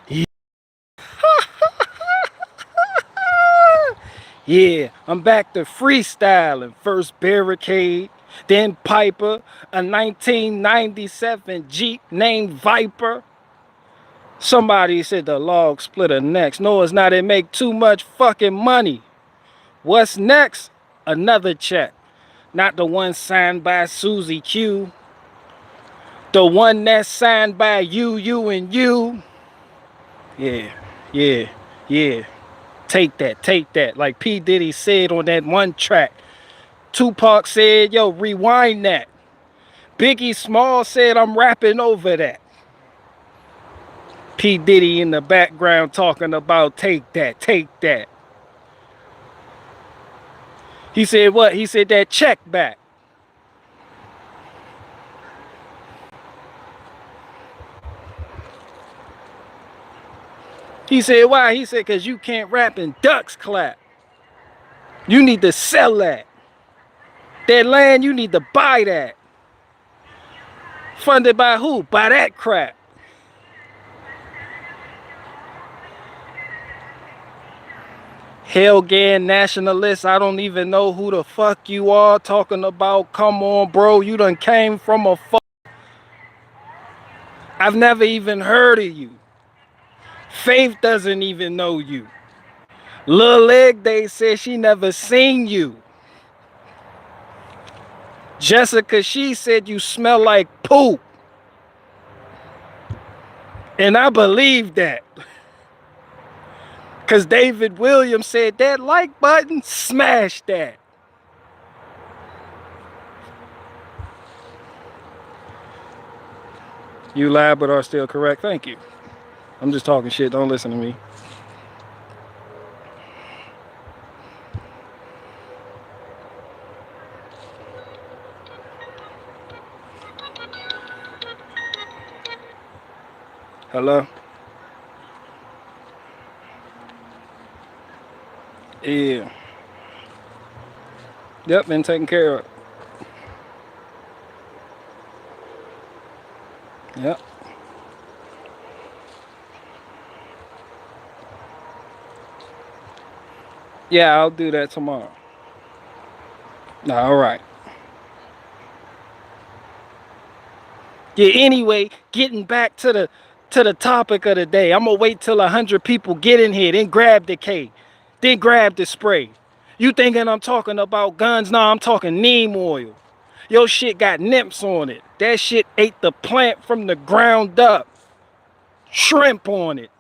Yeah. Yeah, I'm back to freestyling. First Barricade, then Piper, a 1997 Jeep named Viper. Somebody said the log splitter next. No, it's not. It make too much fucking money. What's next? Another check. Not the one signed by Susie Q. The one that's signed by you, and you. Yeah, yeah, yeah. Take that. Like P. Diddy said on that one track. Tupac said, yo, rewind that. Biggie Small said, I'm rapping over that. P. Diddy in the background talking about take that, take that. He said what? He said that check back. He said why? He said because you can't rap and ducks clap. You need to sell that. That land, you need to buy that. Funded by who? By that crap. Hellgan nationalists, I don't even know who the fuck you are talking about. Come on, bro. You done came from a fuck. I've never even heard of you. Faith doesn't even know you. Lil Leg Day said she never seen you. Jessica, she said you smell like poop. And I believe that. Because David Williams said that like button, smash that. You lied but are still correct. Thank you. I'm just talking shit. Don't listen to me. Hello? Yeah. Yep, been taken care of. Yep. Yeah, I'll do that tomorrow. All right. Yeah, anyway, getting back to the topic of the day. I'm gonna wait till 100 people get in here, then grab the K, then grab the spray. You thinking I'm talking about guns? No, I'm talking neem oil. Your shit got nymphs on it. That shit ate the plant from the ground up. Shrimp on it.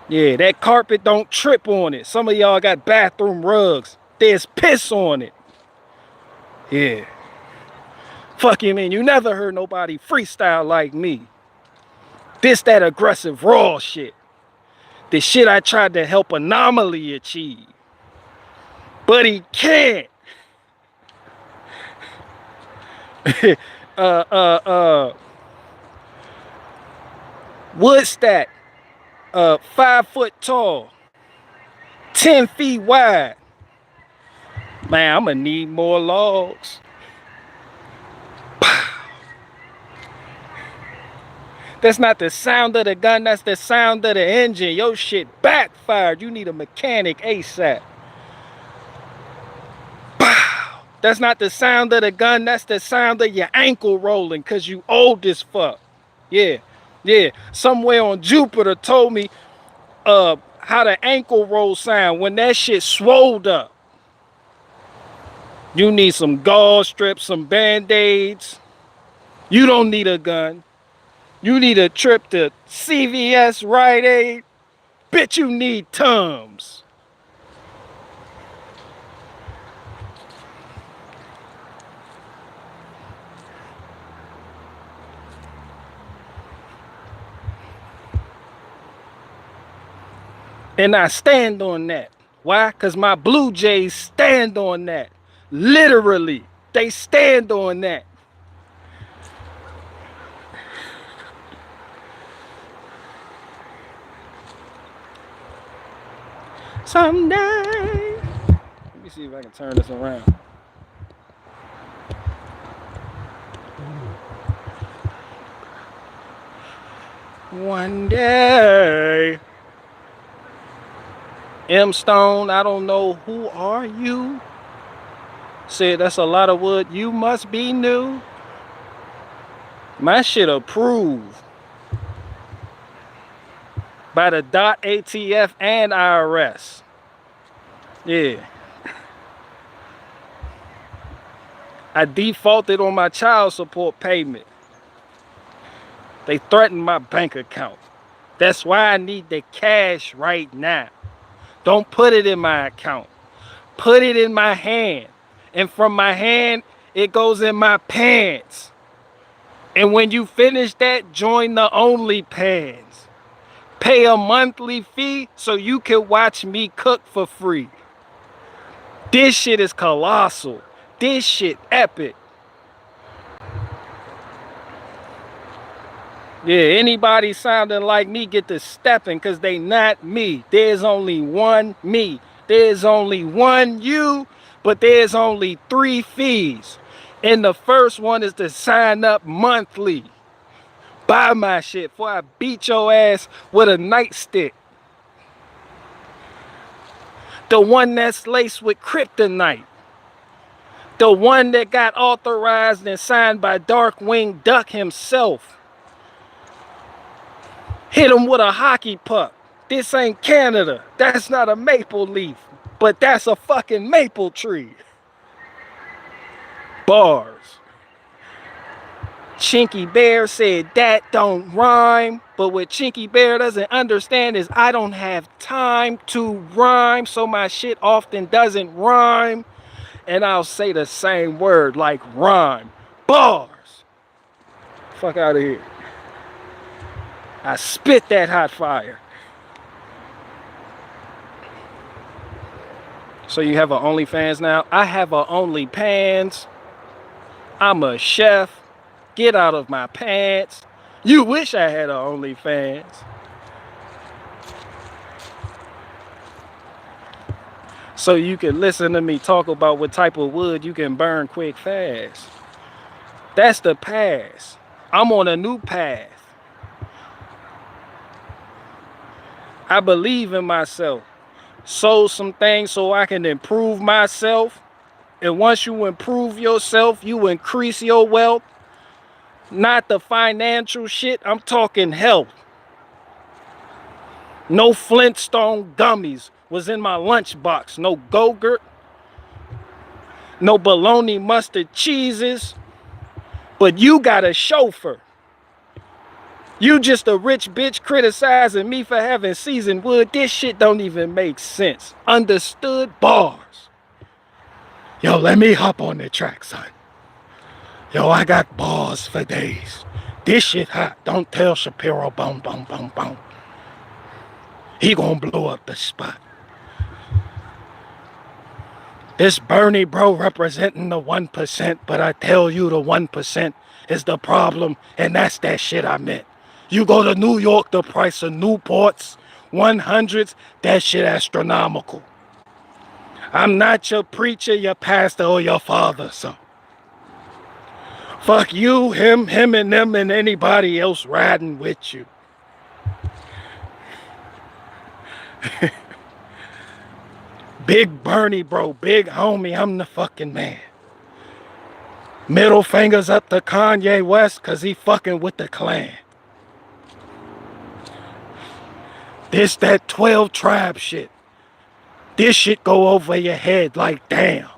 Yeah, that carpet don't trip on it. Some of y'all got bathroom rugs. There's piss on it. Yeah. Fuck you, man. You never heard nobody freestyle like me. This, that aggressive raw shit. The shit I tried to help Anomaly achieve. But he can't. uh, uh, uh. Woodstack. 5 foot tall. 10 feet wide. Man, I'm gonna need more logs. That's not the sound of the gun, that's the sound of the engine. Your shit backfired. You need a mechanic ASAP. That's not the sound of the gun, that's the sound of your ankle rolling because you old as fuck. Yeah, yeah. Somewhere on Jupiter told me how the ankle roll sound when that shit swolled up. You need some gauze strips, some band-aids. You don't need a gun. You need a trip to CVS, Rite Aid. Bitch, you need Tums. And I stand on that. Why? Because my Blue Jays stand on that. Literally, they stand on that. Someday. Let me see if I can turn this around. One day. M Stone, I don't know who are you. Said that's a lot of wood. You must be new. My shit approved by the .atf and IRS. Yeah. I defaulted on my child support payment. They threatened my bank account. That's why I need the cash right now. Don't put it in my account. Put it in my hand. And from my hand, it goes in my pants. And when you finish that, join the OnlyFans. Pay a monthly fee so you can watch me cook for free. This shit is colossal. This shit epic. Yeah, anybody sounding like me get to stepping because they not me. There's only one me. There's only one you, but there's only 3 fees. And the first one is to sign up monthly. Buy my shit before I beat your ass with a nightstick. The one that's laced with kryptonite. The one that got authorized and signed by Darkwing Duck himself. Hit him with a hockey puck. This ain't Canada. That's not a maple leaf. But that's a fucking maple tree. Bars. Chinky Bear said that don't rhyme. But what Chinky Bear doesn't understand is I don't have time to rhyme. So my shit often doesn't rhyme. And I'll say the same word like rhyme. Bars. Fuck out of here. I spit that hot fire. So you have an OnlyFans now? I have an OnlyPants. I'm a chef. Get out of my pants. You wish I had an OnlyFans. So you can listen to me talk about what type of wood you can burn quick fast. That's the past. I'm on a new path. I believe in myself. Sold some things so I can improve myself. And once you improve yourself, you increase your wealth. Not the financial shit, I'm talking health. No Flintstone gummies was in my lunchbox. No Go-Gurt. No bologna mustard cheeses. But you got a chauffeur. You just a rich bitch criticizing me for having seasoned wood. This shit don't even make sense. Understood? Bars. Yo, let me hop on the track, son. Yo, I got bars for days. This shit hot. Don't tell Shapiro, boom, boom, boom, boom. He gonna blow up the spot. This Bernie bro representing the 1%, but I tell you the 1% is the problem, and that's that shit I meant. You go to New York, the price of Newports, 100s, that shit astronomical. I'm not your preacher, your pastor, or your father, so. Fuck you, him and them, and anybody else riding with you. Big Bernie, bro, big homie, I'm the fucking man. Middle fingers up to Kanye West, cause he fucking with the Klan. This that 12 tribe shit. This shit go over your head like, damn,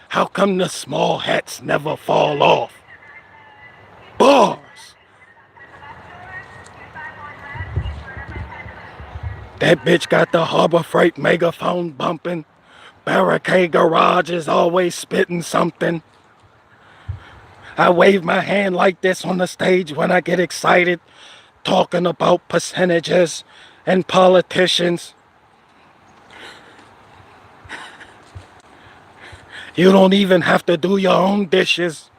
how come the small hats never fall off? Bars. That bitch got the Harbor Freight megaphone bumping. Barricade Garage is always spitting something. I wave my hand like this on the stage when I get excited, talking about percentages and politicians. You don't even have to do your own dishes.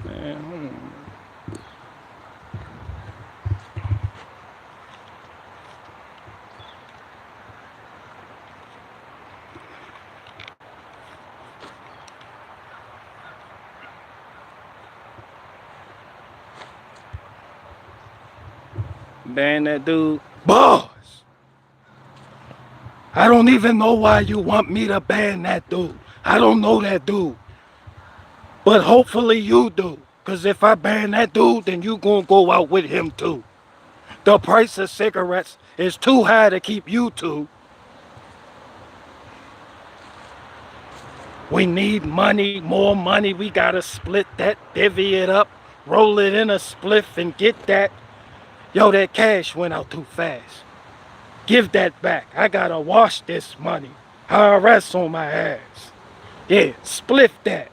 Man, ban that dude. Boss, I don't even know why you want me to ban that dude. I don't know that dude. But hopefully you do. Because if I ban that dude, then you gonna go out with him too. The price of cigarettes is too high to keep you two. We need money, more money. We gotta split that, divvy it up, roll it in a spliff and get that. Yo, that cash went out too fast. Give that back. I gotta wash this money. IRS on my ass. Yeah, spliff that.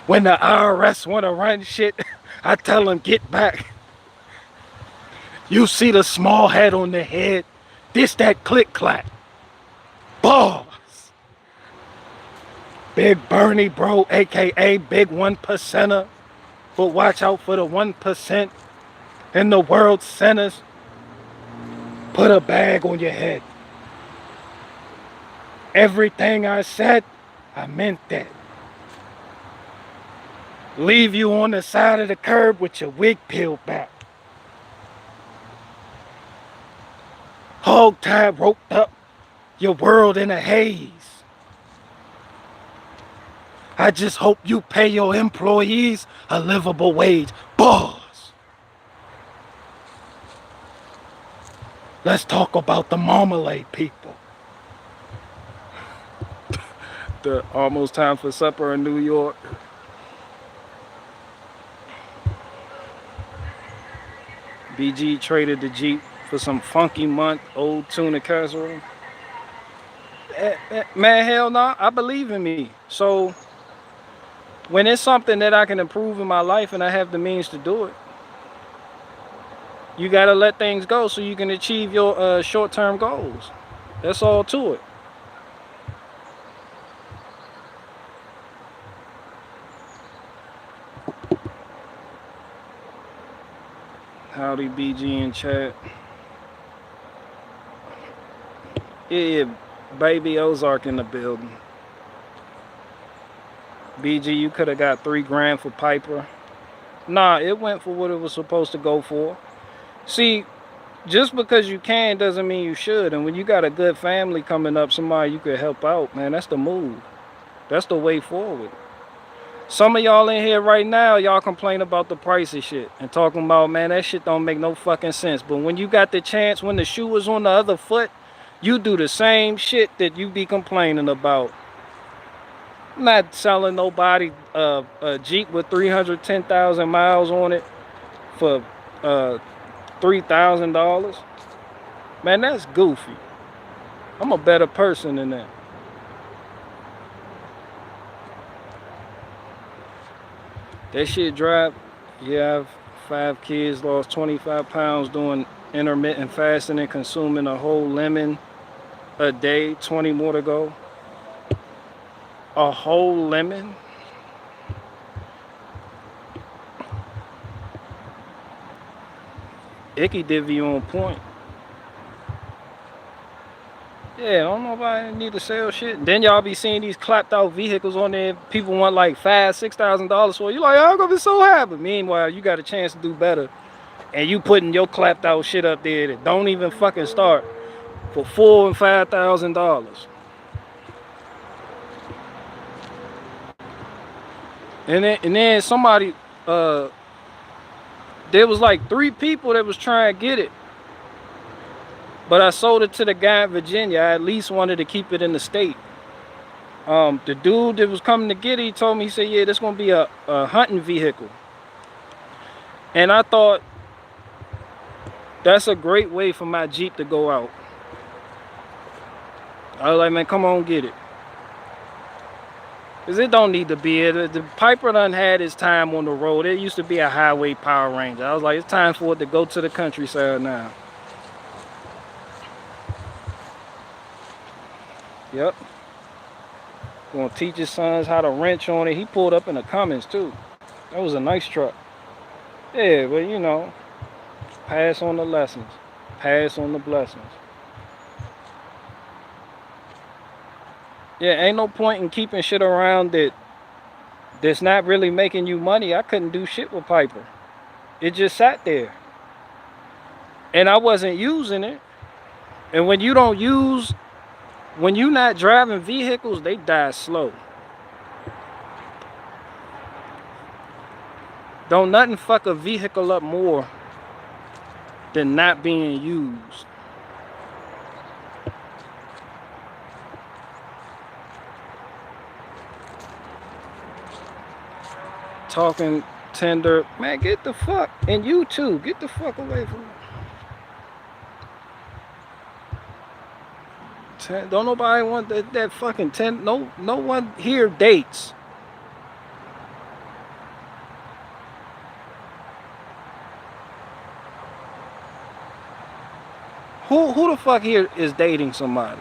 When the IRS wanna run shit, I tell them get back. You see the small hat on the head? This that click clack. Boss. Big Bernie, bro, aka Big 1%er. But watch out for the 1% in the world centers. Put a bag on your head. Everything I said, I meant that. Leave you on the side of the curb with your wig peeled back. Hog tied, roped up, your world in a haze. I just hope you pay your employees a livable wage. Boss. Let's talk about the marmalade people. The almost time for supper in New York. BG traded the Jeep for some funky month-old tuna casserole. Man, hell no, I believe in me. So when it's something that I can improve in my life and I have the means to do it, you gotta let things go so you can achieve your short-term goals. That's all to it. Howdy, BG in chat. Yeah, baby Ozark in the building. BG, you could have got $3 grand for Piper. Nah, it went for what it was supposed to go for. See, just because you can doesn't mean you should. And when you got a good family coming up, somebody you could help out, man, that's the move. That's the way forward. Some of y'all in here right now, y'all complain about the price of shit and talking about, man, that shit don't make no fucking sense. But when you got the chance, when the shoe was on the other foot, you do the same shit that you be complaining about. I'm not selling nobody a Jeep with 310,000 miles on it for $3,000. Man, that's goofy. I'm a better person than that. That shit drive. Yeah, I have 5 kids, lost 25 pounds doing intermittent fasting and consuming a whole lemon a day, 20 more to go. A whole lemon? Icky Divvy on point. Yeah, I don't know if I need to sell shit. Then y'all be seeing these clapped out vehicles on there. People want like $5,000-$6,000 for it. You like, I'm gonna be so happy. Meanwhile, you got a chance to do better. And you putting your clapped out shit up there that don't even fucking start for $4,000 and $5,000. And then somebody, there was like 3 people that was trying to get it. But I sold it to the guy in Virginia. I at least wanted to keep it in the state. The dude that was coming to get it, he told me, he said, yeah, this gonna be a hunting vehicle. And I thought, that's a great way for my Jeep to go out. I was like, man, come on, get it. Because it don't need to be it. The Piper done had its time on the road. It used to be a highway Power Ranger. I was like, it's time for it to go to the countryside now. Yep. Gonna teach his sons how to wrench on it. He pulled up in the Cummins too. That was a nice truck. Yeah, but you know, pass on the lessons. Pass on the blessings. Yeah, ain't no point in keeping shit around that's not really making you money. I couldn't do shit with Piper. It just sat there. And I wasn't using it. And when you don't use, when you're not driving vehicles, they die slow. Don't nothing fuck a vehicle up more than not being used. Talking tender, man, get the fuck, and you too, get the fuck away from me. Don't nobody want that fucking no one here dates. Who the fuck here is dating somebody?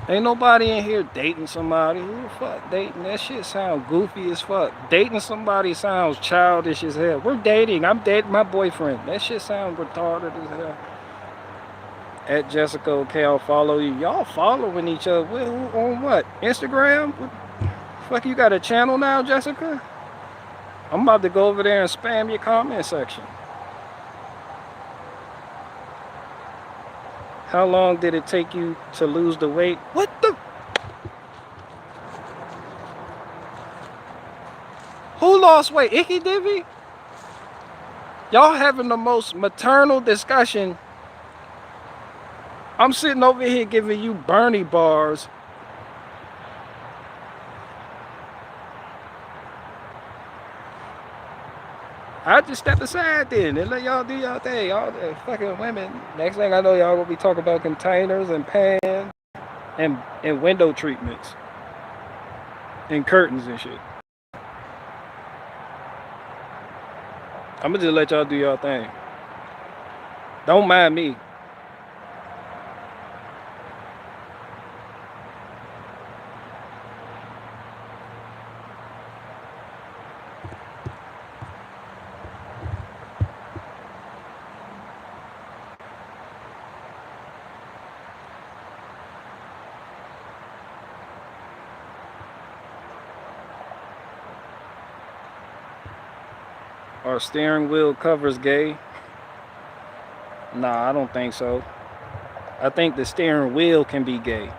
Ain't nobody in here dating somebody. Who the fuck dating? That shit sounds goofy as fuck. Dating somebody sounds childish as hell. We're dating. I'm dating my boyfriend. That shit sounds retarded as hell. At Jessica, okay, I'll follow you. Y'all following each other. On what? Instagram? Fuck, you got a channel now, Jessica? I'm about to go over there and spam your comment section. How long did it take you to lose the weight? What the? Who lost weight? Icky Divi? Y'all having the most maternal discussion. I'm sitting over here giving you Bernie bars. I just step aside then and let y'all do y'all thing. Y'all fucking women. Next thing I know, y'all gonna be talking about containers and pans and window treatments and curtains and shit. I'm gonna just let y'all do y'all thing. Don't mind me. Are steering wheel covers gay? Nah, I don't think so. I think the steering wheel can be gay.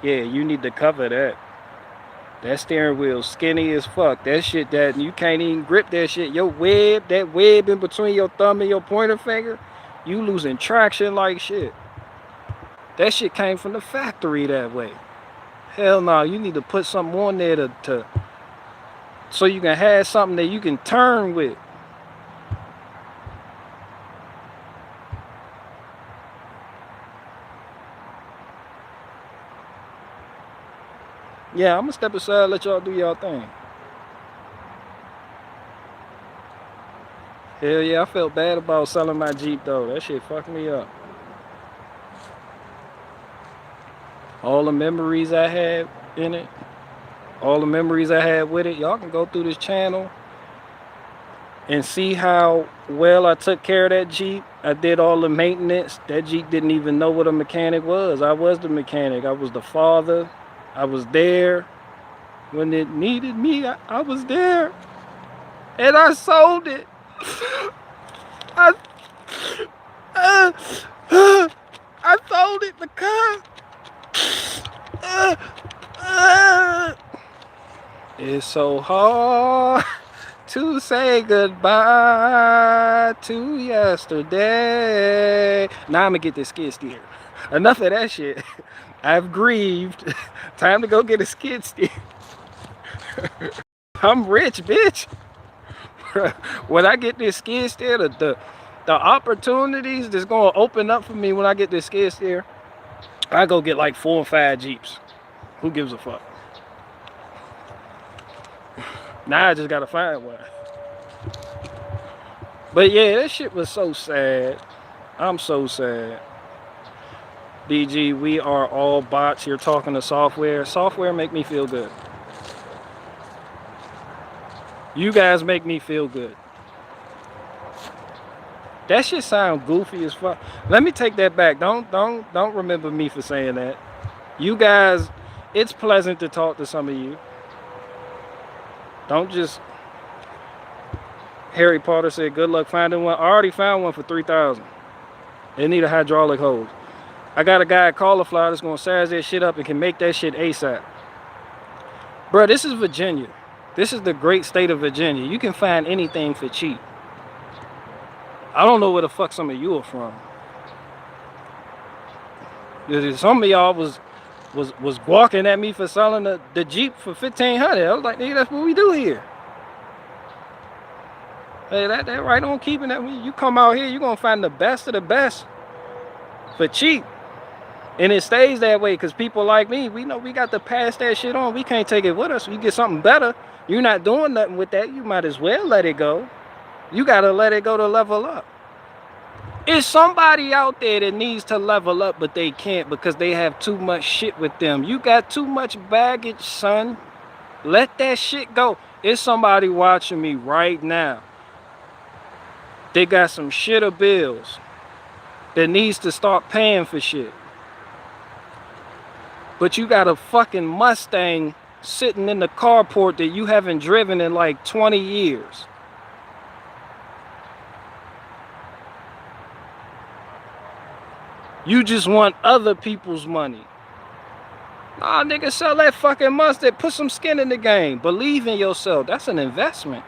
Yeah, you need to cover that. That steering wheel skinny as fuck. That shit that you can't even grip that shit. Your web, that web in between your thumb and your pointer finger, you losing traction like shit. That shit came from the factory that way. Hell no, you need to put something on there to so you can have something that you can turn with. Yeah, I'm gonna step aside, let y'all do y'all thing. Hell yeah, I felt bad about selling my Jeep though. That shit fucked me up. All the memories I had in it, all the memories I had with it, y'all can go through this channel and see how well I took care of that Jeep. I did all the maintenance. That Jeep didn't even know what a mechanic was. I was the mechanic. I was the father. I was there. When it needed me, I was there. And I sold it. I sold it, the car. It's so hard to say goodbye to yesterday. Now I'm gonna get this skid steer. Enough of that shit. I've grieved. Time to go get a skid steer. I'm rich, bitch. When I get this skid steer, the opportunities that's gonna open up for me when I get this skid steer, I go get like 4 or 5 Jeeps. Who gives a fuck? Now I just gotta find one. But yeah, that shit was so sad. I'm so sad. BG, we are all bots. You're talking to software. Software make me feel good. You guys make me feel good. That shit sound goofy as fuck. Let me take that back. Don't remember me for saying that. You guys, it's pleasant to talk to some of you. Don't just... Harry Potter said, good luck finding one. I already found one for 3,000. They need a hydraulic hose. I got a guy at Cauliflower that's gonna size that shit up and can make that shit ASAP. Bro, this is Virginia. This is the great state of Virginia. You can find anything for cheap. I don't know where the fuck some of you are from. Some of y'all was walking at me for selling the Jeep for $1,500. I was like, nigga, that's what we do here. Hey, that right on keeping that. You come out here, you're gonna find the best of the best for cheap. And it stays that way because people like me, we know we got to pass that shit on. We can't take it with us. We get something better. You're not doing nothing with that. You might as well let it go. You gotta let it go to level up. It's somebody out there that needs to level up, but they can't because they have too much shit with them. You got too much baggage, son. Let that shit go. It's somebody watching me right now. They got some shitter bills that needs to start paying for shit. But you got a fucking Mustang sitting in the carport that you haven't driven in like 20 years. You just want other people's money. Nah, nigga, sell that fucking Mustang. Put some skin in the game. Believe in yourself. That's an investment.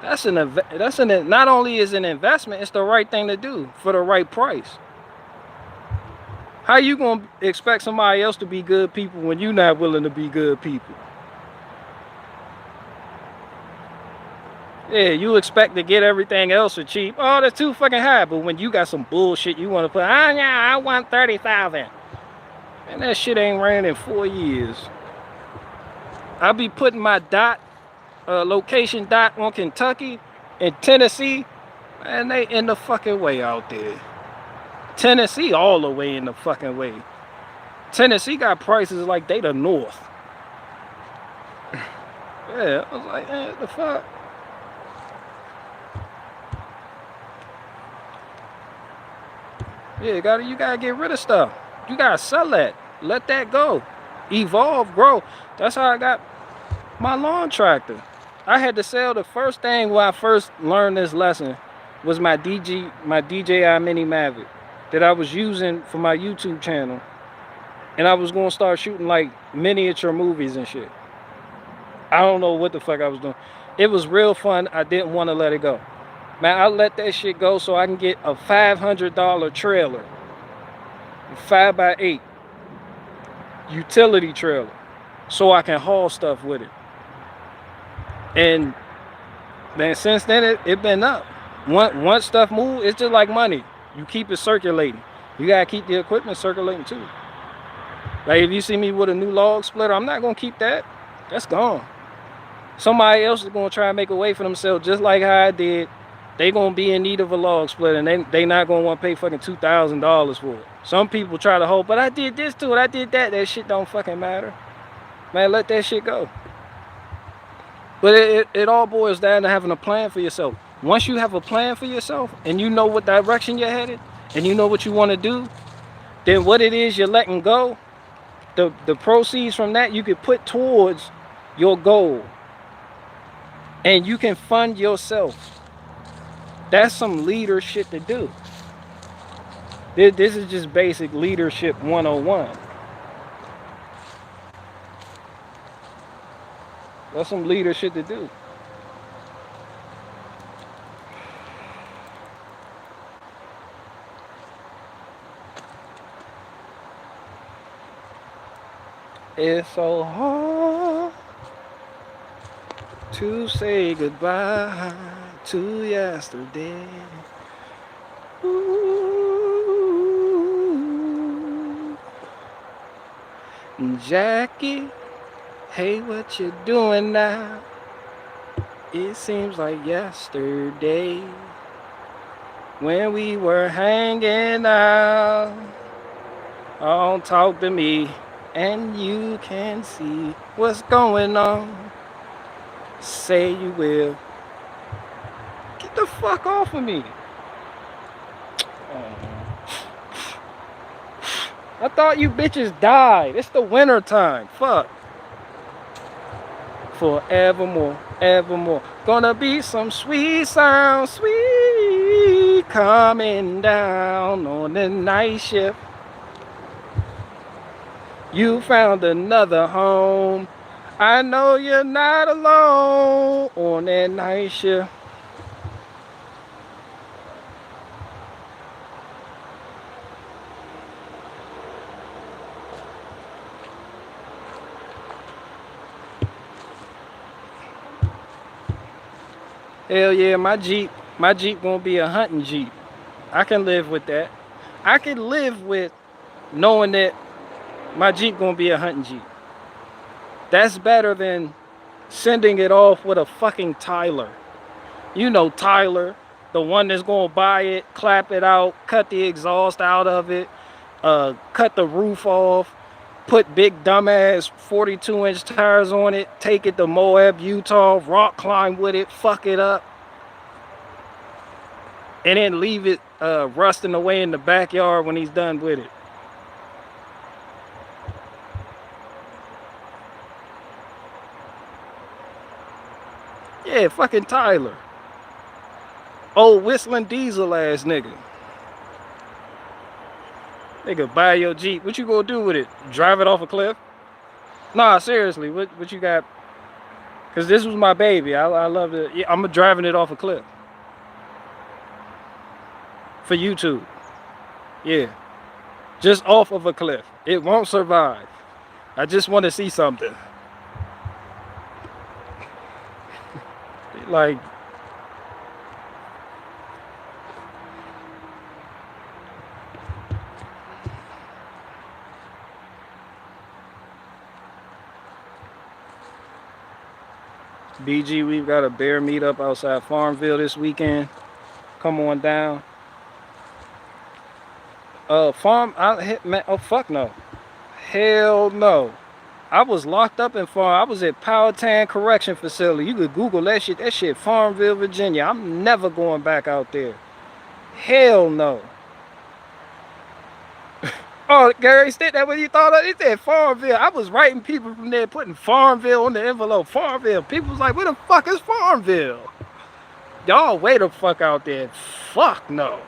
Not only is it an investment, it's the right thing to do for the right price. How you gonna expect somebody else to be good people when you're not willing to be good people? Yeah, you expect to get everything else for cheap. Oh, that's too fucking high. But when you got some bullshit you want to put, yeah, I want 30,000. And that shit ain't ran in 4 years. I'll be putting my location dot on Kentucky and Tennessee, and they in the fucking way out there. Tennessee all the way in the fucking way. Tennessee got prices like they the North. Yeah, I was like, what the fuck? Yeah, you gotta get rid of stuff. You gotta sell that. Let that go. Evolve, grow. That's how I got my lawn tractor. I had to sell the first thing when I first learned this lesson was my DJI Mini Mavic that I was using for my YouTube channel. And I was gonna start shooting like miniature movies and shit. I don't know what the fuck I was doing. It was real fun. I didn't want to let it go. Man, I let that shit go so I can get a $500 trailer. 5x8 utility trailer. So I can haul stuff with it. And man, since then it been up. Once stuff move, it's just like money. You keep it circulating. You gotta keep the equipment circulating too. Like if you see me with a new log splitter, I'm not gonna keep that. That's gone. Somebody else is gonna try and make a way for themselves just like how I did. They gonna be in need of a log splitter and they not gonna want to pay fucking $2,000 for it. Some people try to hold, but I did this to it, I did that. That shit don't fucking matter. Man, let that shit go. But it all boils down to having a plan for yourself. Once you have a plan for yourself and you know what direction you're headed and you know what you want to do, then what it is you're letting go, the proceeds from that you can put towards your goal. And you can fund yourself. That's some leadership to do. This is just basic leadership 101. That's some leadership to do. It's so hard to say goodbye to yesterday. Ooh. Jackie, hey, what you doing now? It seems like yesterday when we were hanging out. Don't talk to me and you can see what's going on. Say you will. Get the fuck off of me. I thought you bitches died. It's the winter time. Fuck. forevermore, evermore. Gonna be some sweet sound, sweet coming down on the night shift. You found another home. I know you're not alone on that night shift. Hell yeah, my Jeep gonna be a hunting Jeep. I can live with that. I can live with knowing that my Jeep gonna be a hunting Jeep. That's better than sending it off with a fucking Tyler. You know Tyler, the one that's gonna buy it, clap it out, cut the exhaust out of it, cut the roof off, put big dumbass 42-inch tires on it, take it to Moab, Utah, rock climb with it, fuck it up, and then leave it rusting away in the backyard when he's done with it. Yeah, fucking Tyler. Old whistling diesel ass nigga. Nigga, buy your Jeep. What you gonna do with it? Drive it off a cliff? Nah, seriously, what you got? Cause this was my baby. I love it. Yeah, I'm driving it off a cliff. For YouTube. Yeah. Just off of a cliff. It won't survive. I just want to see something. Like, BG, we've got a bear meetup outside Farmville this weekend. Come on down. Man, oh fuck no. Hell no. I was locked up in Farm. I was at Powhatan Correction Facility. You could Google that shit. That shit, Farmville, Virginia. I'm never going back out there. Hell no. Oh, Gary, said that what you thought of? He said Farmville. I was writing people from there, putting Farmville on the envelope. Farmville. People was like, where the fuck is Farmville? Y'all way the fuck out there. Fuck no.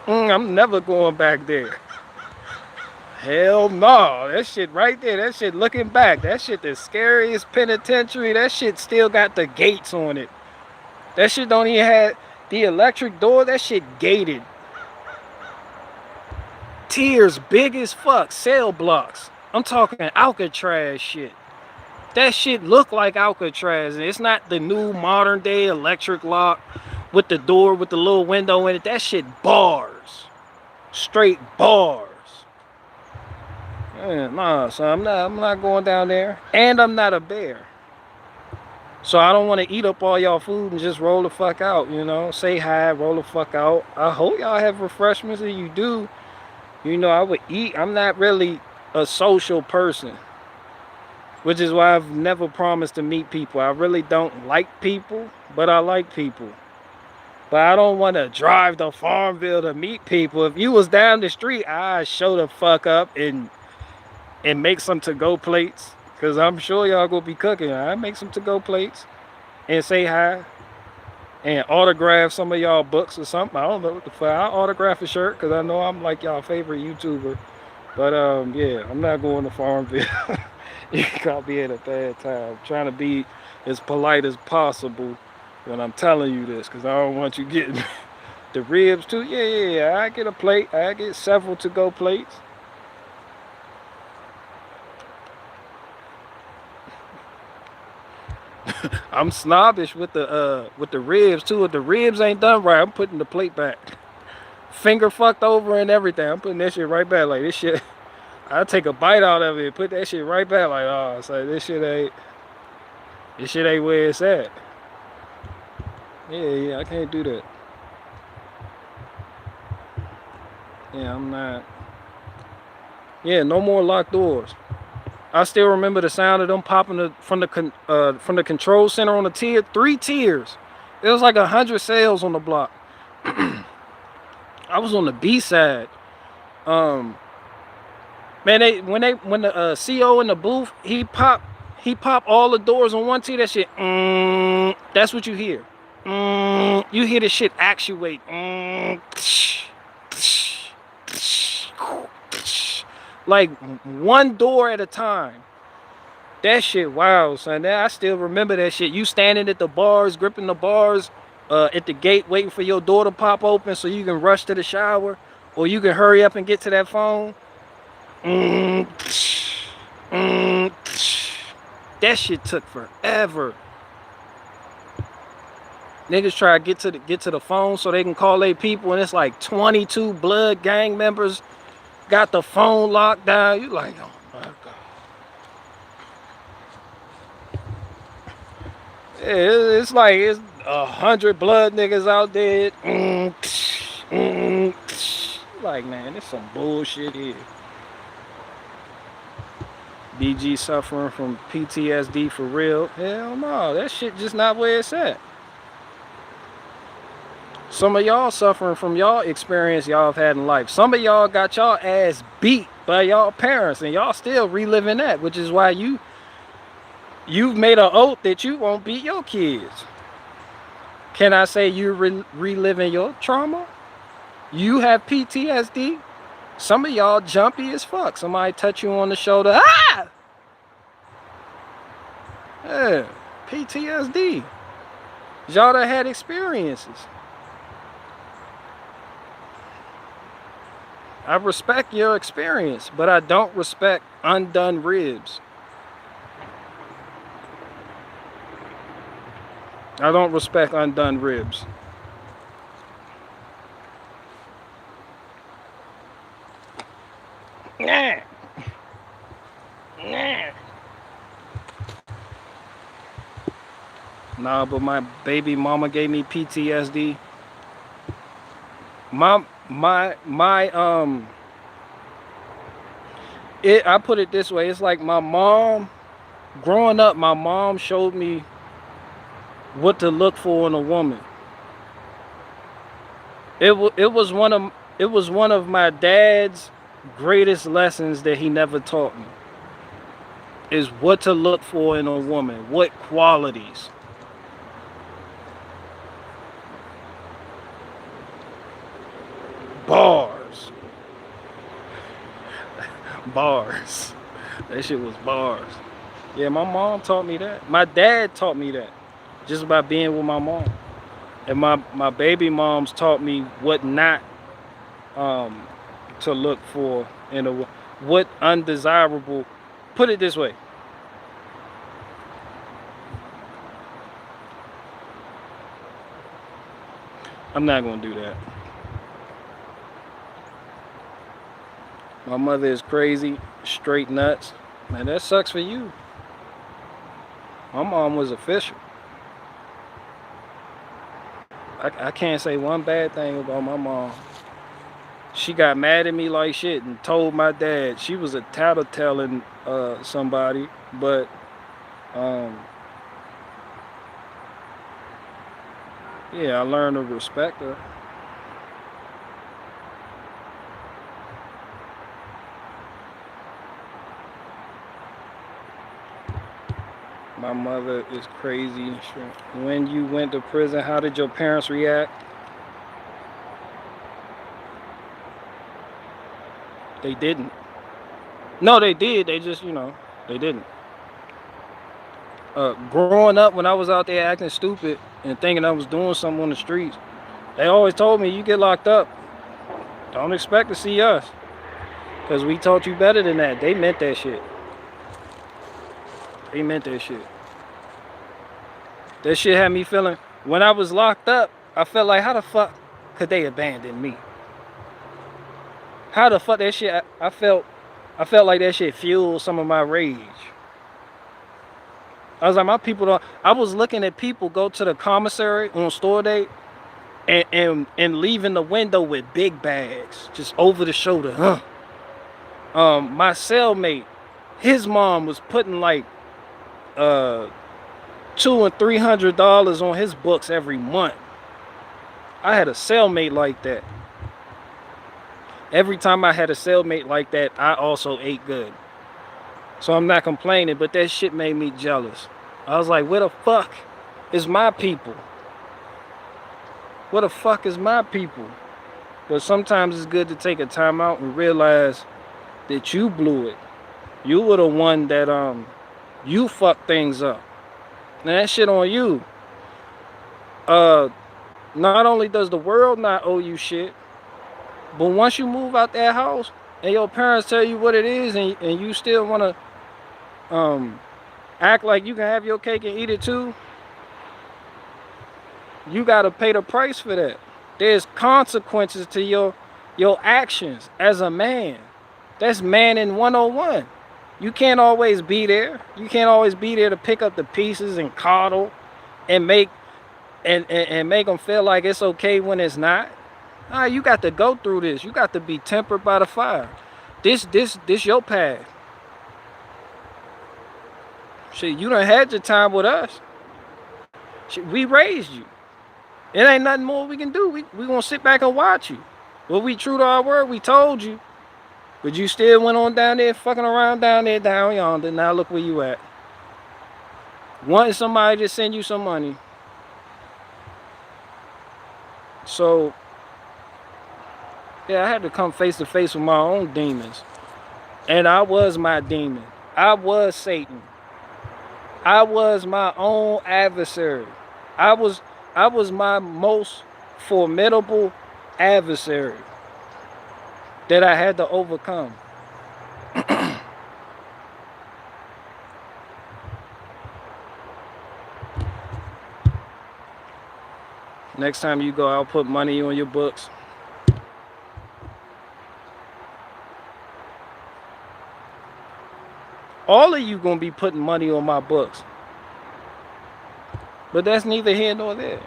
I'm never going back there. Hell no. That shit right there. That shit looking back. That shit the scariest penitentiary. That shit still got the gates on it. That shit don't even have the electric door. That shit gated. Tiers big as fuck. Cell blocks. I'm talking Alcatraz shit. That shit look like Alcatraz. And it's not the new modern day electric lock with the door with the little window in it. That shit bars. Straight bars. Man, nah, so I'm not going down there. And I'm not a bear. So I don't want to eat up all y'all food and just roll the fuck out, you know. Say hi, roll the fuck out. I hope y'all have refreshments. If you do, you know, I would eat. I'm not really a social person, which is why I've never promised to meet people. I really don't like people, but I like people. But I don't want to drive to Farmville to meet people. If you was down the street, I'd show the fuck up and make some to-go plates. Because I'm sure y'all gonna be cooking. I'd make some to-go plates and say hi and autograph some of y'all books or something. I don't know what the fuck. I'll autograph a shirt because I know I'm like y'all favorite YouTuber. But yeah, I'm not going to Farmville. You caught me at a bad time. I'm trying to be as polite as possible when I'm telling you this, because I don't want you getting the ribs too. Yeah, I get a plate. I get several to-go plates. I'm snobbish with the ribs too. If the ribs ain't done right, I'm putting the plate back. Finger fucked over and everything. I'm putting that shit right back. Like, this shit, I take a bite out of it, put that shit right back. Like, oh, so this shit ain't where it's at. Yeah, I can't do that. Yeah, I'm not. Yeah, no more locked doors. I still remember the sound of them popping from the control center on the tier, 3 tiers. It was like 100 cells on the block. I was on the B side. Man, Man, when the CO in the booth, he pop all the doors on one T. That shit, that's what you hear. You hear the shit actuate. Like one door at a time. That shit, wow, son. I still remember that shit. You standing at the bars, gripping the bars, at the gate, waiting for your door to pop open so you can rush to the shower, or you can hurry up and get to that phone. That shit took forever. Niggas try to get to the phone so they can call their people, and it's like 22 blood gang members got the phone locked down. You like, oh my god. It's like it's 100 blood niggas out there. Like, man, it's some bullshit here. BG suffering from PTSD for real? Hell no, that shit just not where it's at. Some of y'all suffering from y'all experience y'all have had in life. Some of y'all got y'all ass beat by y'all parents, and y'all still reliving that, which is why you've made an oath that you won't beat your kids. Can I say you're reliving your trauma? You have PTSD? Some of y'all jumpy as fuck. Somebody touch you on the shoulder. Ah! Yeah, PTSD. Y'all that had experiences. I respect your experience, but I don't respect undone ribs. I don't respect undone ribs. Nah. Nah. Nah, but my baby mama gave me PTSD. I put it this way, it's like my mom, growing up, my mom showed me what to look for in a woman. It was one of my dad's greatest lessons that he never taught me. Is what to look for in a woman, what qualities. Bars. Bars. That shit was bars. Yeah, my mom taught me that. My dad taught me that. Just by being with my mom. And my baby moms taught me what not to look for in a, what undesirable. Put it this way. I'm not gonna do that. My mother is crazy, straight nuts. Man, that sucks for you. My mom was official. I can't say one bad thing about my mom. She got mad at me like shit and told my dad. She was a tattletelling somebody, but yeah, I learned to respect her. My mother is crazy. When you went to prison, how did your parents react? They didn't. No, they did. They just, they didn't. Growing up, when I was out there acting stupid and thinking I was doing something on the streets, they always told me, you get locked up, don't expect to see us. Because we taught you better than that. They meant that shit. They meant that shit. That shit had me feeling, when I was locked up, I felt like, how the fuck could they abandon me? How the fuck that shit, I felt like that shit fueled some of my rage. I was like, my people don't, I was looking at people go to the commissary on store day and leaving the window with big bags, just over the shoulder. My cellmate, his mom was putting like $200 and $300 on his books every month. I had a cellmate like that. Every time I had a cellmate like that, I also ate good. So I'm not complaining, but that shit made me jealous. I was like, where the fuck is my people? Where the fuck is my people? But sometimes it's good to take a time out and realize that you blew it. You were the one that you fucked things up. And that shit on you. Uh Not only does the world not owe you shit, but once you move out that house and your parents tell you what it is and you still wanna um act like you can have your cake and eat it too, you gotta pay the price for that. There's consequences to your actions as a man. That's man in 101. You can't always be there. You can't always be there to pick up the pieces and coddle and make them feel like it's okay when it's not. Nah, you got to go through this. You got to be tempered by the fire. This your path. Shit, you done had your time with us. Shit, we raised you. It ain't nothing more we can do. We gonna sit back and watch you. Well, we true to our word. We told you. But you still went on down there fucking around down there down yonder. Now look where you at. Wanting somebody to send you some money. So, yeah, I had to come face to face with my own demons. And I was my demon. I was Satan. I was my own adversary. I was my most formidable adversary that I had to overcome. Next time you go, I'll put money on your books. All of you gonna be putting money on my books. But that's neither here nor there.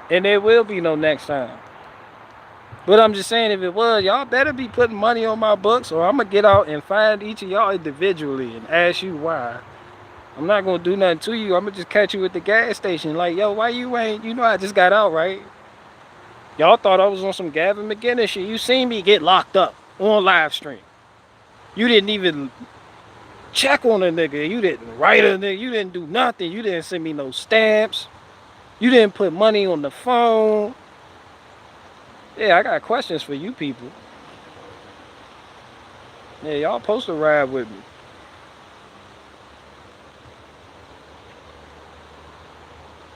And there will be no next time. But I'm just saying, if it was, y'all better be putting money on my books, or I'm gonna get out and find each of y'all individually and ask you why. I'm not gonna do nothing to you. I'm gonna just catch you at the gas station. Like, yo, why you ain't, I just got out, right? Y'all thought I was on some Gavin McInnes shit. You seen me get locked up on live stream. You didn't even check on a nigga. You didn't write a nigga. You didn't do nothing. You didn't send me no stamps. You didn't put money on the phone. Yeah, I got questions for you people. Yeah, y'all supposed to ride with me.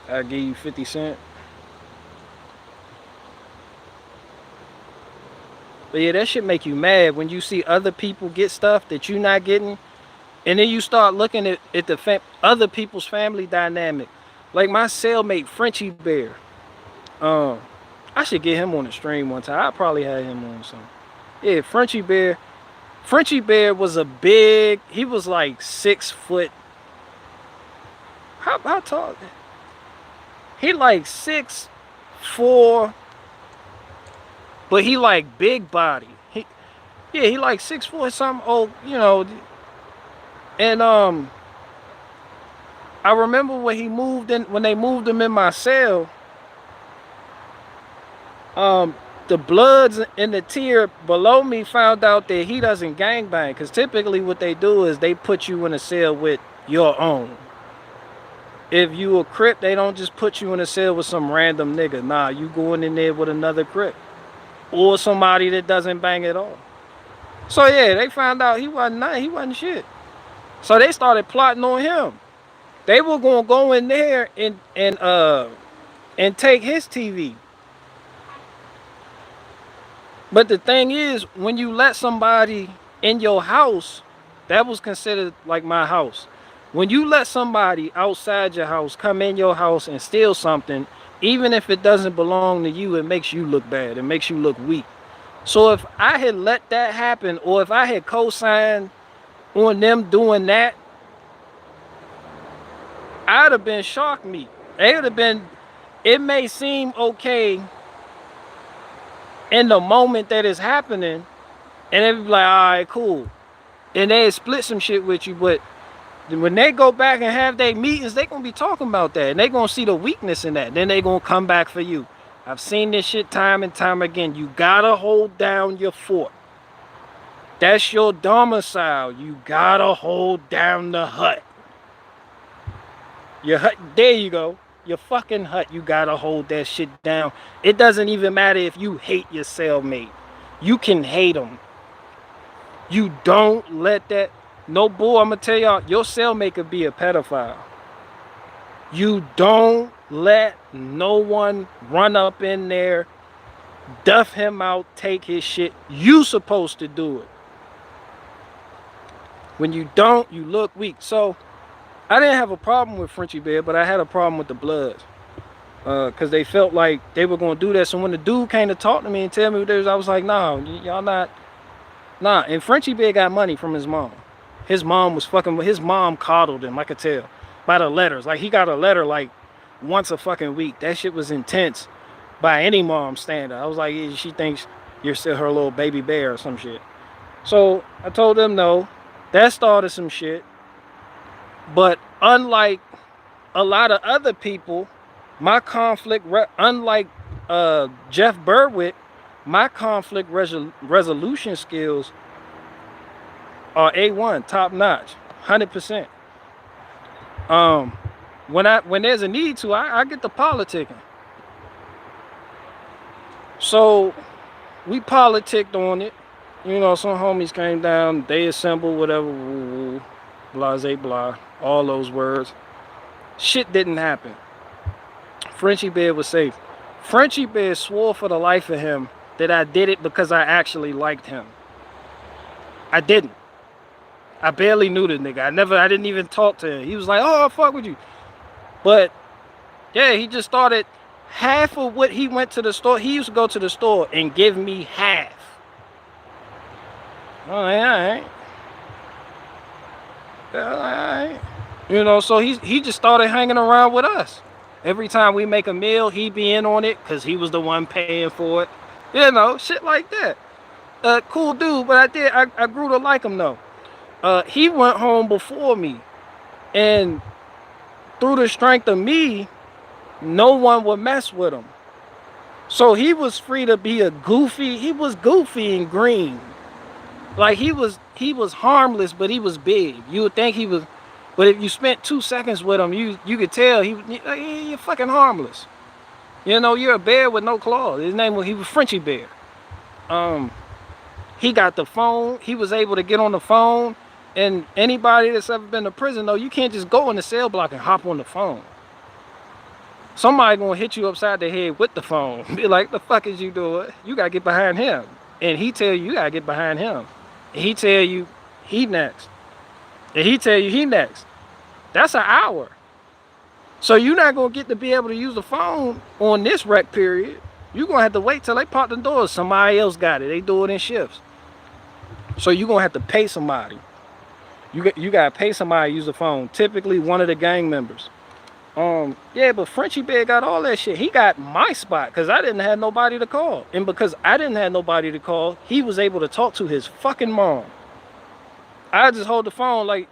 I give you 50 cents. But yeah, that shit make you mad when you see other people get stuff that you not getting. And then you start looking at the other people's family dynamic. Like my cellmate, Frenchie Bear. I should get him on the stream one time. I probably had him on something. Yeah, Frenchie Bear. Frenchie Bear was he was like 6 foot. How tall? He like 6'4", but he like big body. He like 6'4" something. Oh, and I remember when they moved him in my cell. The Bloods in the tier below me found out that he doesn't gangbang, because typically what they do is they put you in a cell with your own. If you a Crip, they don't just put you in a cell with some random nigga. Nah, you going in there with another Crip or somebody that doesn't bang at all. So yeah, they found out he wasn't shit. So they started plotting on him. They were gonna go in there and take his TV. But the thing is, when you let somebody in your house, that was considered like my house. When you let somebody outside your house come in your house and steal something, even if it doesn't belong to you, it makes you look bad. It makes you look weak. So if I had let that happen, or if I had co-signed on them doing that, I'd have been shark meat. It may seem okay in the moment that it's happening, and they be like, all right, cool. And they split some shit with you, but when they go back and have their meetings, they gonna be talking about that, and they gonna see the weakness in that. Then they gonna come back for you. I've seen this shit time and time again. You gotta hold down your fort. That's your domicile. You gotta hold down the hut. Your hut, there you go. Your fucking hut, you gotta hold that shit down. It doesn't even matter if you hate your cellmate. You can hate them. You don't let that, no bull, I'm gonna tell y'all, your cellmate could be a pedophile. You don't let no one run up in there, duff him out, take his shit. You supposed to do it. When you don't, you look weak. So I didn't have a problem with Frenchie Bear, but I had a problem with the Bloods. Because they felt like they were going to do that. So when the dude came to talk to me and tell me this, I was like, nah, y'all not. Nah. And Frenchie Bear got money from his mom. His mom was fucking, his mom coddled him, I could tell. By the letters. Like, he got a letter like once a fucking week. That shit was intense by any mom standard. I was like, yeah, she thinks you're still her little baby bear or some shit. So I told them no. That started some shit. But unlike a lot of other people, my conflict, unlike Jeff Berwick, my conflict resolution skills are A1, top notch, 100%. When there's a need to, I get the politicking. So we politicked on it. You know, some homies came down, they assembled, whatever, blase blah, all those words. Shit didn't happen. Frenchie Bear was safe. Frenchie Bear swore for the life of him that I did it because I actually liked him. I didn't. I barely knew the nigga. I didn't even talk to him. He was like, oh, I fuck with you. But yeah, he just started half of what he went to the store. He used to go to the store and give me half. All right. You know, so he just started hanging around with us. Every time we make a meal, he'd be in on it because he was the one paying for it. You know, shit like that. Cool dude, but I grew to like him though. He went home before me, and through the strength of me, no one would mess with him. So he was free to be a goofy. He was goofy and green. Like he was harmless, but he was big. You would think he was, but if you spent 2 seconds with him, you could tell you're fucking harmless. You know, you're a bear with no claws. He was Frenchie Bear. He got the phone. He was able to get on the phone. And anybody that's ever been to prison, though, you can't just go in the cell block and hop on the phone. Somebody gonna hit you upside the head with the phone. Be like, the fuck is you doing? You gotta get behind him. And he tell you gotta get behind him. And he tell you he next. And he tell you he next. That's an hour. So you're not gonna get to be able to use the phone on this rec period. You're gonna have to wait till they pop the doors. Somebody else got it. They do it in shifts. So you're gonna have to pay somebody. You gotta pay somebody to use the phone. Typically one of the gang members. Yeah, but Frenchie Bear got all that shit. He got my spot because I didn't have nobody to call. And because I didn't have nobody to call, he was able to talk to his fucking mom. I just hold the phone like,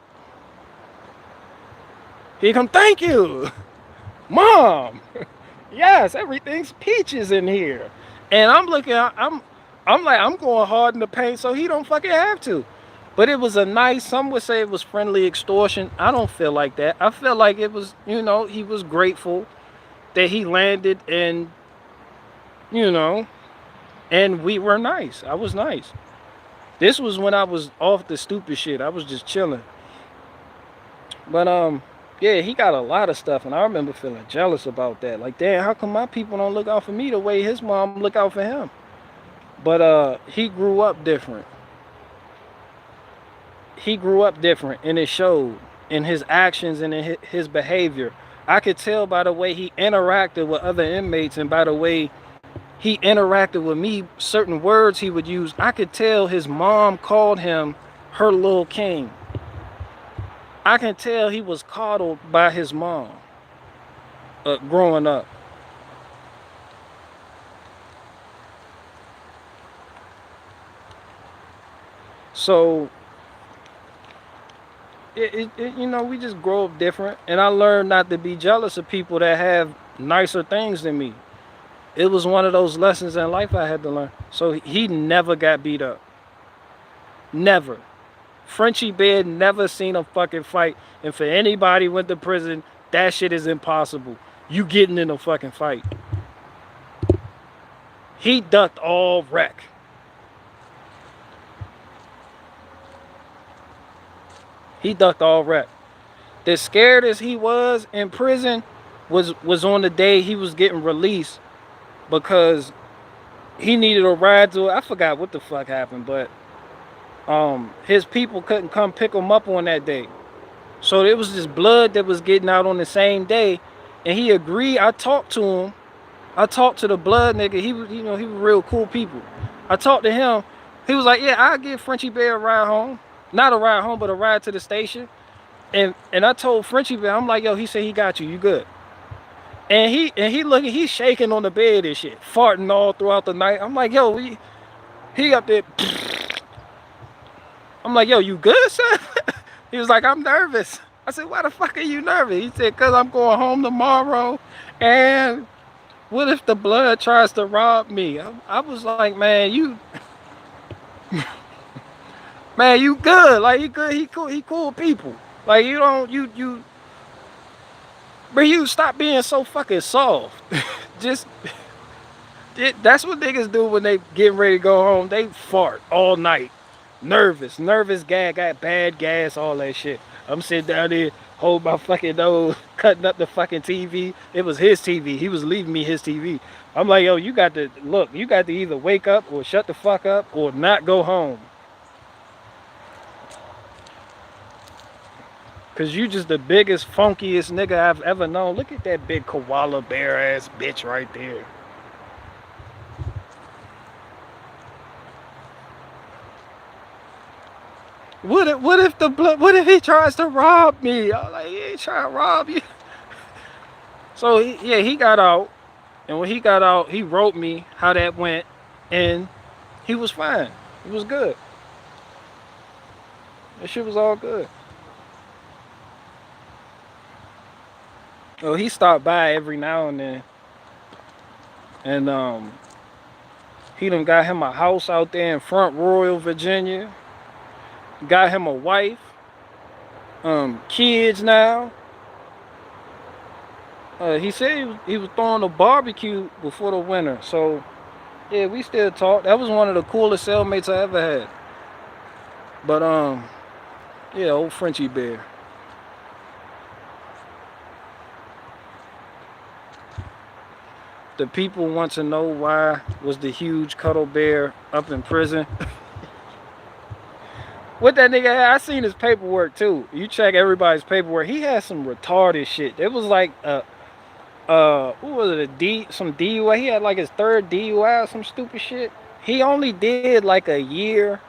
here come, thank you, Mom. Yes, everything's peaches in here. And I'm looking, I'm like, I'm going hard in the paint so he don't fucking have to. But it was a nice, some would say it was friendly extortion. I don't feel like that. I feel like it was, you know, he was grateful that he landed and, you know, and we were nice. I was nice. This was when I was off the stupid shit. I was just chilling. But, yeah, he got a lot of stuff. And I remember feeling jealous about that. Like, damn, how come my people don't look out for me the way his mom look out for him? But he grew up different. He grew up different, and it showed in his actions and in his behavior. I could tell by the way he interacted with other inmates and by the way he interacted with me, certain words he would use. I could tell his mom called him her little king. I can tell he was coddled by his mom growing up. So you know, we just grow up different, and I learned not to be jealous of people that have nicer things than me. It was one of those lessons in life I had to learn. So he never got beat up. Never. Frenchie Bear never seen a fucking fight. And for anybody went to prison, that shit is impossible. You getting in a fucking fight. He ducked all wreck. He ducked all wreck. The scared as he was in prison was on the day he was getting released because he needed a ride to, I forgot what the fuck happened, but his people couldn't come pick him up on that day. So it was this blood that was getting out on the same day, and he agreed. I talked to him. I talked to the blood nigga. He was, he was real cool people. I talked to him. He was like, yeah, I'll give Frenchie Bear a ride home. Not a ride home, but a ride to the station. And I told Frenchie Bear, I'm like, yo, he said he got you. You good. And he looking, he's shaking on the bed and shit, farting all throughout the night. I'm like, yo, he up there. I'm like, yo, you good, son? He was like, I'm nervous. I said, why the fuck are you nervous? He said, because I'm going home tomorrow. And what if the blood tries to rob me? I was like, man, you good. Like, he good. He cool people. Like, you don't, but you stop being so fucking soft. Just, that's what niggas do when they getting ready to go home. They fart all night. Nervous, got bad gas, all that shit. I'm sitting down there, hold my fucking nose, cutting up the fucking TV. It was his TV. He was leaving me his TV. I'm like, yo, you got to either wake up or shut the fuck up or not go home. Cause you just the biggest, funkiest nigga I've ever known. Look at that big koala bear ass bitch right there. What if he tries to rob me? I'm like, he ain't trying to rob you. So he got out, and when he got out, he wrote me how that went, and he was fine. It was good. That shit was all good. Well, he stopped by every now and then, and he done got him a house out there in Front Royal, Virginia. Got him a wife, kids now. He said he was throwing a barbecue before the winter. So, yeah, we still talk. That was one of the coolest cellmates I ever had. But, yeah, old Frenchie Bear. The people want to know why was the huge cuddle bear up in prison. What that nigga had, I seen his paperwork too. You check everybody's paperwork. He had some retarded shit. It was like what was it, some DUI. He had like his third DUI or some stupid shit. He only did like a year.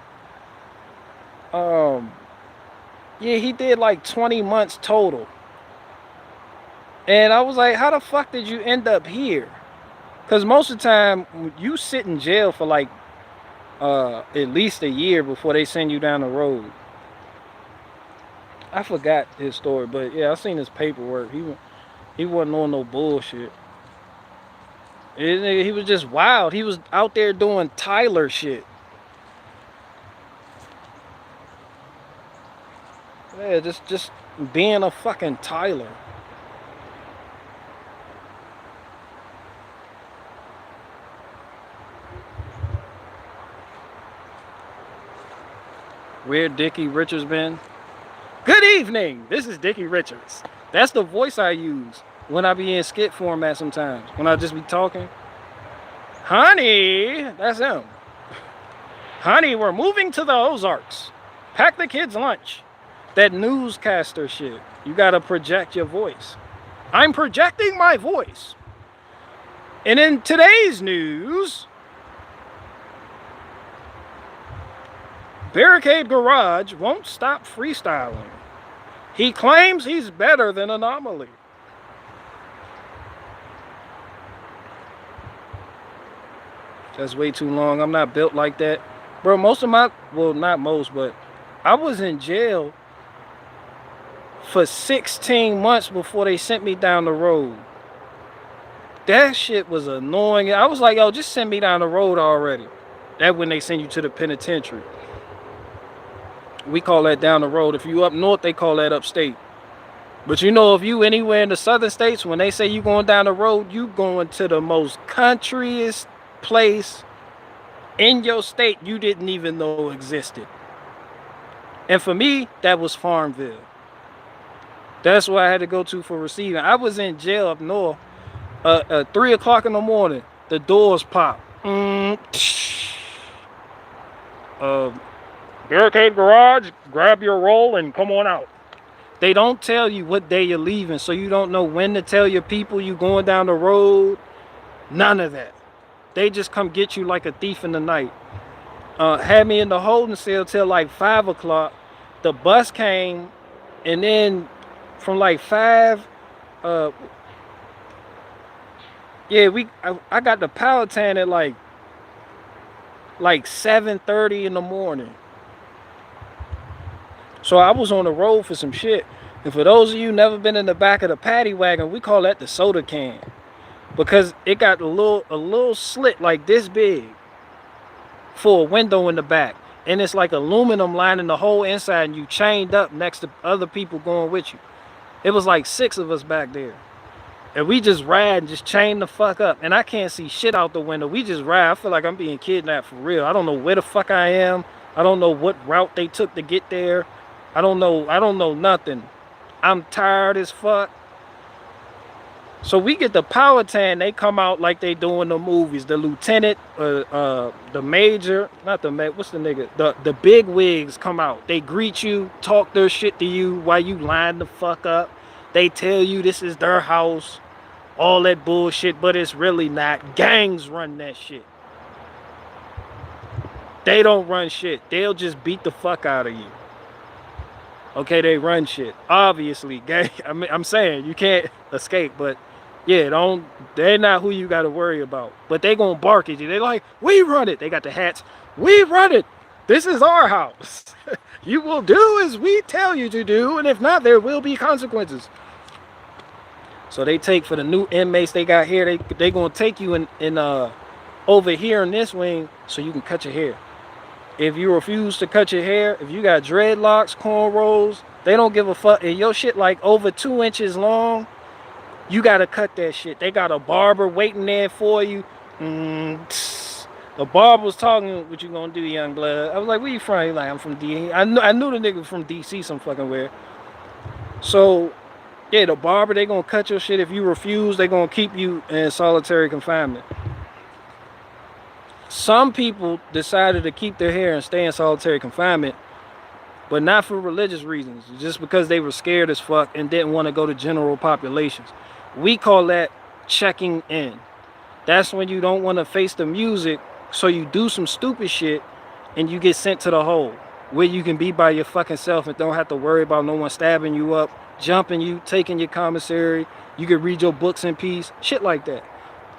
Yeah, he did like 20 months total. And I was like, how the fuck did you end up here? Because most of the time, you sit in jail for like at least a year before they send you down the road. I forgot his story, but yeah, I seen his paperwork. He wasn't on no bullshit. He was just wild. He was out there doing Tyler shit. Yeah, just being a fucking Tyler. Where Dickie Richards been? Good evening. This is Dickie Richards. That's the voice I use when I be in skit format sometimes. When I just be talking. Honey, that's him. Honey, we're moving to the Ozarks. Pack the kids' lunch. That newscaster shit. You gotta project your voice. I'm projecting my voice. And in today's news, Barricade Garage won't stop freestyling. He claims he's better than Anomaly. That's way too long. I'm not built like that. Bro, most of my, well, not most, but I was in jail for 16 months before they sent me down the road. That shit was annoying. I was like, yo, just send me down the road already. That when they send you to the penitentiary. We call that down the road. If you up north, they call that upstate. But you know, if you anywhere in the southern states, when they say you going down the road, you going to the most countryest place in your state you didn't even know existed. And for me, that was Farmville. That's what I had to go to for receiving. I was in jail up north. 3 o'clock in the morning, the doors pop. Barricade garage, grab your roll and come on out. They don't tell you what day you're leaving, so you don't know when to tell your people you going down the road. None of that. They just come get you like a thief in the night. Had me in the holding cell till like 5 o'clock. The bus came, and then from like 5, I got the Powhatan at like 7:30 in the morning. So I was on the road for some shit. And for those of you never been in the back of the paddy wagon, we call that the soda can, because it got a little slit like this big for a window in the back, and it's like aluminum lining the whole inside, and you chained up next to other people going with you. It was like 6 of us back there, and we just ride and just chain the fuck up, and I can't see shit out the window. We just ride. I feel like I'm being kidnapped for real. I don't know where the fuck I am. I don't know what route they took to get there. I don't know nothing. I'm tired as fuck. So we get the Powhatan. They come out like they do in the movies. The lieutenant, the major, not the what's the nigga? The big wigs come out. They greet you, talk their shit to you while you line the fuck up. They tell you this is their house, all that bullshit, but it's really not. Gangs run that shit. They don't run shit. They'll just beat the fuck out of you. Okay, they run shit. Obviously, gang. I'm saying you can't escape, but yeah, they're not who you gotta worry about. But they gonna bark at you. They like, we run it. They got the hats. We run it. This is our house. You will do as we tell you to do, and if not, there will be consequences. So they take, for the new inmates they got here, they gonna take you in over here in this wing so you can cut your hair. If you refuse to cut your hair, if you got dreadlocks, cornrows, they don't give a fuck. And your shit like over 2 inches long, you gotta cut that shit. They got a barber waiting there for you. The barber was talking, what you gonna do, young blood? I was like, where you from? He's like, I'm from D. I knew the nigga from DC some fucking where. So, yeah, the barber, they gonna cut your shit. If you refuse, they gonna keep you in solitary confinement. Some people decided to keep their hair and stay in solitary confinement, but not for religious reasons, just because they were scared as fuck and didn't want to go to general populations. We call that checking in. That's when you don't want to face the music, so you do some stupid shit and you get sent to the hole, where you can be by your fucking self and don't have to worry about no one stabbing you up, jumping you, taking your commissary. You can read your books in peace, shit like that.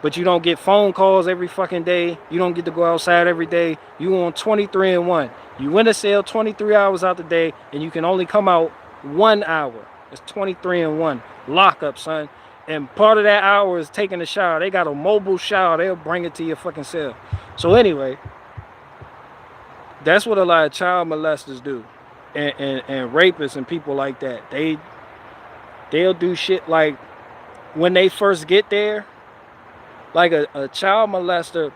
But you don't get phone calls every fucking day. You don't get to go outside every day. You on 23-1. You in a cell 23 hours out the day, and you can only come out 1 hour. It's 23-1. Lock up, son. And part of that hour is taking a shower. They got a mobile shower. They'll bring it to your fucking cell. So anyway, that's what a lot of child molesters do. And rapists and people like that. They'll do shit like, when they first get there, like a child molester,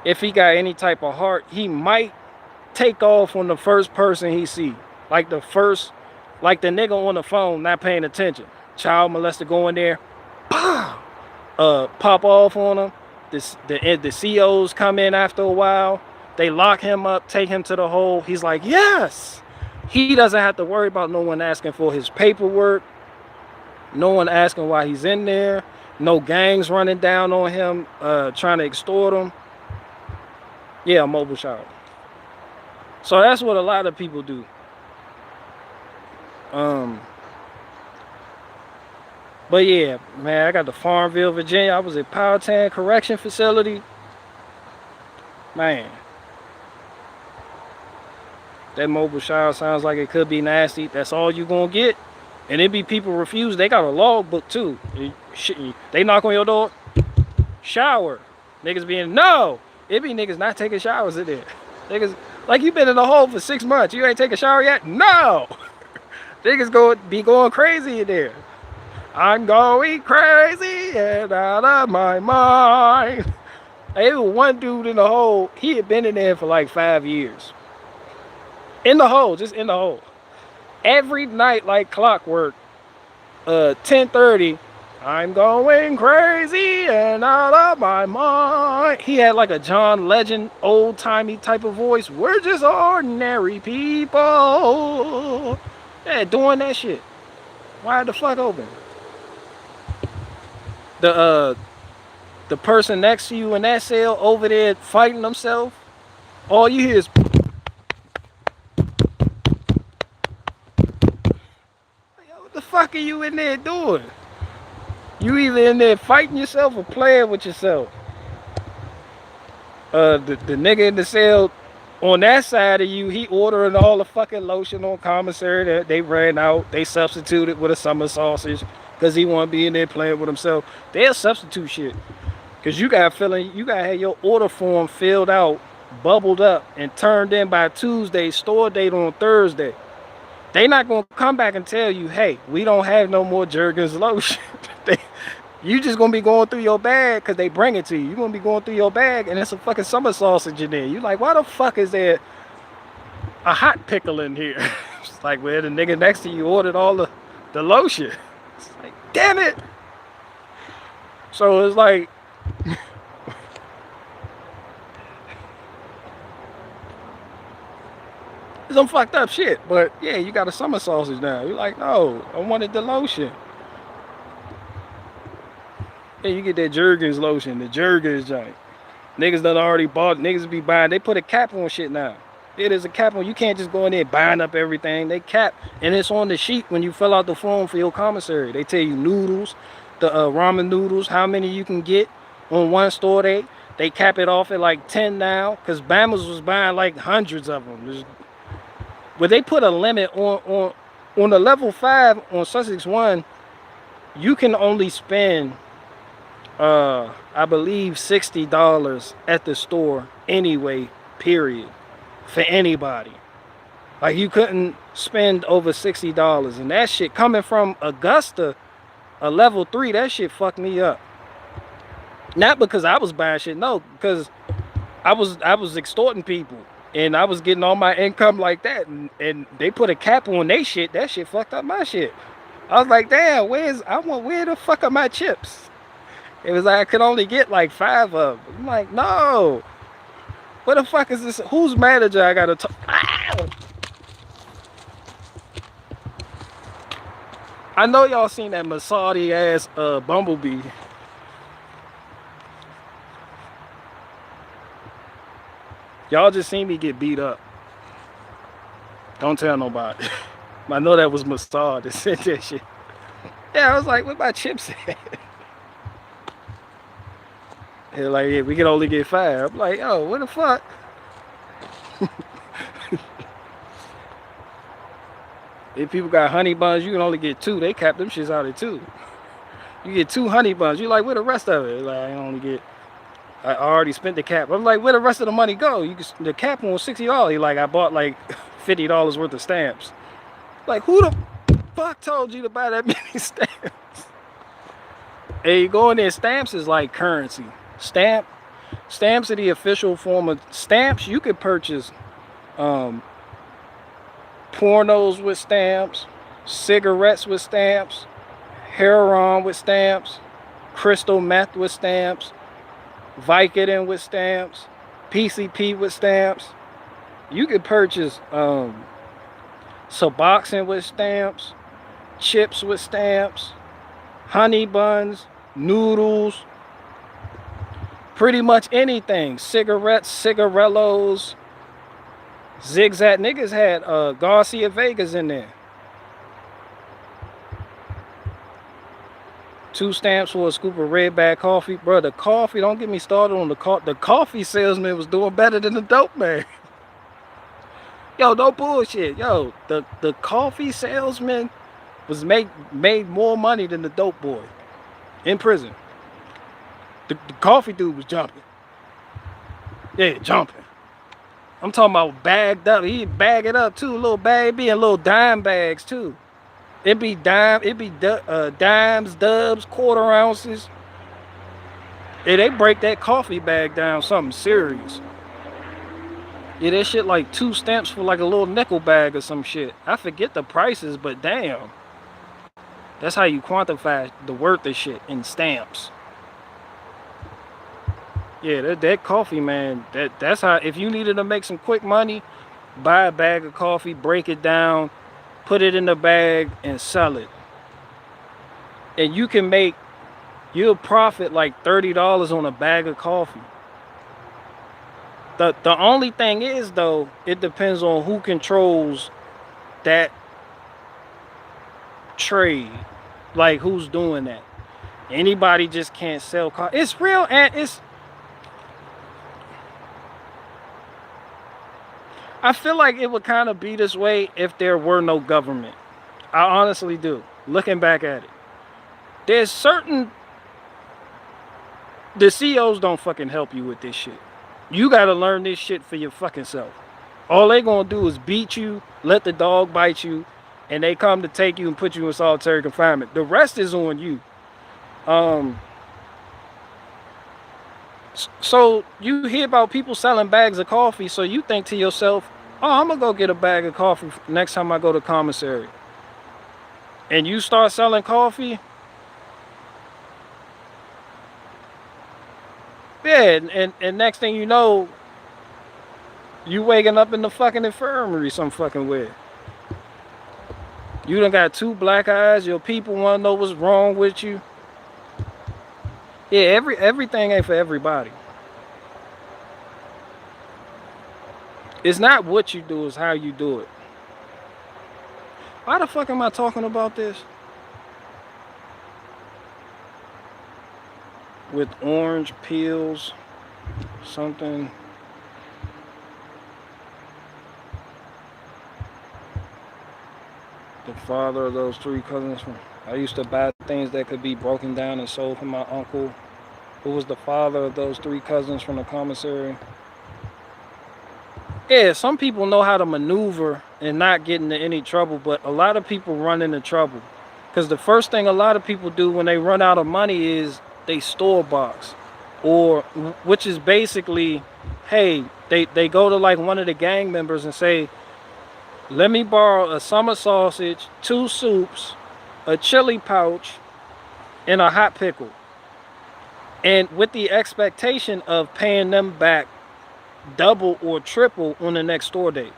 if he got any type of heart, he might take off on the first person he see. Like the nigga on the phone not paying attention. Child molester go in there, pow, pop off on him. The COs come in after a while. They lock him up, take him to the hole. He's like, yes. He doesn't have to worry about no one asking for his paperwork. No one asking why he's in there. No gangs running down on him, trying to extort him. Yeah, a mobile shower. So that's what a lot of people do. But yeah, man, I got the Farmville, Virginia. I was at Powhatan Correction Facility. Man, that mobile shower sounds like it could be nasty. That's all you gonna get. And it be people refuse. They got a logbook too. They knock on your door, shower. Niggas being, no. It be niggas not taking showers in there. Niggas, Like you been in the hole for 6 months. You ain't take a shower yet? No. Niggas be going crazy in there. I'm going crazy and out of my mind. There was one dude in the hole. He had been in there for like 5 years. In the hole, just in the hole. Every night like clockwork, 10:30, I'm going crazy and out of my mind. He had like a John Legend, old-timey type of voice. We're just ordinary people. Yeah, doing that shit. Wide the fuck open. The person next to you in that cell over there fighting themselves, all you hear is what the fuck are you in there doing? You either in there fighting yourself or playing with yourself. The nigga in the cell on that side of you, he ordering all the fucking lotion on commissary that they ran out. They substituted with a summer sausage because he want to be in there playing with himself. They'll substitute shit because you got to have your order form filled out, bubbled up, and turned in by Tuesday, store date on Thursday. They not gonna come back and tell you, hey, we don't have no more Jergens lotion. You just gonna be going through your bag because they bring it to you. You gonna be going through your bag and there's a fucking summer sausage in there. You like, why the fuck is there a hot pickle in here? It's like where the nigga next to you ordered all the lotion. It's like, damn it. So it's like some fucked up shit, but yeah, you got a summer sausage now. You're like, no, I wanted the lotion. Yeah, you get that Jergens lotion, the Jergens joint. Niggas done already bought, niggas be buying, they put a cap on shit now. Yeah, there's a cap on, you can't just go in there buying up everything. They cap, and it's on the sheet when you fill out the form for your commissary. They tell you noodles, the ramen noodles, how many you can get on one store day. They cap it off at like 10 now, because Bama's was buying like hundreds of them. But they put a limit on the level 5 on Sussex 1, you can only spend I believe $60 at the store anyway, period, for anybody. Like you couldn't spend over $60, and that shit coming from Augusta, a level 3, that shit fucked me up. Not because I was buying shit, no, because I was extorting people. And I was getting all my income like that, and they put a cap on they shit. That shit fucked up my shit. I was like, damn, where the fuck are my chips? It was like I could only get like 5 of them. I'm like, no. What the fuck is this? Whose manager I gotta talk? I know y'all seen that Masadi ass bumblebee. Y'all just seen me get beat up. Don't tell nobody. I know that was Mustard that said that shit. Yeah, I was like, what my chips at? They're like, yeah, we can only get 5. I'm like, oh, what the fuck? If people got honey buns, you can only get 2. They cap them shits out at 2. You get 2 honey buns. You like, where the rest of it? Like, I already spent the cap. I'm like, where the rest of the money go? The cap was $60. He like, I bought like $50 worth of stamps. Like, who the fuck told you to buy that many stamps? Hey, you go in there, stamps is like currency. Stamps are the official form of stamps. You could purchase pornos with stamps, cigarettes with stamps, heroin with stamps, crystal meth with stamps, Vicodin with stamps, PCP with stamps. You could purchase Suboxone with stamps, chips with stamps, honey buns, noodles, pretty much anything. Cigarettes, cigarellos, zigzag. Niggas had Garcia Vegas in there. 2 stamps for a scoop of red bag coffee. Bro, the coffee, don't get me started on the coffee. The coffee salesman was doing better than the dope man. Yo, no bullshit. Yo, the coffee salesman was made more money than the dope boy in prison. The coffee dude was jumping. Yeah, jumping. I'm talking about bagged up. He'd bag it up too. Little bag, it be in little dime bags too. Dimes, dubs, quarter ounces. Yeah, they break that coffee bag down something serious. Yeah, that shit like 2 stamps for like a little nickel bag or some shit. I forget the prices, but damn. That's how you quantify the worth of shit in stamps. Yeah, that coffee, man. That's how. If you needed to make some quick money, buy a bag of coffee, break it down, put it in the bag, and sell it. And you'll profit like $30 on a bag of coffee. The only thing is though, it depends on who controls that trade. Like who's doing that. Anybody just can't sell coffee. It's real, and I feel like it would kind of be this way if there were no government. I honestly do. Looking back at it, there's certain the CEOs don't fucking help you with this shit. You gotta learn this shit for your fucking self. All they gonna do is beat you, let the dog bite you, and they come to take you and put you in solitary confinement. The rest is on you. So you hear about people selling bags of coffee, so you think to yourself, oh, I'm gonna go get a bag of coffee next time I go to commissary. And you start selling coffee. Yeah, and next thing you know, you waking up in the fucking infirmary some fucking way. You done got 2 black eyes, your people wanna know what's wrong with you. Yeah, everything ain't for everybody. It's not what you do, it's how you do it. Why the fuck am I talking about this? With orange peels, something. The father of those 3 cousins. I used to buy things that could be broken down and sold for my uncle, who was the father of those 3 cousins from the commissary. Yeah, some people know how to maneuver and not get into any trouble, but a lot of people run into trouble. Because the first thing a lot of people do when they run out of money is they store box. Or, which is basically, hey, they go to like one of the gang members and say, let me borrow a summer sausage, 2 soups, a chili pouch, and a hot pickle. And with the expectation of paying them back double or triple on the next store date.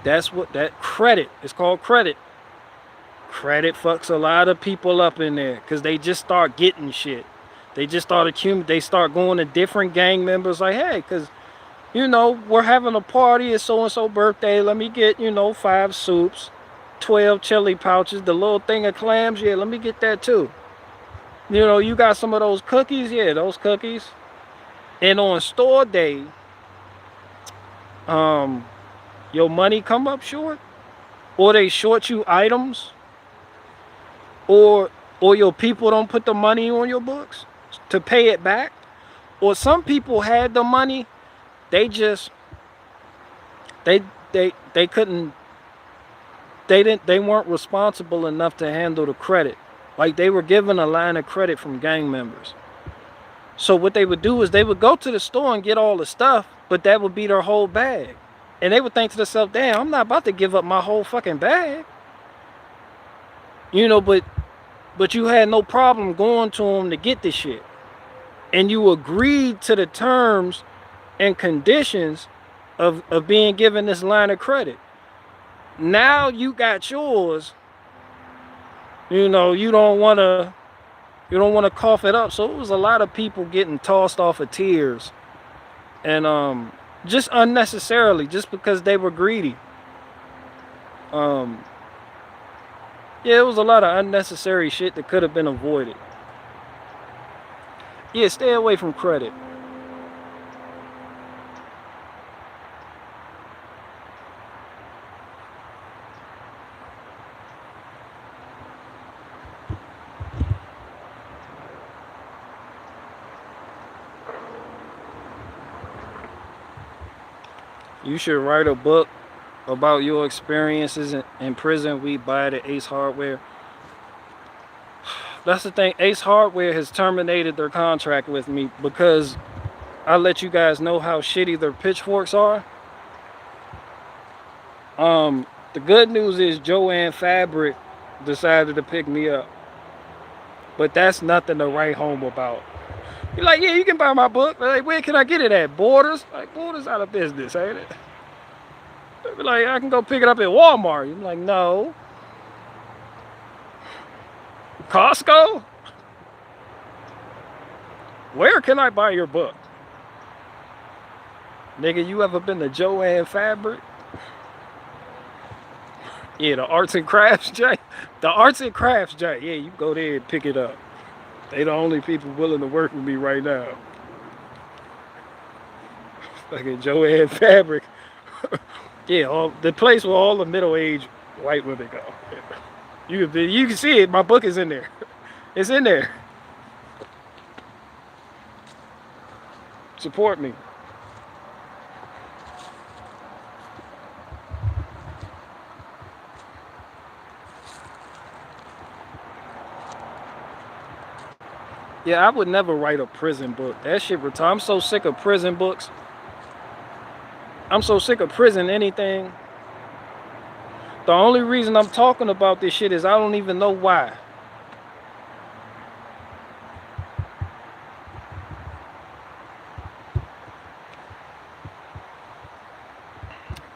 That's what that credit is called. Credit fucks a lot of people up in there because they just start getting shit. They just start accumulating. They start going to different gang members like, hey, because we're having a party, it's so and so birthday, let me get 5 soups, 12 chili pouches, the little thing of clams, yeah, let me get that too. You got some of those cookies, yeah, those cookies. And on store day, your money come up short, or they short you items, or your people don't put the money on your books to pay it back, or some people had the money, they just they couldn't, they weren't responsible enough to handle the credit. Like they were given a line of credit from gang members. So what they would do is they would go to the store and get all the stuff, but that would be their whole bag. And they would think to themselves, damn, I'm not about to give up my whole fucking bag. But you had no problem going to them to get this shit. And you agreed to the terms and conditions of being given this line of credit. Now you got yours. You don't want to cough it up. So it was a lot of people getting tossed off of tiers, and just unnecessarily, just because they were greedy. Yeah, it was a lot of unnecessary shit that could have been avoided. Yeah, stay away from credit. You should write a book about your experiences in prison. We buy it at Ace Hardware. That's the thing. Ace Hardware has terminated their contract with me because I let you guys know how shitty their pitchforks are. The good news is Joanne Fabric decided to pick me up, but that's nothing to write home about. You're like, yeah, you can buy my book. Like, where can I get it at? Borders? Like, Borders out of business, ain't it? They be like, I can go pick it up at Walmart. You're like, no. Costco? Where can I buy your book? Nigga, you ever been to Joanne Fabric? Yeah, the arts and crafts joint. The arts and crafts joint. Yeah, you go there and pick it up. They the only people willing to work with me right now. Fucking Joanne Fabric. Yeah, the place where all the middle-aged white women go. You can see it. My book is in there. It's in there. Support me. Yeah, I would never write a prison book. That shit retarded. I'm so sick of prison books. I'm so sick of prison anything. The only reason I'm talking about this shit is I don't even know why.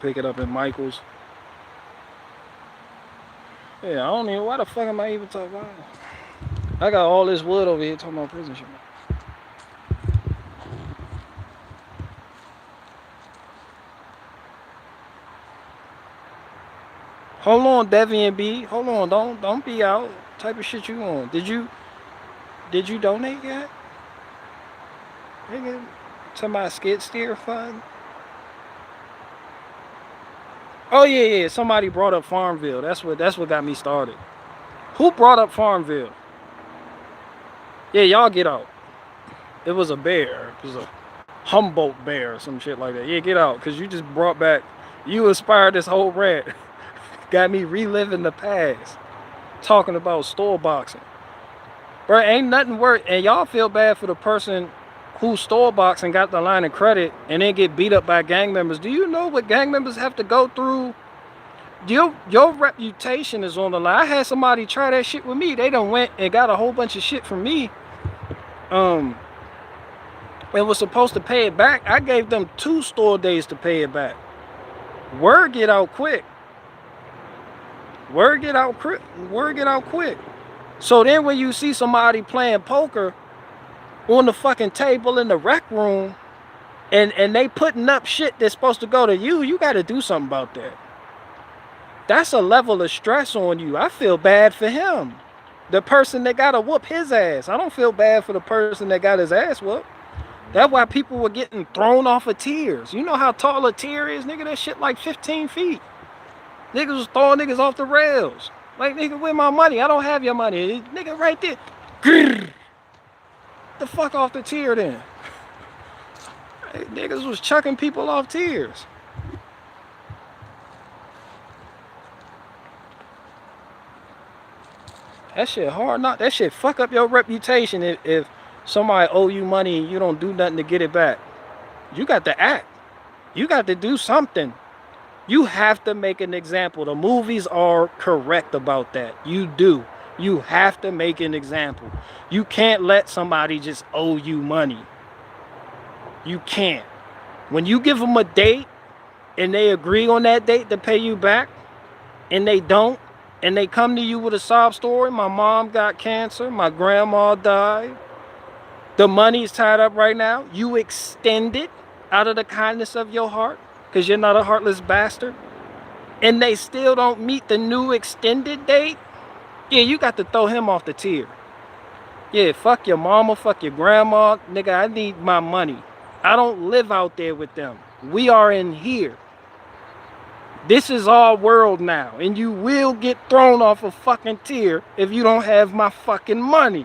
Pick it up in Michael's. Yeah, I don't even, why the fuck am I even talking about it? I got all this wood over here talking about prison shit. Hold on, Devian B. Hold on, don't be out. What type of shit you on? Did you donate yet? Nigga, to my skid steer fund? Oh yeah, somebody brought up Farmville. That's what got me started. Who brought up Farmville? Yeah, y'all get out. It was a bear. It was a Humboldt bear or some shit like that. Yeah, get out, because you just brought back, you inspired this whole rant. Got me reliving the past. Talking about store boxing. Bro, ain't nothing worse. And y'all feel bad for the person who store boxing got the line of credit and then get beat up by gang members. Do you know what gang members have to go through? Your reputation is on the line. I had somebody try that shit with me. They done went and got a whole bunch of shit from me. And was supposed to pay it back. I gave them 2 store days to pay it back. Word get out quick. Word get out quick. So then when you see somebody playing poker on the fucking table in the rec room and they putting up shit that's supposed to go to you, you got to do something about that. That's a level of stress on you. I feel bad for him. The person that got to whoop his ass. I don't feel bad for the person that got his ass whooped. That's why people were getting thrown off of tiers. You know how tall a tier is, nigga? That shit like 15 feet. Niggas was throwing niggas off the rails. Like, nigga, where my money? I don't have your money. Nigga, right there. Grrr. The fuck off the tier then. Hey, niggas was chucking people off tiers. That shit hard not. That shit fuck up your reputation if somebody owe you money and you don't do nothing to get it back. You got to act. You got to do something. You have to make an example. The movies are correct about that. You do. You have to make an example. You can't let somebody just owe you money. You can't. When you give them a date and they agree on that date to pay you back and they don't, and they come to you with a sob story, my mom got cancer, my grandma died, the money's tied up right now, you extend it out of the kindness of your heart because you're not a heartless bastard, and they still don't meet the new extended date, yeah, you got to throw him off the tier. Yeah, fuck your mama, fuck your grandma. Nigga, I need my money. I don't live out there with them. We are in here. This is our world now, and you will get thrown off a fucking tier if you don't have my fucking money.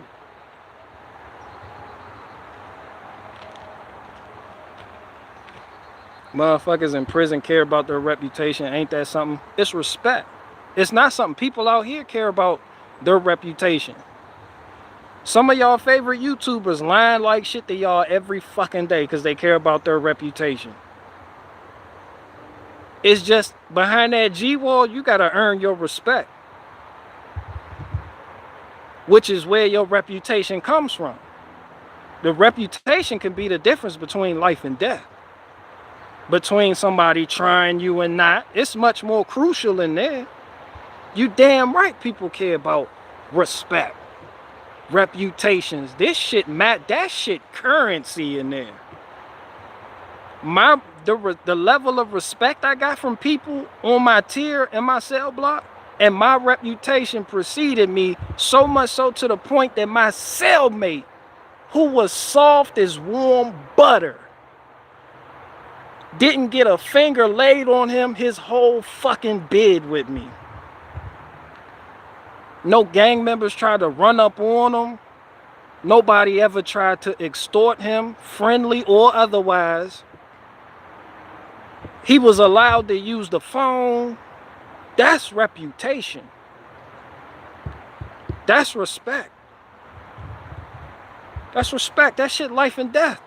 Motherfuckers in prison care about their reputation. Ain't that something? It's respect. It's not something people out here care about their reputation. Some of y'all favorite YouTubers lying like shit to y'all every fucking day because they care about their reputation. It's just behind that G-wall, you gotta earn your respect, which is where your reputation comes from. The reputation can be the difference between life and death. Between somebody trying you and not, it's much more crucial in there. You damn right people care about respect. Reputations, this shit, Matt, that shit currency in there. The level of respect I got from people on my tier and my cell block, and my reputation preceded me so much so to the point that my cellmate, who was soft as warm butter, didn't get a finger laid on him his whole fucking bid with me. No gang members tried to run up on him. Nobody ever tried to extort him, friendly or otherwise. He was allowed to use the phone. That's reputation. That's respect. That's respect. That shit life and death.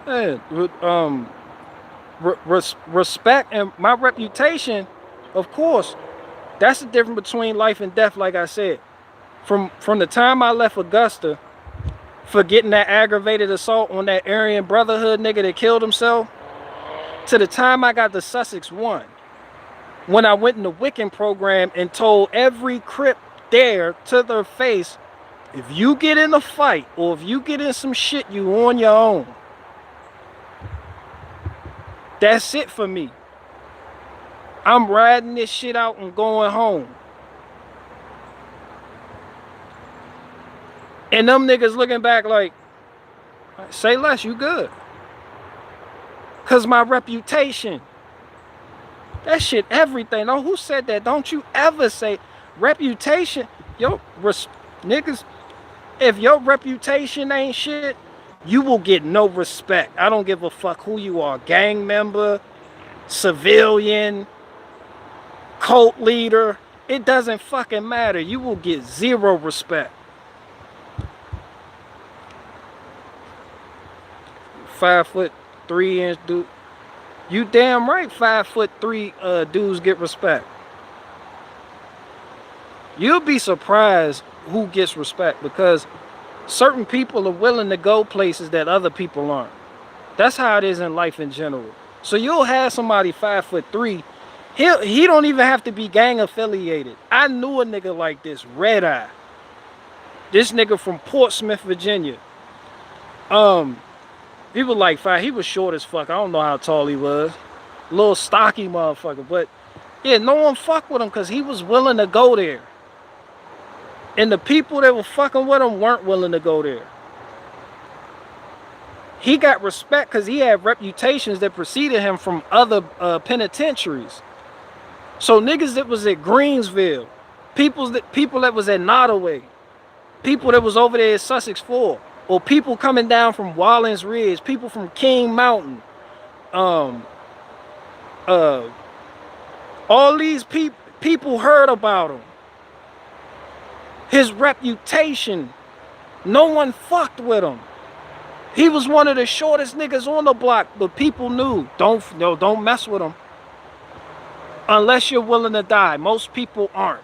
Yeah, respect and my reputation, of course, that's the difference between life and death, like I said. From the time I left Augusta for getting that aggravated assault on that Aryan Brotherhood nigga that killed himself, to the time I got to Sussex 1, when I went in the Wiccan program and told every Crip there to their face, if you get in a fight or if you get in some shit, you on your own. That's it for me. I'm riding this shit out and going home. And them niggas looking back like, say less, you good. Cause my reputation. That shit everything. No, who said that? Don't you ever say reputation. Yo, niggas, if your reputation ain't shit, you will get no respect. I don't give a fuck who you are. Gang member, civilian, cult leader. It doesn't fucking matter. You will get zero respect. 5'3" dude. You damn right 5'3" dudes get respect. You'll be surprised who gets respect because certain people are willing to go places that other people aren't. That's how it is in life in general. So you'll have somebody 5'3". He don't even have to be gang affiliated. I knew a nigga like this, Red Eye. This nigga from Portsmouth, Virginia. He was like 5. He was short as fuck. I don't know how tall he was. Little stocky motherfucker. But yeah, no one fucked with him because he was willing to go there. And the people that were fucking with him weren't willing to go there. He got respect because he had reputations that preceded him from other penitentiaries. So niggas that was at Greensville, people that was at Nottoway, people that was over there at Sussex 4, or people coming down from Wallens Ridge, people from King Mountain, all these people heard about him. His reputation, no one fucked with him. He was one of the shortest niggas on the block, but people knew, don't mess with him. Unless you're willing to die. Most people aren't.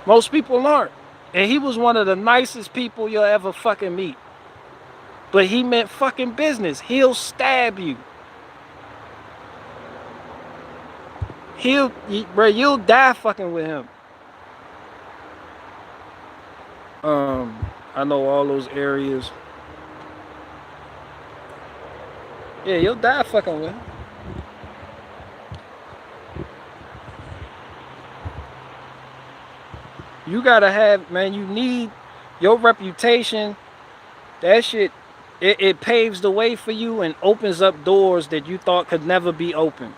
Most people aren't. And he was one of the nicest people you'll ever fucking meet. But he meant fucking business. He'll stab you. You'll die fucking with him. I know all those areas. Yeah, you'll die fucking with him. You gotta have, man, you need your reputation. That shit, it paves the way for you and opens up doors that you thought could never be opened.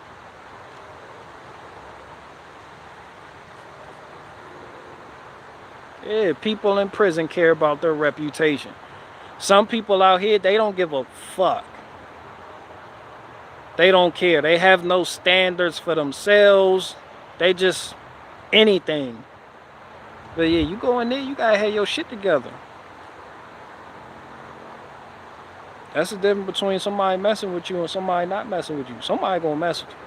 Yeah, people in prison care about their reputation. Some people out here, they don't give a fuck. They don't care. They have no standards for themselves. They just anything. But yeah, you go in there, you gotta have your shit together. That's the difference between somebody messing with you and somebody not messing with you. Somebody gonna mess with you.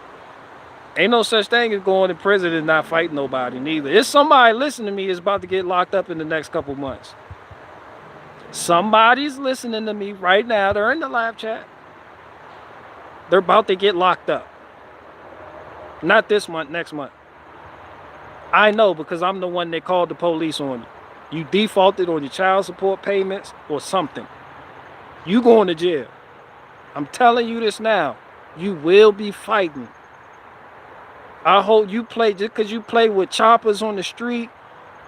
Ain't no such thing as going to prison and not fighting nobody, neither. It's somebody listening to me is about to get locked up in the next couple months. Somebody's listening to me right now. They're in the live chat. They're about to get locked up. Not this month, next month. I know because I'm the one that called the police on you. You defaulted on your child support payments or something. You going to jail. I'm telling you this now. You will be fighting. I hope you play just because you play with choppers on the street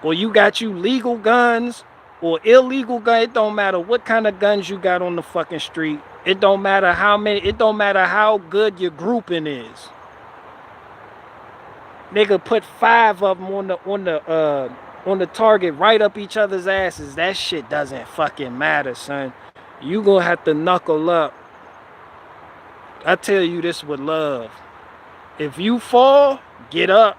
or you got you legal guns or illegal guns. It don't matter what kind of guns you got on the fucking street. It don't matter how many. It don't matter how good your grouping is. Nigga put 5 of them on the target right up each other's asses. That shit doesn't fucking matter, son. You gonna have to knuckle up. I tell you this with love. If you fall, get up.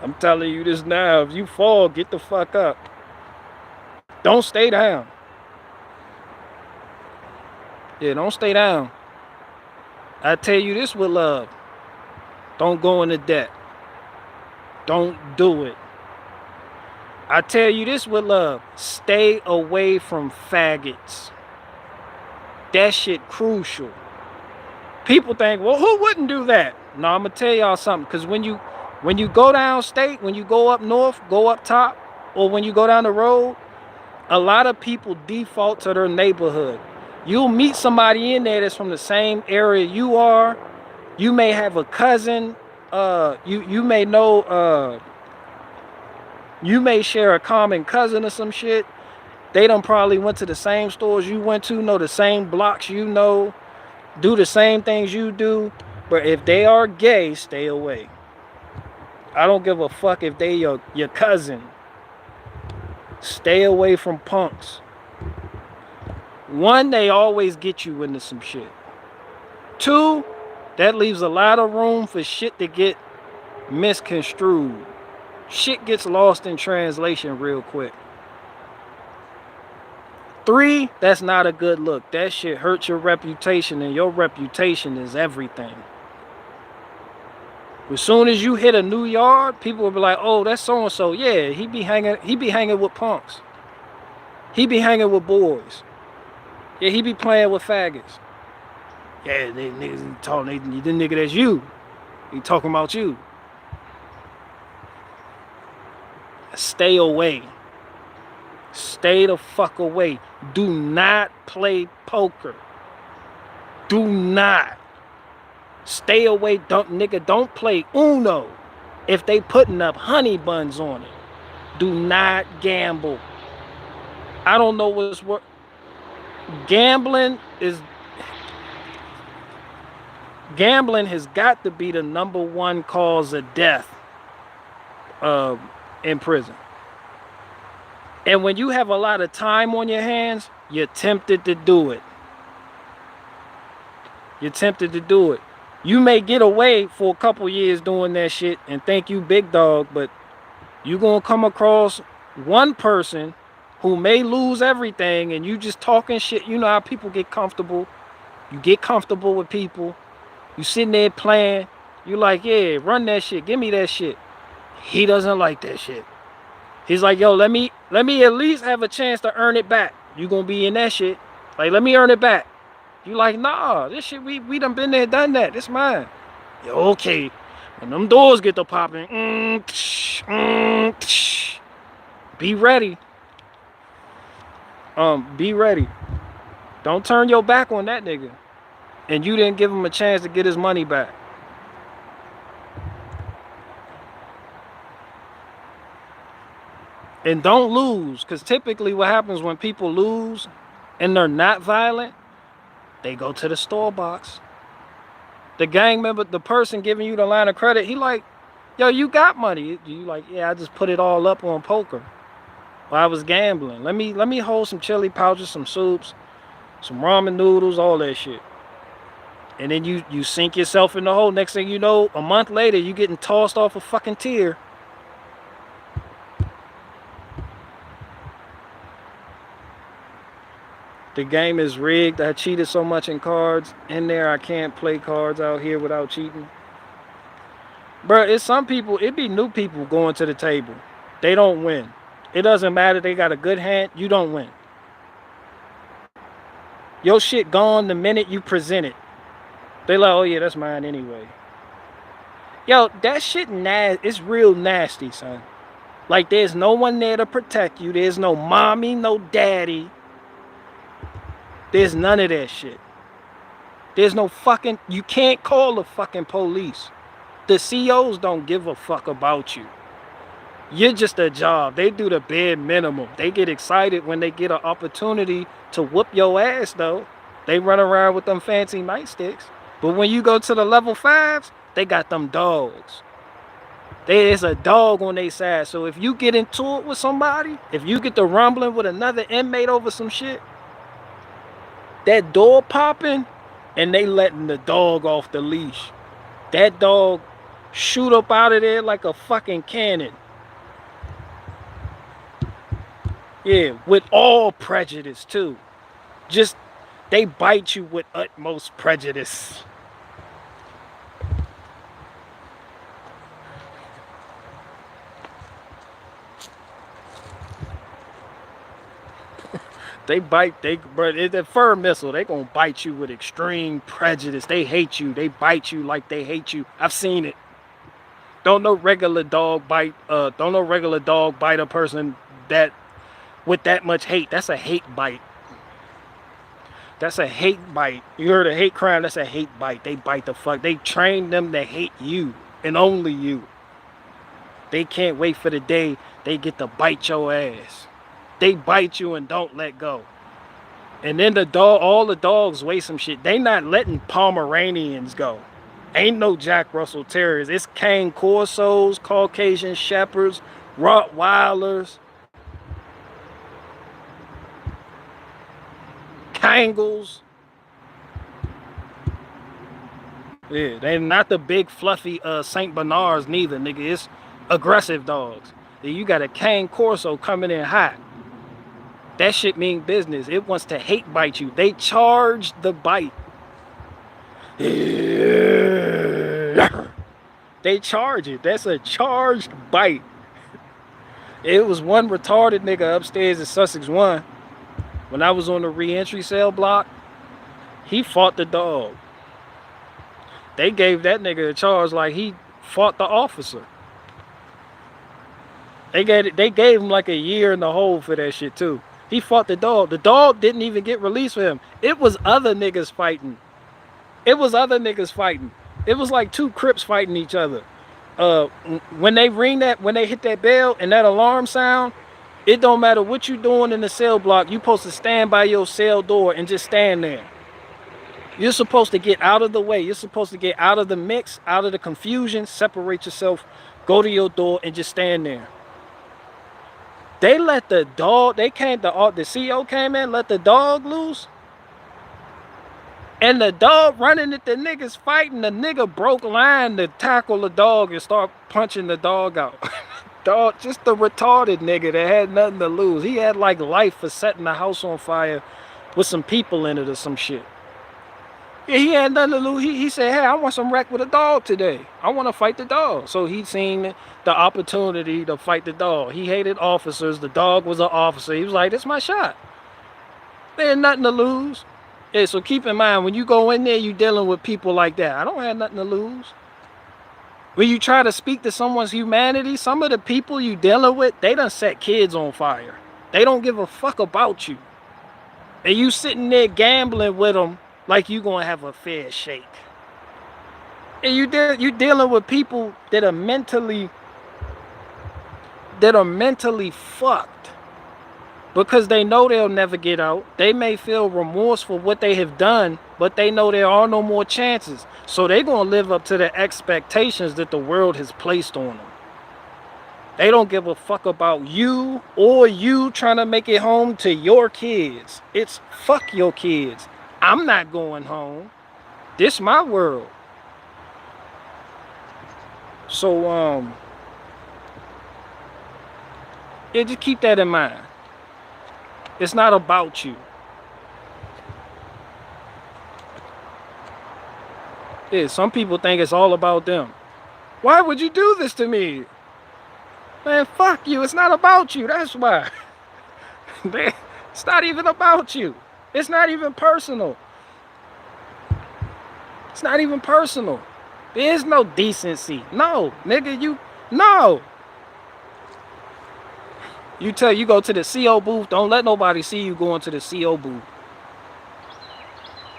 I'm telling you this now. If you fall, get the fuck up. Don't stay down. Yeah, don't stay down. I tell you this with love. Don't go into debt. Don't do it. I tell you this with love. Stay away from faggots. That shit crucial. People think, well, who wouldn't do that? No, I'm gonna tell y'all something. Because when you go downstate, when you go up north, go up top, or when you go down the road, a lot of people default to their neighborhood. You'll meet somebody in there that's from the same area you are. You may have a cousin. You may know. You may share a common cousin or some shit. They done probably went to the same stores you went to, know the same blocks you know, do the same things you do. But if they are gay, stay away. I don't give a fuck if they your cousin. Stay away from punks. 1, they always get you into some shit. 2, that leaves a lot of room for shit to get misconstrued. Shit gets lost in translation real quick. 3, that's not a good look. That shit hurts your reputation, and your reputation is everything. As soon as you hit a new yard, people will be like, "Oh, that's so and so. Yeah, he be hanging with punks. He be hanging with boys. Yeah, he be playing with faggots. Yeah, they niggas talking. The nigga that's you. He talking about you. Stay away. Stay the fuck away. Do not play poker. Do not. Stay away. Don't play Uno if they putting up honey buns on it. Do not gamble. I don't know what's what. Gambling has got to be the #1 cause of death in prison. And when you have a lot of time on your hands, you're tempted to do it. You're tempted to do it. You may get away for a couple years doing that shit and think you big dog, but you're going to come across one person who may lose everything and you just talking shit. You know how people get comfortable. You get comfortable with people. You sitting there playing. You like, yeah, run that shit. Give me that shit. He doesn't like that shit. He's like, yo, let me at least have a chance to earn it back. You gonna be in that shit. Like, let me earn it back. You like, nah, this shit, we done been there, done that. This mine. Yo, okay. When them doors get to popping, be ready. Be ready. Don't turn your back on that nigga. And you didn't give him a chance to get his money back. And don't lose, because typically what happens when people lose and they're not violent, they go to the store box. The gang member, the person giving you the line of credit, he like, Yo, you got money. You like, yeah, I just put it all up on poker. While I was gambling. Let me hold some chili pouches, some soups, some ramen noodles, all that shit. And then you sink yourself in the hole. Next thing you know, a month later, you getting tossed off a fucking tier. The game is rigged. I cheated so much in cards. In there, I can't play cards out here without cheating. Bro, it's some people, it be new people going to the table. They don't win. It doesn't matter. They got a good hand. You don't win. Your shit gone the minute you present it. They like, oh yeah, that's mine anyway. Yo, that shit it's real nasty, son. Like, there's no one there to protect you. There's no mommy, no daddy. There's none of that shit. There's no fucking, you can't call the fucking police. The COs don't give a fuck about you. You're just a job. They do the bare minimum. They get excited when they get an opportunity to whoop your ass, though. They run around with them fancy nightsticks. But when you go to the level 5s, they got them dogs. There's a dog on their side. So if you get into it with somebody, if you get to rumbling with another inmate over some shit, that door popping and they letting the dog off the leash. That dog shoot up out of there like a fucking cannon. Yeah, with all prejudice too. Just, they bite you with utmost prejudice. They bite, bro, it's a fur missile. They gonna bite you with extreme prejudice. They hate you. They bite you like they hate you. I've seen it. Don't no regular dog bite a person that with that much hate. That's a hate bite. That's a hate bite. You heard a hate crime, that's a hate bite. They bite the fuck. They train them to hate you and only you. They can't wait for the day they get to bite your ass. They bite you and don't let go. And then all the dogs weigh some shit. They not letting Pomeranians go. Ain't no Jack Russell Terriers. It's Cane Corsos, Caucasian Shepherds, Rottweilers, Kangles. Yeah, they not the big fluffy Saint Bernards neither, nigga. It's aggressive dogs. You got a Cane Corso coming in hot. That shit mean business. It wants to hate bite you. They charge the bite. They charge it. That's a charged bite. It was one retarded nigga upstairs at Sussex 1. When I was on the re-entry cell block, he fought the dog. They gave that nigga a charge like he fought the officer. They gave him like a year in the hole for that shit too. He fought the dog. The dog didn't even get released for him. It was other niggas fighting. It was like two Crips fighting each other. When they hit that bell and that alarm sound, it don't matter what you doing in the cell block. You supposed to stand by your cell door and just stand there. You're supposed to get out of the way. You're supposed to get out of the mix, out of the confusion, separate yourself, go to your door and just stand there. They let the dog, the CO came in, let the dog loose. And the dog running at the niggas fighting. The nigga broke line to tackle the dog and start punching the dog out. Dog, just the retarded nigga that had nothing to lose. He had like life for setting the house on fire with some people in it or some shit. Yeah, he had nothing to lose. He said, hey, I want some wreck with a dog today. I want to fight the dog. So he seen the opportunity to fight the dog. He hated officers. The dog was an officer. He was like, this is my shot. There ain't nothing to lose. Yeah, so keep in mind, when you go in there, you dealing with people like that. I don't have nothing to lose. When you try to speak to someone's humanity, some of the people you dealing with, they done set kids on fire. They don't give a fuck about you. And you sitting there gambling with them like you gonna have a fair shake. And you dealing with people that are mentally fucked because they know they'll never get out. They may feel remorse for what they have done, but they know there are no more chances. So they're going to live up to the expectations that the world has placed on them. They don't give a fuck about you or you trying to make it home to your kids. It's fuck your kids. I'm not going home. This my world. So, yeah, just keep that in mind. It's not about you. Yeah, some people think it's all about them. Why would you do this to me? Man, fuck you. It's not about you. That's why. It's not even about you. It's not even personal. It's not even personal. There is no decency. No, nigga, no. You go to the CO booth, don't let nobody see you going to the CO booth.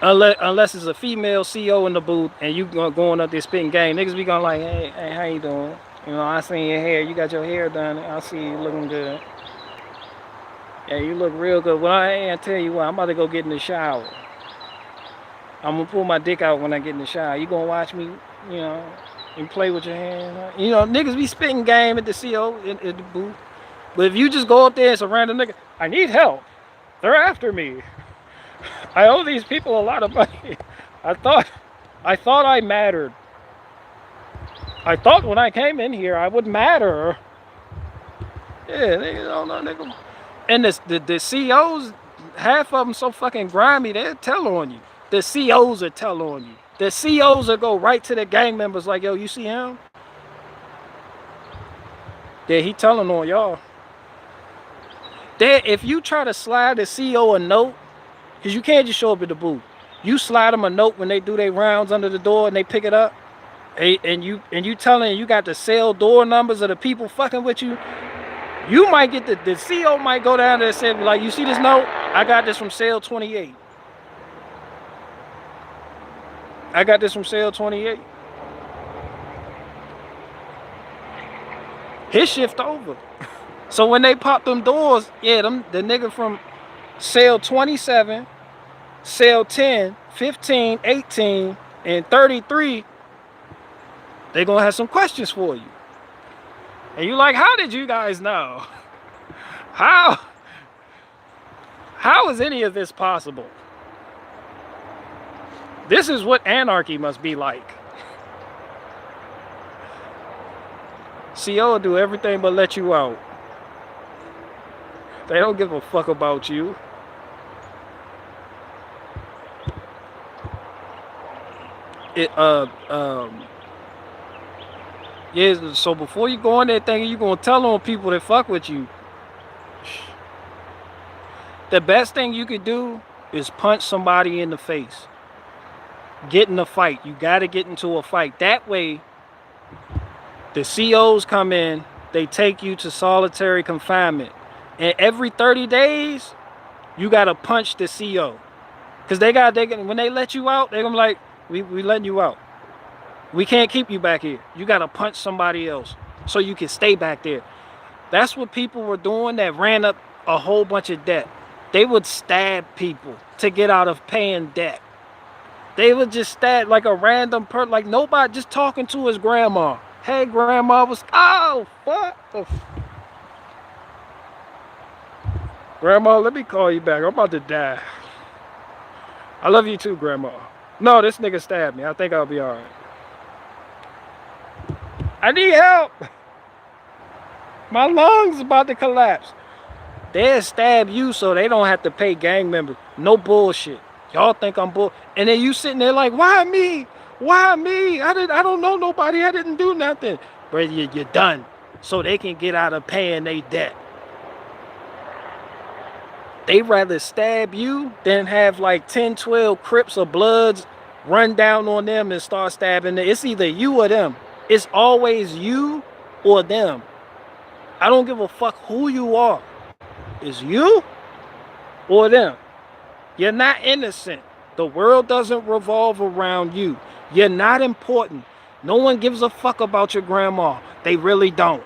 Unless it's a female CO in the booth and you going up there spitting game. Niggas be going like, hey, how you doing? You know, I seen your hair. You got your hair done. I see you looking good. Yeah, you look real good. Well, I tell you what, I'm about to go get in the shower. I'm going to pull my dick out when I get in the shower. You going to watch me, you know, and play with your hands? You know, niggas be spitting game at the CO in the booth. But if you just go up there and it's a random nigga, I need help. They're after me. I owe these people a lot of money. I thought I mattered. I thought when I came in here I would matter. Yeah, niggas don't know, nigga. And the COs, half of them so fucking grimy, they'll tell on you. The COs will tell on you. The COs will go right to the gang members like, yo, you see him? Yeah, he telling on y'all. If you try to slide the CO a note, because you can't just show up at the booth. You slide them a note when they do their rounds under the door and they pick it up. And you telling you got the cell door numbers of the people fucking with you. You might get the CO might go down there and say, like, you see this note? I got this from cell 28. I got this from cell 28. His shift over. So when they pop them doors, yeah, the nigga from cell 27, cell 10, 15, 18, and 33, they gonna have some questions for you. And you like, how did you guys know? How is any of this possible? This is what anarchy must be like. CO will do everything but let you out. They don't give a fuck about you. Yeah, so before you go in there thinking you're gonna tell on people that fuck with you, the best thing you could do is punch somebody in the face. Get in a fight. You gotta get into a fight. That way, the COs come in, they take you to solitary confinement. And every 30 days, you gotta punch the CO. Cause when they let you out, they're gonna be like, we letting you out. We can't keep you back here. You gotta punch somebody else so you can stay back there. That's what people were doing that ran up a whole bunch of debt. They would stab people to get out of paying debt. They would just stab like a random person, like nobody, just talking to his grandma. Hey, grandma, oh, fuck. Grandma, let me call you back. I'm about to die. I love you too, grandma. No, this nigga stabbed me. I think I'll be all right. I need help. My lungs about to collapse. They'll stab you so they don't have to pay gang members. No bullshit. Y'all think I'm bull. And then you sitting there like, why me? Why me? I don't know nobody. I didn't do nothing. But you're done. So they can get out of paying their debt. They rather stab you than have like 10, 12 Crips or Bloods run down on them and start stabbing them. It's either you or them. It's always you or them. I don't give a fuck who you are. It's you or them. You're not innocent. The world doesn't revolve around you. You're not important. No one gives a fuck about your grandma. They really don't.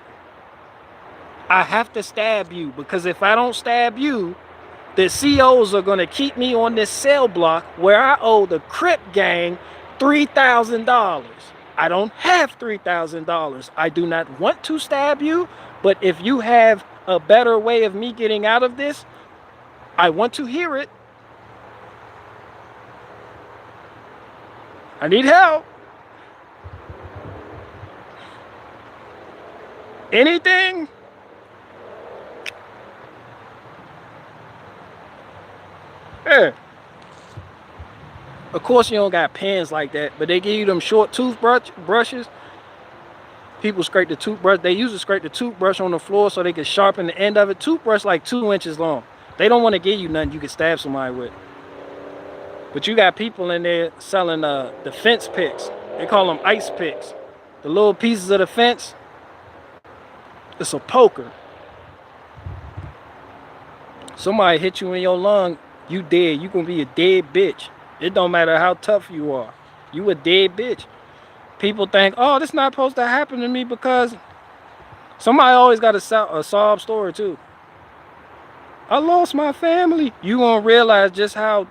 I have to stab you because if I don't stab you, The COs are going to keep me on this cell block where I owe the Crip gang $3,000. I don't have $3,000. I do not want to stab you, but if you have a better way of me getting out of this, I want to hear it. I need help. Anything? Yeah. Of course you don't got pens like that, but they give you them short brushes. People scrape the toothbrush. They usually scrape the toothbrush on the floor so they can sharpen the end of it. Toothbrush like 2 inches long. They don't want to give you nothing you can stab somebody with. But you got people in there selling the fence picks. They call them ice picks. The little pieces of the fence. It's a poker. Somebody hit you in your lung, you dead. You gonna be a dead bitch. It don't matter how tough you are. You a dead bitch. People think, oh, this not supposed to happen to me because somebody always got a sob story too. I lost my family. You gonna realize just how.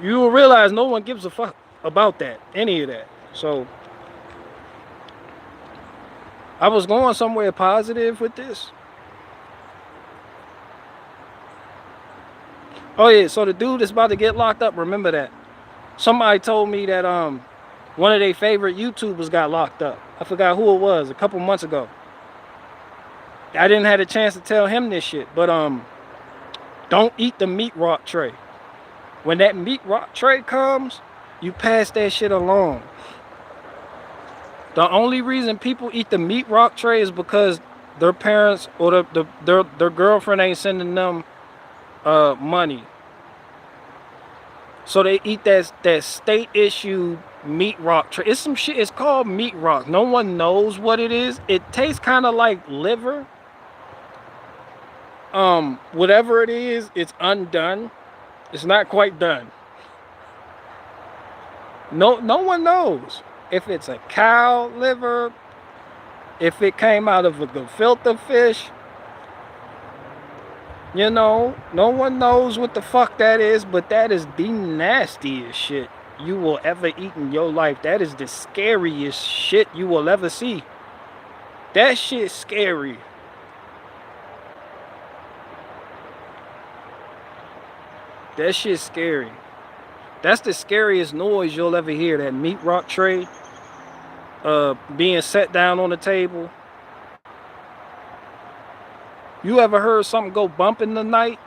You will realize no one gives a fuck about that, any of that. So I was going somewhere positive with this. Oh yeah, so the dude that's about to get locked up, remember that. Somebody told me that one of their favorite YouTubers got locked up. I forgot who it was, a couple months ago. I didn't have a chance to tell him this shit, but don't eat the meat rock tray. When that meat rock tray comes, you pass that shit along. The only reason people eat the meat rock tray is because their parents or their girlfriend ain't sending them money. So they eat that state issued meat rock tray. It's some shit. It's called meat rock. No one knows what it is. It tastes kind of like liver. Whatever it is, it's undone. It's not quite done. No one knows if it's a cow liver, if it came out of a gefilte fish. You know, no one knows what the fuck that is, but that is the nastiest shit you will ever eat in your life. That is the scariest shit you will ever see. That shit's scary. That shit's scary. That's the scariest noise you'll ever hear. That meat rock tray being set down on the table. You ever heard something go bump in the night?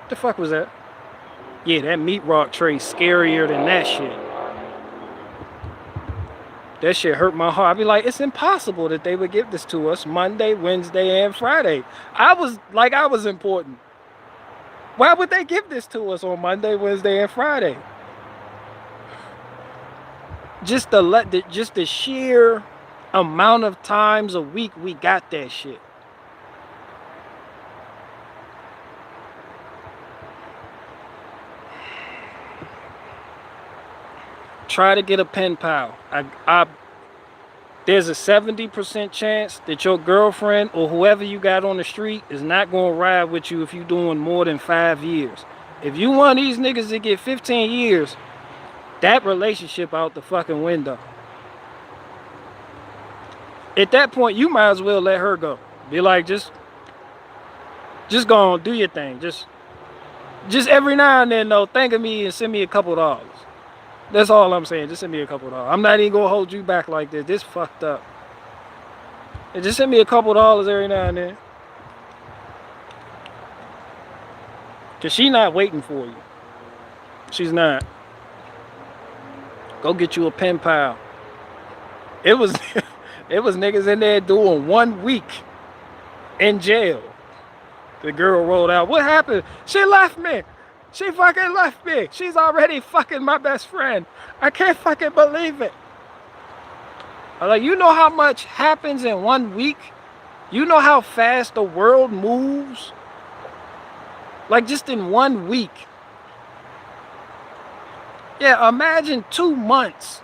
What the fuck was that? Yeah, that meat rock tray scarier than that shit. That shit hurt my heart. I'd be like, it's impossible that they would give this to us Monday, Wednesday, and Friday. I was important. Why would they give this to us on Monday, Wednesday, and Friday? Just the sheer amount of times a week we got that shit. Try to get a pen pal. There's a 70% chance that your girlfriend or whoever you got on the street is not going to ride with you if you're doing more than 5 years. If you want these niggas to get 15 years, that relationship out the fucking window. At that point, you might as well let her go. Be like, just go on, do your thing. Just every now and then, though, think of me and send me a couple dollars. That's all I'm saying. Just send me a couple dollars. I'm not even gonna hold you back like this. This fucked up. And just send me a couple dollars every now and then. Cause she not waiting for you. She's not. Go get you a pen pal. It was niggas in there doing 1 week in jail. The girl rolled out. What happened? She left me. She fucking left me. She's already fucking my best friend. I can't fucking believe it. I'm like, you know how much happens in 1 week? You know how fast the world moves? Like just in 1 week. Yeah, imagine 2 months.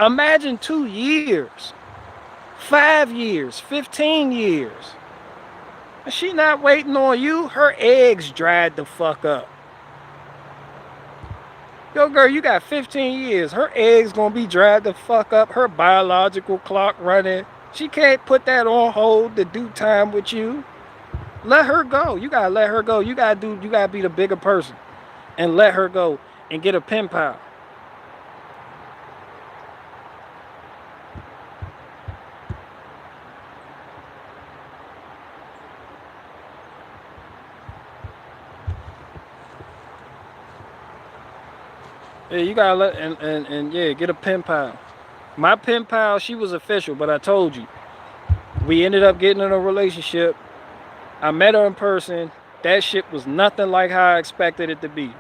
Imagine 2 years. 5 years, 15 years. And she not waiting on you. Her eggs dried the fuck up. Yo, girl, you got 15 years. Her eggs gonna be dried the fuck up. Her biological clock running. She can't put that on hold to do time with you. Let her go. You gotta let her go. You gotta be the bigger person and let her go and get a pen pal. Yeah, you gotta let and yeah, get a pen pal. My pen pal, she was official, but I told you, we ended up getting in a relationship. I met her in person. That shit was nothing like how I expected it to be.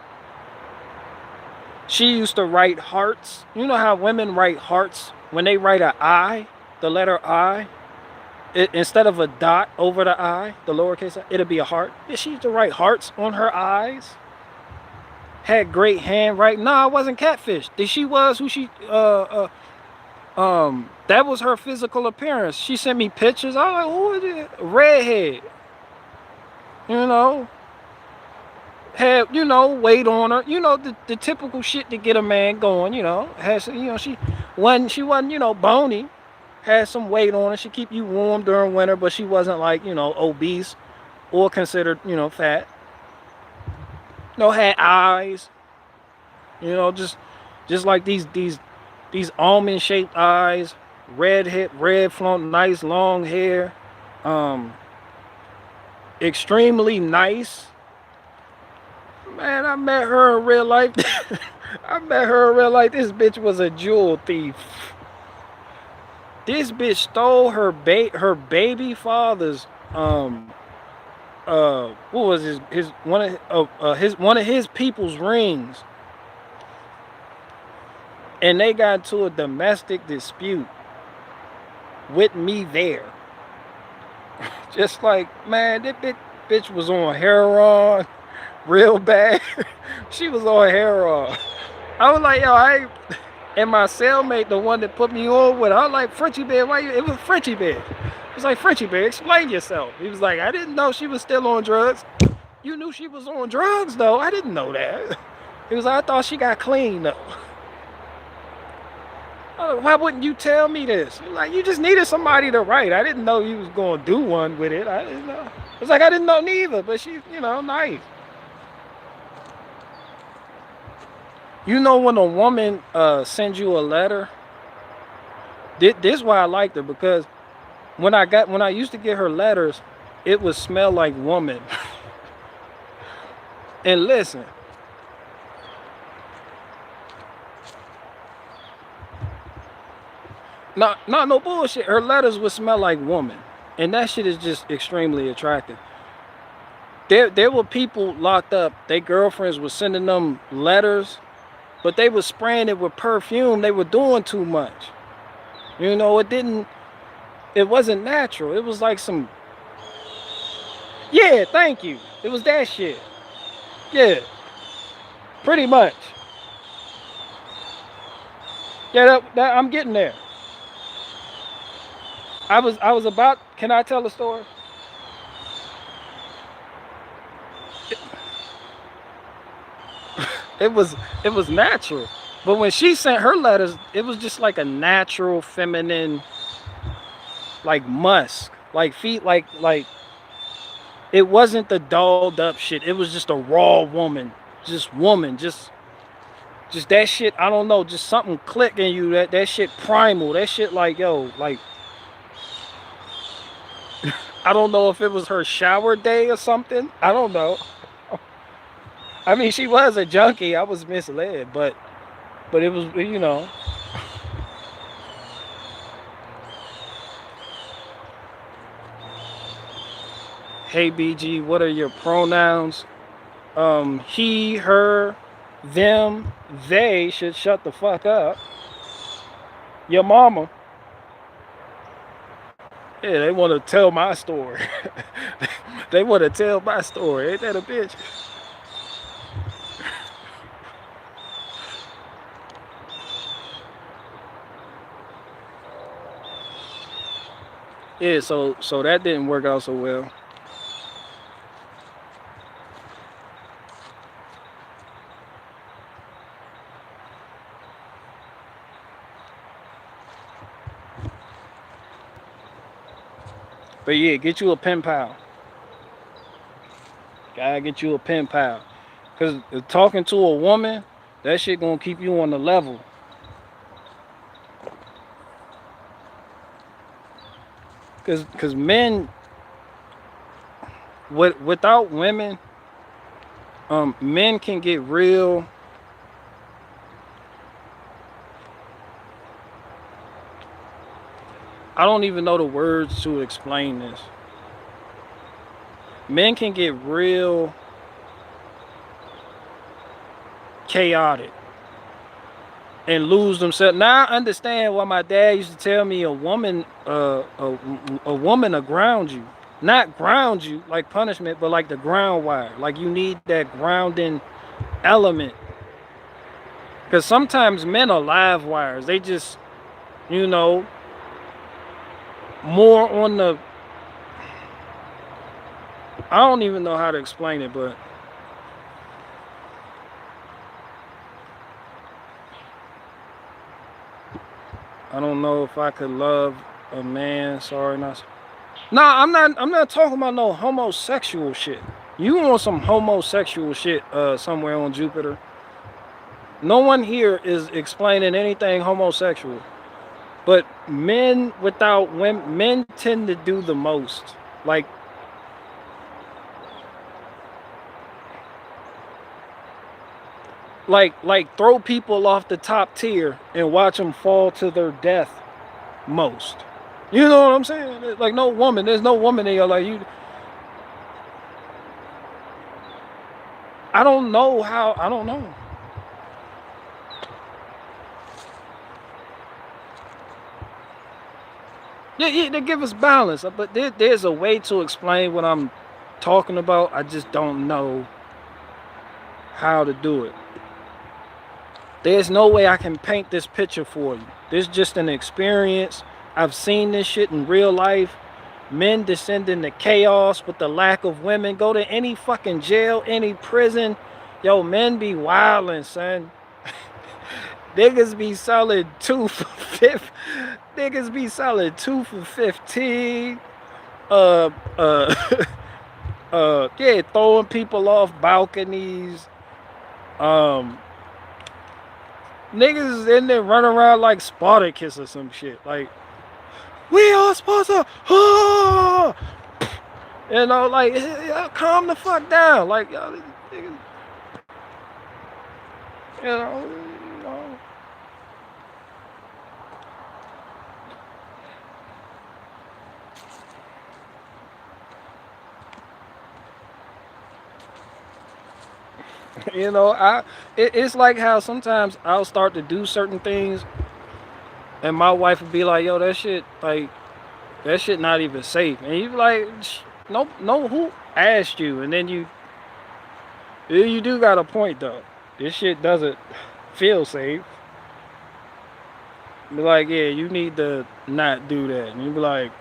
She used to write hearts. You know how women write hearts? When they write an I, the letter I, instead of a dot over the I, the lowercase I, it'll be a heart. Yeah, she used to write hearts on her eyes. Had great handwriting. No, I wasn't catfish. She was who she that was her physical appearance. She sent me pictures. I was like, who is it? Redhead. You know, had, weight on her. The typical shit to get a man going. Has, she wasn't, bony. Had some weight on her. She keep you warm during winter, but she wasn't like, obese or considered, fat. Had eyes. Just like these almond shaped eyes, red hip, red flaunt, nice long hair, extremely nice. Man, I met her in real life. I met her in real life. This bitch was a jewel thief. This bitch stole her baby father's what was his one of his people's rings. And they got into a domestic dispute with me there. Just like, man, that bitch was on heroin real bad. She was on heroin. I was like, yo, and my cellmate, the one that put me on with, I was like, Frenchie Bear, why you? It was Frenchie Bear. It was like, Frenchie Bear, explain yourself. He was like, I didn't know she was still on drugs. You knew she was on drugs, though. I didn't know that. He was like, I thought she got clean, though. Why wouldn't you tell me this? Like, you just needed somebody to write. I didn't know you was going to do one with it. I didn't know. It's like I didn't know neither, but she, nice. You know when a woman sends you a letter? This is why I liked her, because when I used to get her letters, it would smell like woman. And listen. No bullshit. Her letters would smell like woman. And that shit is just extremely attractive. There were people locked up. Their girlfriends were sending them letters, but they were spraying it with perfume. They were doing too much. It wasn't natural. It was like some, yeah, thank you. It was that shit. Yeah, pretty much. Yeah, I'm getting there. I was about, can I tell a story? It was natural. But when she sent her letters, it was just like a natural feminine, like musk, like feet, like it wasn't the dolled up shit. It was just a raw woman, just that shit. I don't know, just something click in you, that shit primal, that shit like, yo, like, I don't know if it was her shower day or something. I don't know. I mean, she was a junkie. I was misled, but it was, Hey BG, what are your pronouns? He, her, them, they should shut the fuck up. Your mama. Yeah, they want to tell my story. They want to tell my story. Ain't that a bitch? Yeah, so that didn't work out so well. But yeah, get you a pen pal. Gotta get you a pen pal. Cause talking to a woman, that shit gonna keep you on the level. Cause men without women, men can get real. I don't even know the words to explain this. Men can get real chaotic and lose themselves. Now I understand why my dad used to tell me a woman to ground you, not ground you like punishment, but like the ground wire. Like you need that grounding element. Because sometimes men are live wires. They just, you know, more on the. I don't even know how to explain it, but I don't know if I could love a man. Sorry, not. No, I'm not. I'm not talking about no homosexual shit. You want some homosexual shit somewhere on Jupiter? No one here is explaining anything homosexual. But men without women, men tend to do the most. Like throw people off the top tier and watch them fall to their death most. You know what I'm saying? Like no woman, there's no woman in your like you. I don't know how. I don't know. Yeah, yeah, they give us balance, but there's a way to explain what I'm talking about. I just don't know how to do it. There's no way I can paint this picture for you. This is just an experience. I've seen this shit in real life. Men descend into chaos with the lack of women. Go to any fucking jail, any prison. Yo, men be wildin', son. Niggas be selling two for fifth. Niggas be selling 2 for 15. Uh, uh, yeah, throwing people off balconies. Um, Niggas is in there running around like Spartacus or some shit. Like, we are supposed to, you know, like, calm the fuck down. Like, y'all, niggas, you know. You know, it's like how sometimes I'll start to do certain things, and my wife would be like, "Yo, that shit not even safe," and you be like, "No, no, who asked you?" And then you do got a point though. This shit doesn't feel safe. Be like, yeah, you need to not do that. And you be like,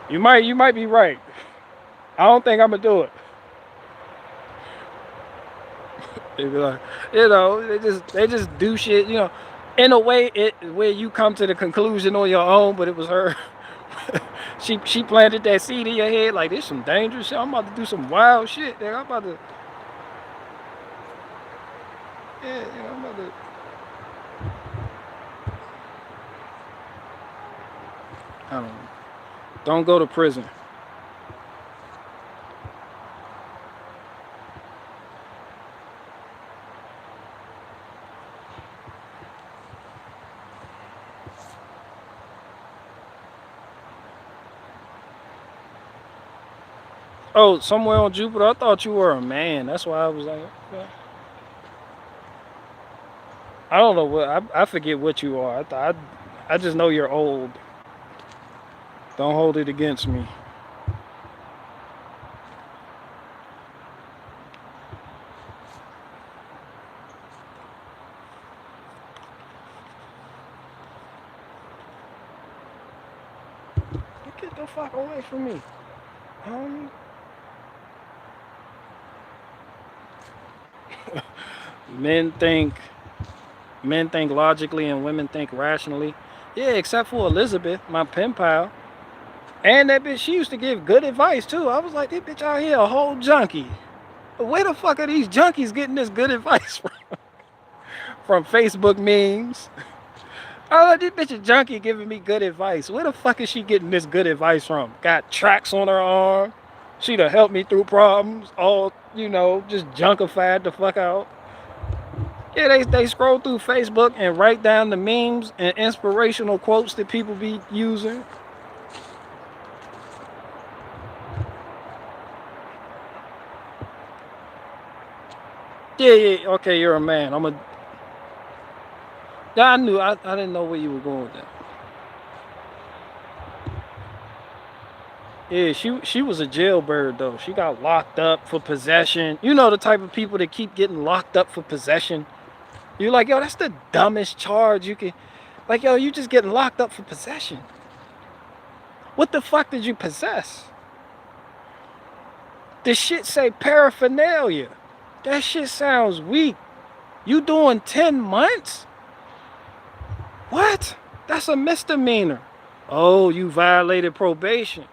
you might be right. I don't think I'm gonna do it. They be like, they just do shit, in a way where you come to the conclusion on your own, but it was her. She planted that seed in your head like this some dangerous shit. I'm about to do some wild shit. I'm about to, yeah, I'm about to. I don't know. Don't go to prison. Oh, somewhere on Jupiter. I thought you were a man. That's why I was like, yeah. I don't know what I forget what you are. I just know you're old. Don't hold it against me. Get the fuck away from me, homie. Men think men think logically and women think rationally. Yeah, except for Elizabeth, my pen pal. And that bitch, she used to give good advice too. I was like, this bitch out here a whole junkie. Where the fuck are these junkies getting this good advice from? From Facebook memes. Oh, this bitch a junkie giving me good advice. Where the fuck is she getting this good advice from? Got tracks on her arm. She done helped me through problems. All, just junkified the fuck out. Yeah, they scroll through Facebook and write down the memes and inspirational quotes that people be using. Yeah, okay, you're a man. Yeah, I knew. I didn't know where you were going with that. Yeah, she was a jailbird though. She got locked up for possession. You know the type of people that keep getting locked up for possession. You're like, yo, that's the dumbest charge you can. Like, yo, you just getting locked up for possession. What the fuck did you possess? This shit say paraphernalia. That shit sounds weak. You doing 10 months? What? That's a misdemeanor. Oh, you violated probation.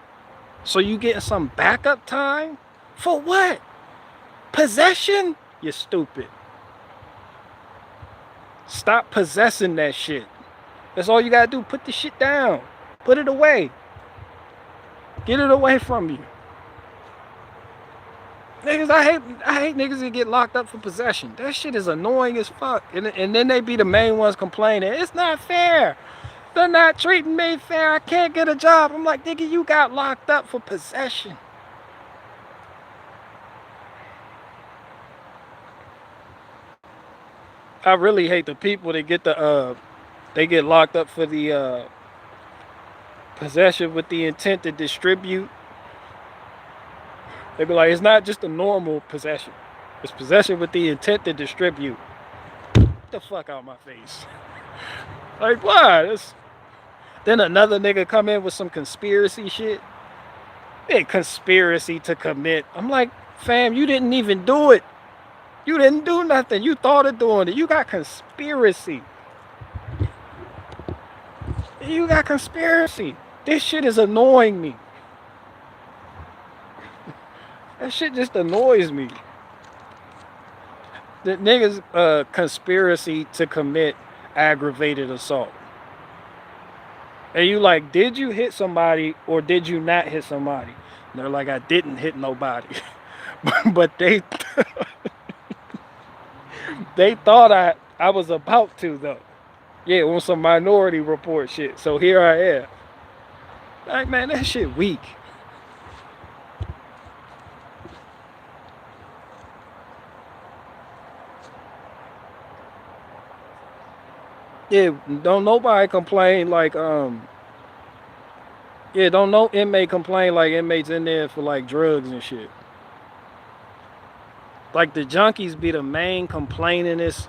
So you getting some backup time? For what? Possession? You stupid. Stop possessing that shit. That's all you gotta do. Put the shit down. Put it away. Get it away from you. Niggas, I hate niggas that get locked up for possession. That shit is annoying as fuck. And then they be the main ones complaining. It's not fair. They're not treating me fair. I can't get a job. I'm like, nigga, you got locked up for possession. I really hate the people that get they get locked up for the possession with the intent to distribute. They be like, it's not just a normal possession. It's possession with the intent to distribute. Get the fuck out my face. Like, what? Then another nigga come in with some conspiracy shit. Yeah, conspiracy to commit. I'm like, fam, you didn't even do it. You didn't do nothing. You thought of doing it. You got conspiracy. You got conspiracy. This shit is annoying me. That shit just annoys me. The niggas conspiracy to commit aggravated assault. And you like, did you hit somebody or did you not hit somebody? And they're like, I didn't hit nobody. But they they thought I was about to though. Yeah, on some Minority Report shit. So here I am. Like, man, that shit weak. Yeah, don't nobody complain like yeah, don't no inmate complain like inmates in there for like drugs and shit. Like the junkies be the main complainingest.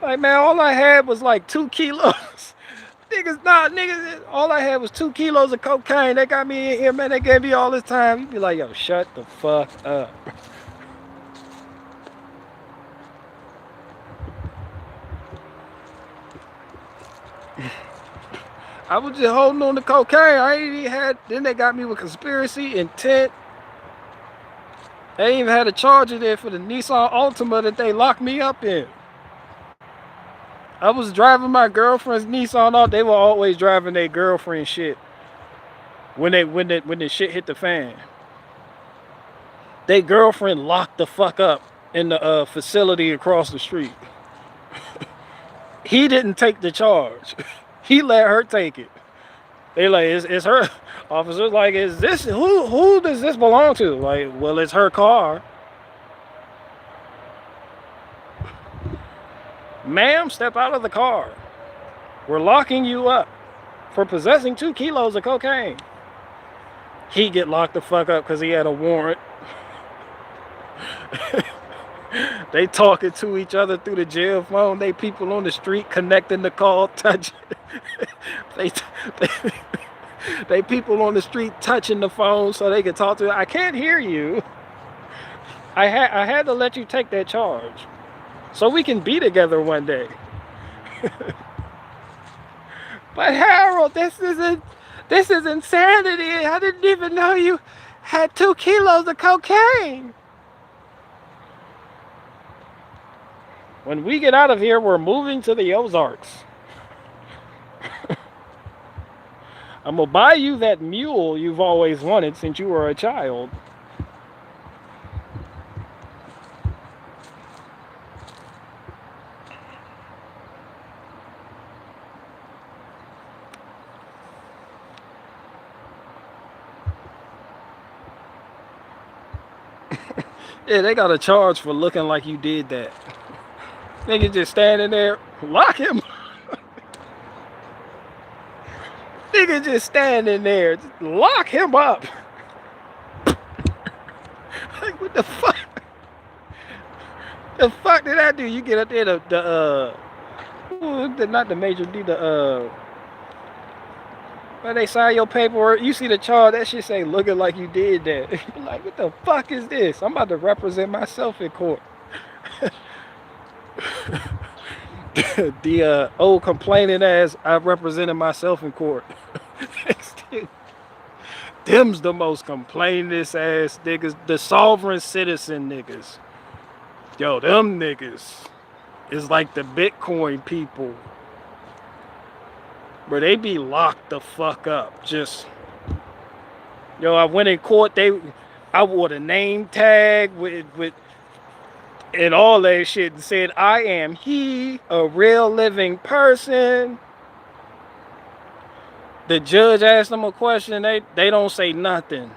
Like, man, all I had was like 2 kilos. Niggas, all I had was 2 kilos of cocaine. They got me in here, man. They gave me all this time. You be like, yo, shut the fuck up. I was just holding on to cocaine. I ain't even had. Then they got me with conspiracy, intent. They ain't even had a charger there for the Nissan Altima that they locked me up in. I was driving my girlfriend's Nissan. They were always driving their girlfriend shit. When the shit hit the fan, their girlfriend locked the fuck up in the facility across the street. He didn't take the charge. He let her take it. They like, it's her. Officers like, is this who does this belong to? Like, well, it's her car. Ma'am, step out of the car. We're locking you up for possessing 2 kilos of cocaine. He get locked the fuck up because he had a warrant. They talking to each other through the jail phone. They people on the street connecting the call, touching. They people on the street touching the phone so they can talk to you. I can't hear you. I had to let you take that charge so we can be together one day. But Harold, this is insanity. I didn't even know you had 2 kilos of cocaine. When we get out of here, we're moving to the Ozarks. I'm gonna buy you that mule you've always wanted since you were a child. Yeah, they got a charge for looking like you did that. Nigga just standing there, lock him. Nigga just standing there, just lock him up. Like, what the fuck? The fuck did I do? You get up there, not the major D, when they sign your paperwork, you see the charge, that shit say looking like you did that. You're like, what the fuck is this? I'm about to represent myself in court. The old complaining ass, I represented myself in court. Them's the most complainingest ass niggas, the sovereign citizen niggas. Yo, them niggas is like the Bitcoin people. But they be locked the fuck up. Just, yo, I went in court, I wore the name tag with and all that shit and said, I am he, a real living person. The judge asked them a question, they don't say nothing.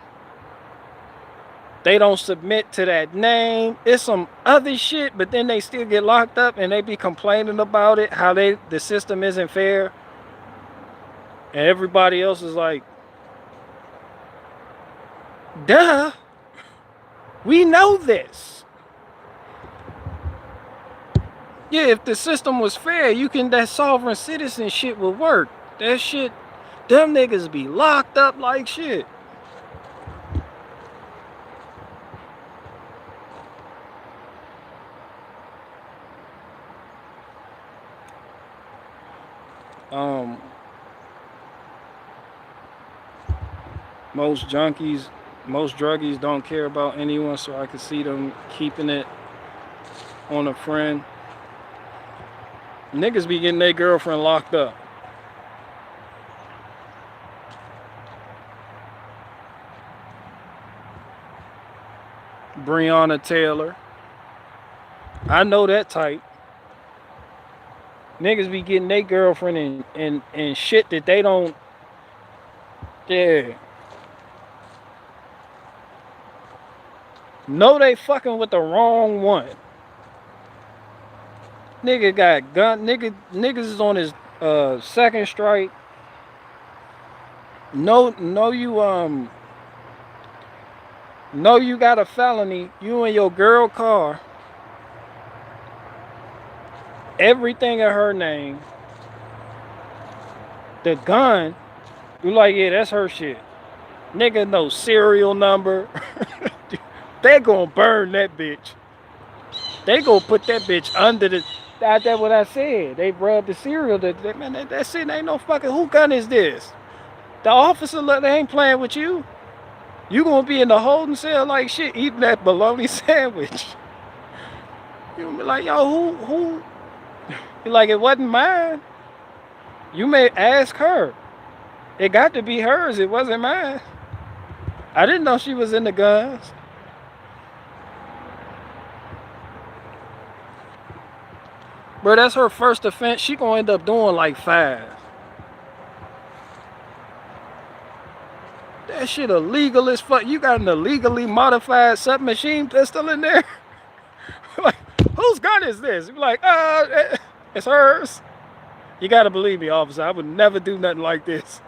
They don't submit to that name. It's some other shit, but then they still get locked up and they be complaining about it, how the system isn't fair. And everybody else is like, duh, we know this. Yeah, if the system was fair, that sovereign citizen shit would work. That shit, them niggas be locked up like shit. Most junkies, most druggies don't care about anyone, so I could see them keeping it on a friend. Niggas be getting their girlfriend locked up. Breonna Taylor. I know that type. Niggas be getting their girlfriend and shit that they don't. Yeah. No, they fucking with the wrong one. Nigga got gun. Niggas is on his second strike. No, you got a felony. You in your girl car. Everything in her name. The gun, you like, yeah, that's her shit. Nigga, no serial number. They gonna burn that bitch. They gonna put that bitch under the. That's what I said. They rubbed the cereal. Man, that shit ain't no fucking. Who gun is this? The officer, they ain't playing with you. You gonna be in the holding cell like shit, eating that bologna sandwich. You gonna be like, yo, who? Be like, it wasn't mine. You may ask her. It got to be hers. It wasn't mine. I didn't know she was in the guns. Bro, that's her first offense. She gonna end up doing like 5. That shit illegal as fuck. You got an illegally modified submachine pistol in there? Like, whose gun is this? You be like, it's hers. You gotta believe me, officer. I would never do nothing like this.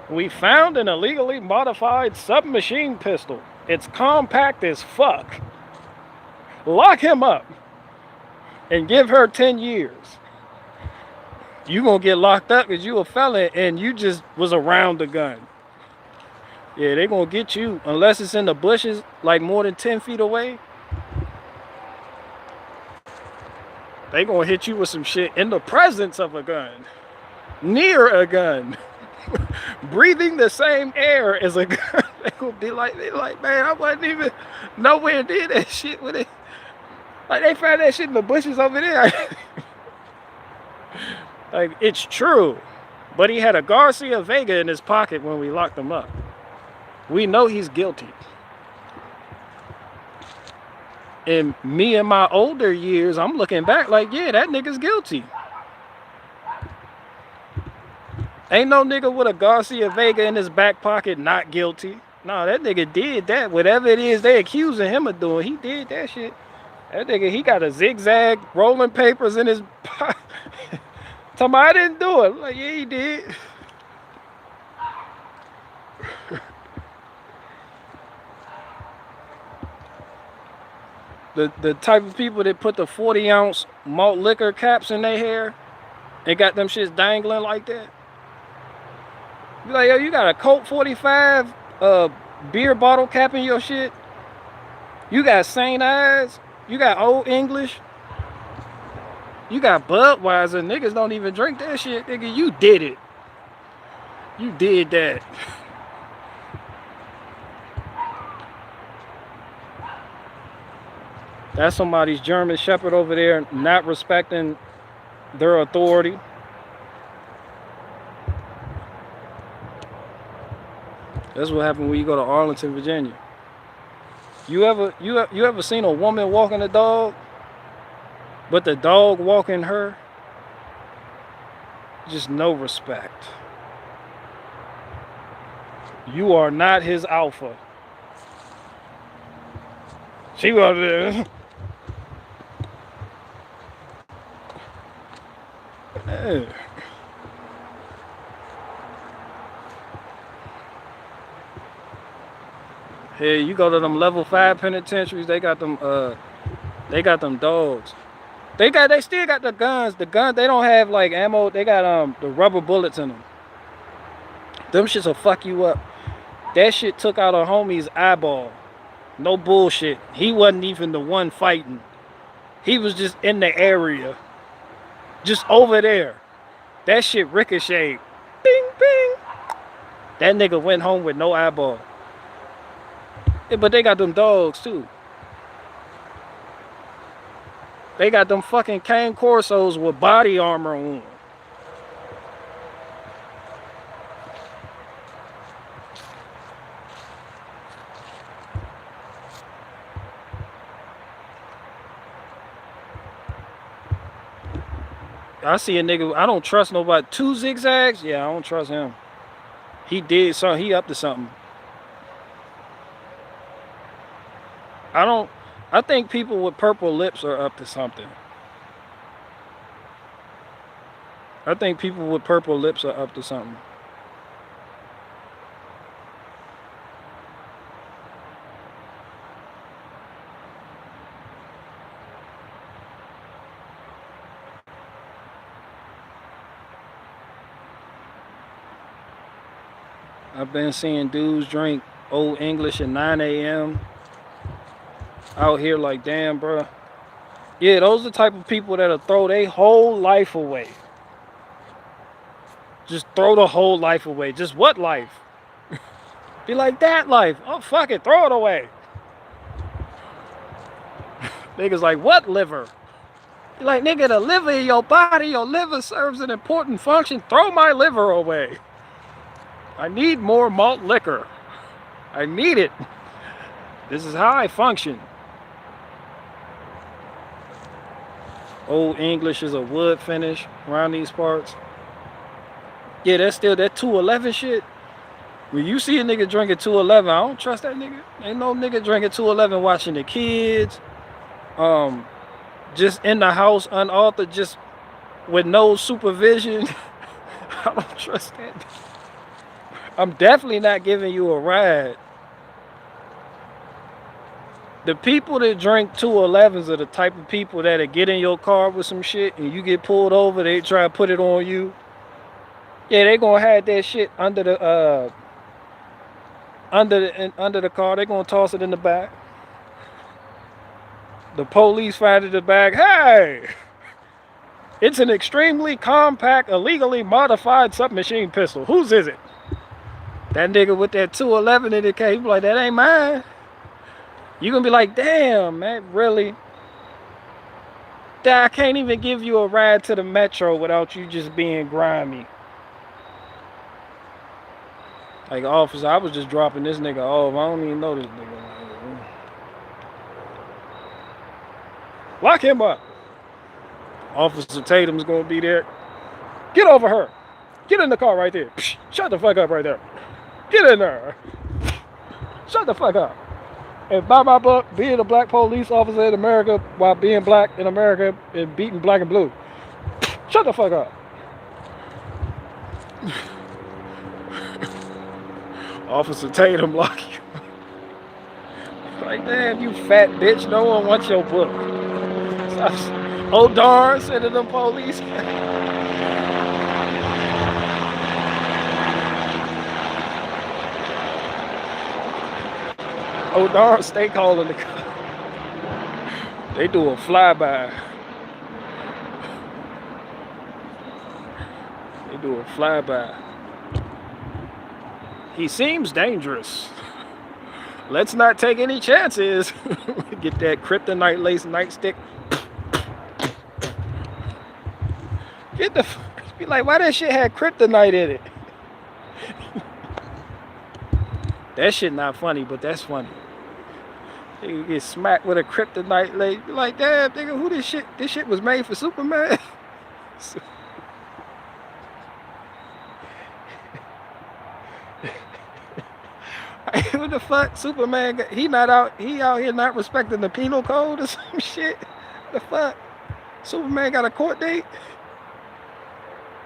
We found an illegally modified submachine pistol. It's compact as fuck. Lock him up. and give her 10 years. You gonna get locked up because you a felon and you just was around the gun. Yeah, they gonna get you unless it's in the bushes, like more than 10 feet away. They gonna hit you with some shit in the presence of a gun, near a gun, breathing the same air as a gun. They gonna be like, man, I wasn't even nowhere near that shit with it. Like they found that shit in the bushes over there. Like it's true, but he had a Garcia Vega in his pocket when we locked him up. We know he's guilty. In me in my older years, I'm looking back like, yeah, that nigga's guilty. Ain't no nigga with a Garcia Vega in his back pocket not guilty. No, that nigga did that. Whatever it is they accusing him of doing, he did that shit. That nigga, he got a zigzag rolling papers in his pocket. Tell me I didn't do it. Like, yeah, he did. The type of people that put the 40-ounce malt liquor caps in their hair and got them shits dangling like that. Be like, yo, you got a Colt 45 beer bottle cap in your shit. You got St. Ives. You got Old English. You got Budweiser. Niggas don't even drink that shit. Nigga, you did it. You did that. That's somebody's German Shepherd over there not respecting their authority. That's what happened when you go to Arlington, Virginia. You ever seen a woman walking a dog, but the dog walking her? Just no respect. You are not his alpha. She was there. Hey, you go to them level 5 penitentiaries, they got them dogs. They still got the guns. The gun, they don't have like ammo, they got the rubber bullets in them. Them shits will fuck you up. That shit took out a homie's eyeball. No bullshit. He wasn't even the one fighting. He was just in the area. Just over there. That shit ricocheted. Bing, bing. That nigga went home with no eyeball. Yeah, but they got them dogs too. They got them fucking cane corsos with body armor on. I see a nigga, I don't trust nobody. 2 zigzags? Yeah, I don't trust him. He did something, he up to something. I think people with purple lips are up to something. I think people with purple lips are up to something. I've been seeing dudes drink Old English at 9 a.m. out here like, damn, bro. Yeah, those are the type of people that'll throw their whole life away. Just throw the whole life away. Just what life? Be like, that life. Oh, fuck it. Throw it away. Niggas like, what liver? Be like, nigga, the liver in your body, your liver serves an important function. Throw my liver away. I need more malt liquor. I need it. This is how I function. Old English is a wood finish around these parts. Yeah, that's still that 211 shit. When you see a nigga drinking 211, I don't trust that nigga. Ain't no nigga drinking 211 watching the kids. Just in the house unauthored, just with no supervision. I don't trust that. I'm definitely not giving you a ride. The people that drink 211s are the type of people that get in your car with some shit and you get pulled over, they try to put it on you. Yeah, they gonna have that shit under the car. They gonna toss it in the back. The police find it in the bag. Hey, it's an extremely compact, illegally modified submachine pistol. Whose is it? That nigga with that 211 in the case, like, that ain't mine. You gonna be like, damn, man, really? I can't even give you a ride to the metro without you just being grimy. Like, officer, I was just dropping this nigga off. I don't even know this nigga. Lock him up. Officer Tatum's gonna be there. Get over her. Get in the car right there. Psh, shut the fuck up right there. Get in there. Shut the fuck up. And by my book, being a black police officer in America while being black in America and beating black and blue. Shut the fuck up. Officer Tatum lock you. Like, damn, you fat bitch. No one wants your book. Oh darn, sending them police. Oh darn, stay calling the cops. They do a flyby. They do a flyby. He seems dangerous. Let's not take any chances. Get that kryptonite lace nightstick. Get the. Be like, why that shit had kryptonite in it? That shit not funny, but that's funny. You get smacked with a kryptonite lace. Be like, damn, nigga, who this shit? This shit was made for Superman. What the fuck? Superman, he out here not respecting the penal code or some shit. The fuck? Superman got a court date?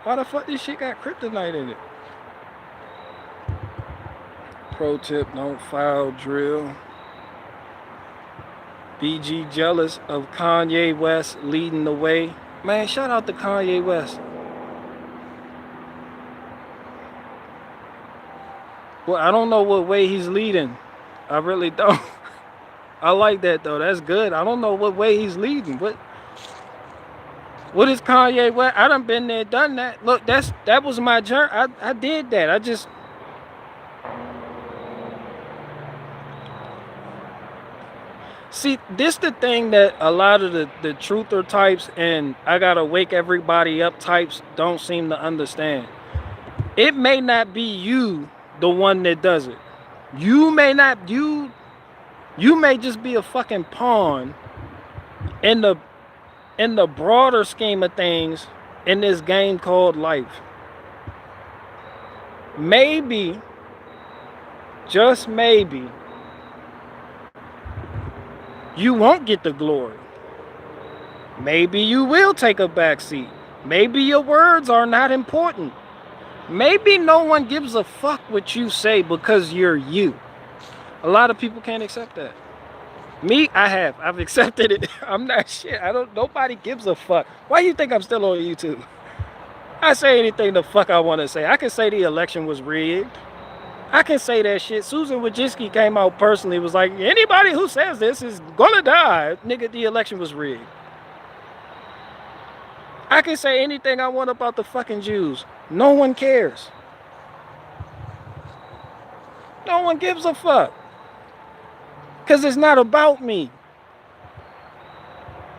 Why the fuck this shit got kryptonite in it? Pro tip, don't foul drill. BG jealous of Kanye West leading the way. Man, shout out to Kanye West. Well, I don't know what way he's leading. I really don't. I like that though. That's good. I don't know what way he's leading. What is Kanye West? I done been there, done that. Look, that was my journey. I did that. I just see, this the thing that a lot of the truther types and I gotta wake everybody up types don't seem to understand. It may not be you the one that does it. You may just be a fucking pawn in the broader scheme of things in this game called life. Maybe, just maybe, you won't get the glory. Maybe you will take a backseat. Maybe your words are not important. Maybe no one gives a fuck what you say because you're you. A lot of people can't accept that. Me, I've accepted it. I'm not shit. Nobody gives a fuck. Why you think I'm still on YouTube? I say anything the fuck I want to say. I can say the election was rigged. I can say that shit. Susan Wojcicki came out personally, was like, anybody who says this is gonna die. Nigga, the election was rigged. I can say anything I want about the fucking Jews. No one cares. No one gives a fuck. Because it's not about me.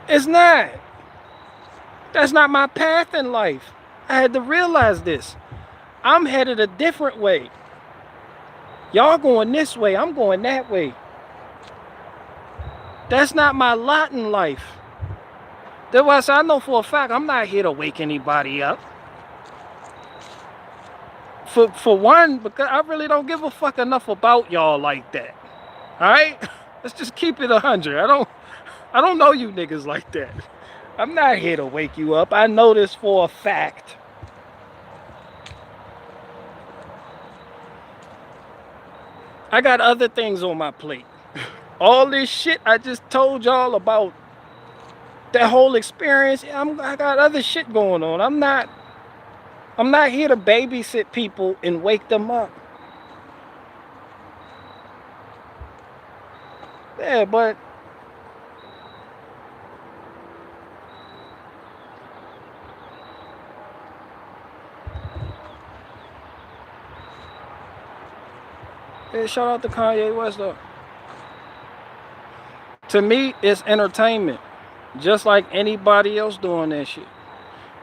It's not. That's not my path in life. I had to realize this. I'm headed a different way. Y'all going this way, I'm going that way. That's not my lot in life. That's why I say I know for a fact I'm not here to wake anybody up. For one, because I really don't give a fuck enough about y'all like that. Alright? Let's just keep it 100. I don't know you niggas like that. I'm not here to wake you up. I know this for a fact. I got other things on my plate. All this shit I just told y'all about, that whole experience, I got other shit going on. I'm not here to babysit people and wake them up. Yeah, but yeah, shout out to Kanye West though. To me, it's entertainment, just like anybody else doing that shit.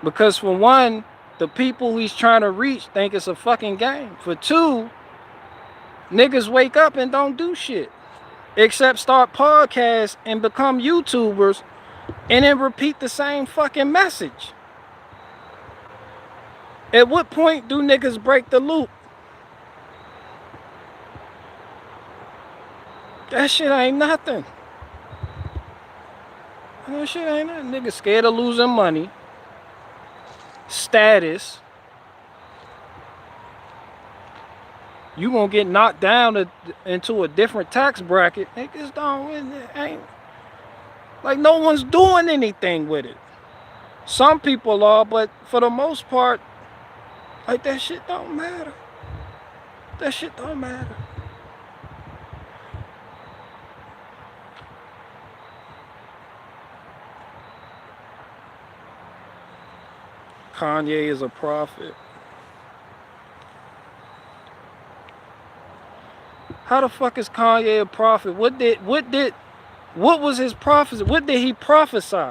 Because for one, the people he's trying to reach think it's a fucking game. For two, niggas wake up and don't do shit except start podcasts and become YouTubers and then repeat the same fucking message. At what point do niggas break the loop? That shit ain't nothing. That shit ain't nothing. Niggas scared of losing money, status. You gonna get knocked down into a different tax bracket. Niggas don't, it ain't like no one's doing anything with it. Some people are, but for the most part, like that shit don't matter. That shit don't matter. Kanye is a prophet. How the fuck is Kanye a prophet? What was his prophecy? What did he prophesy?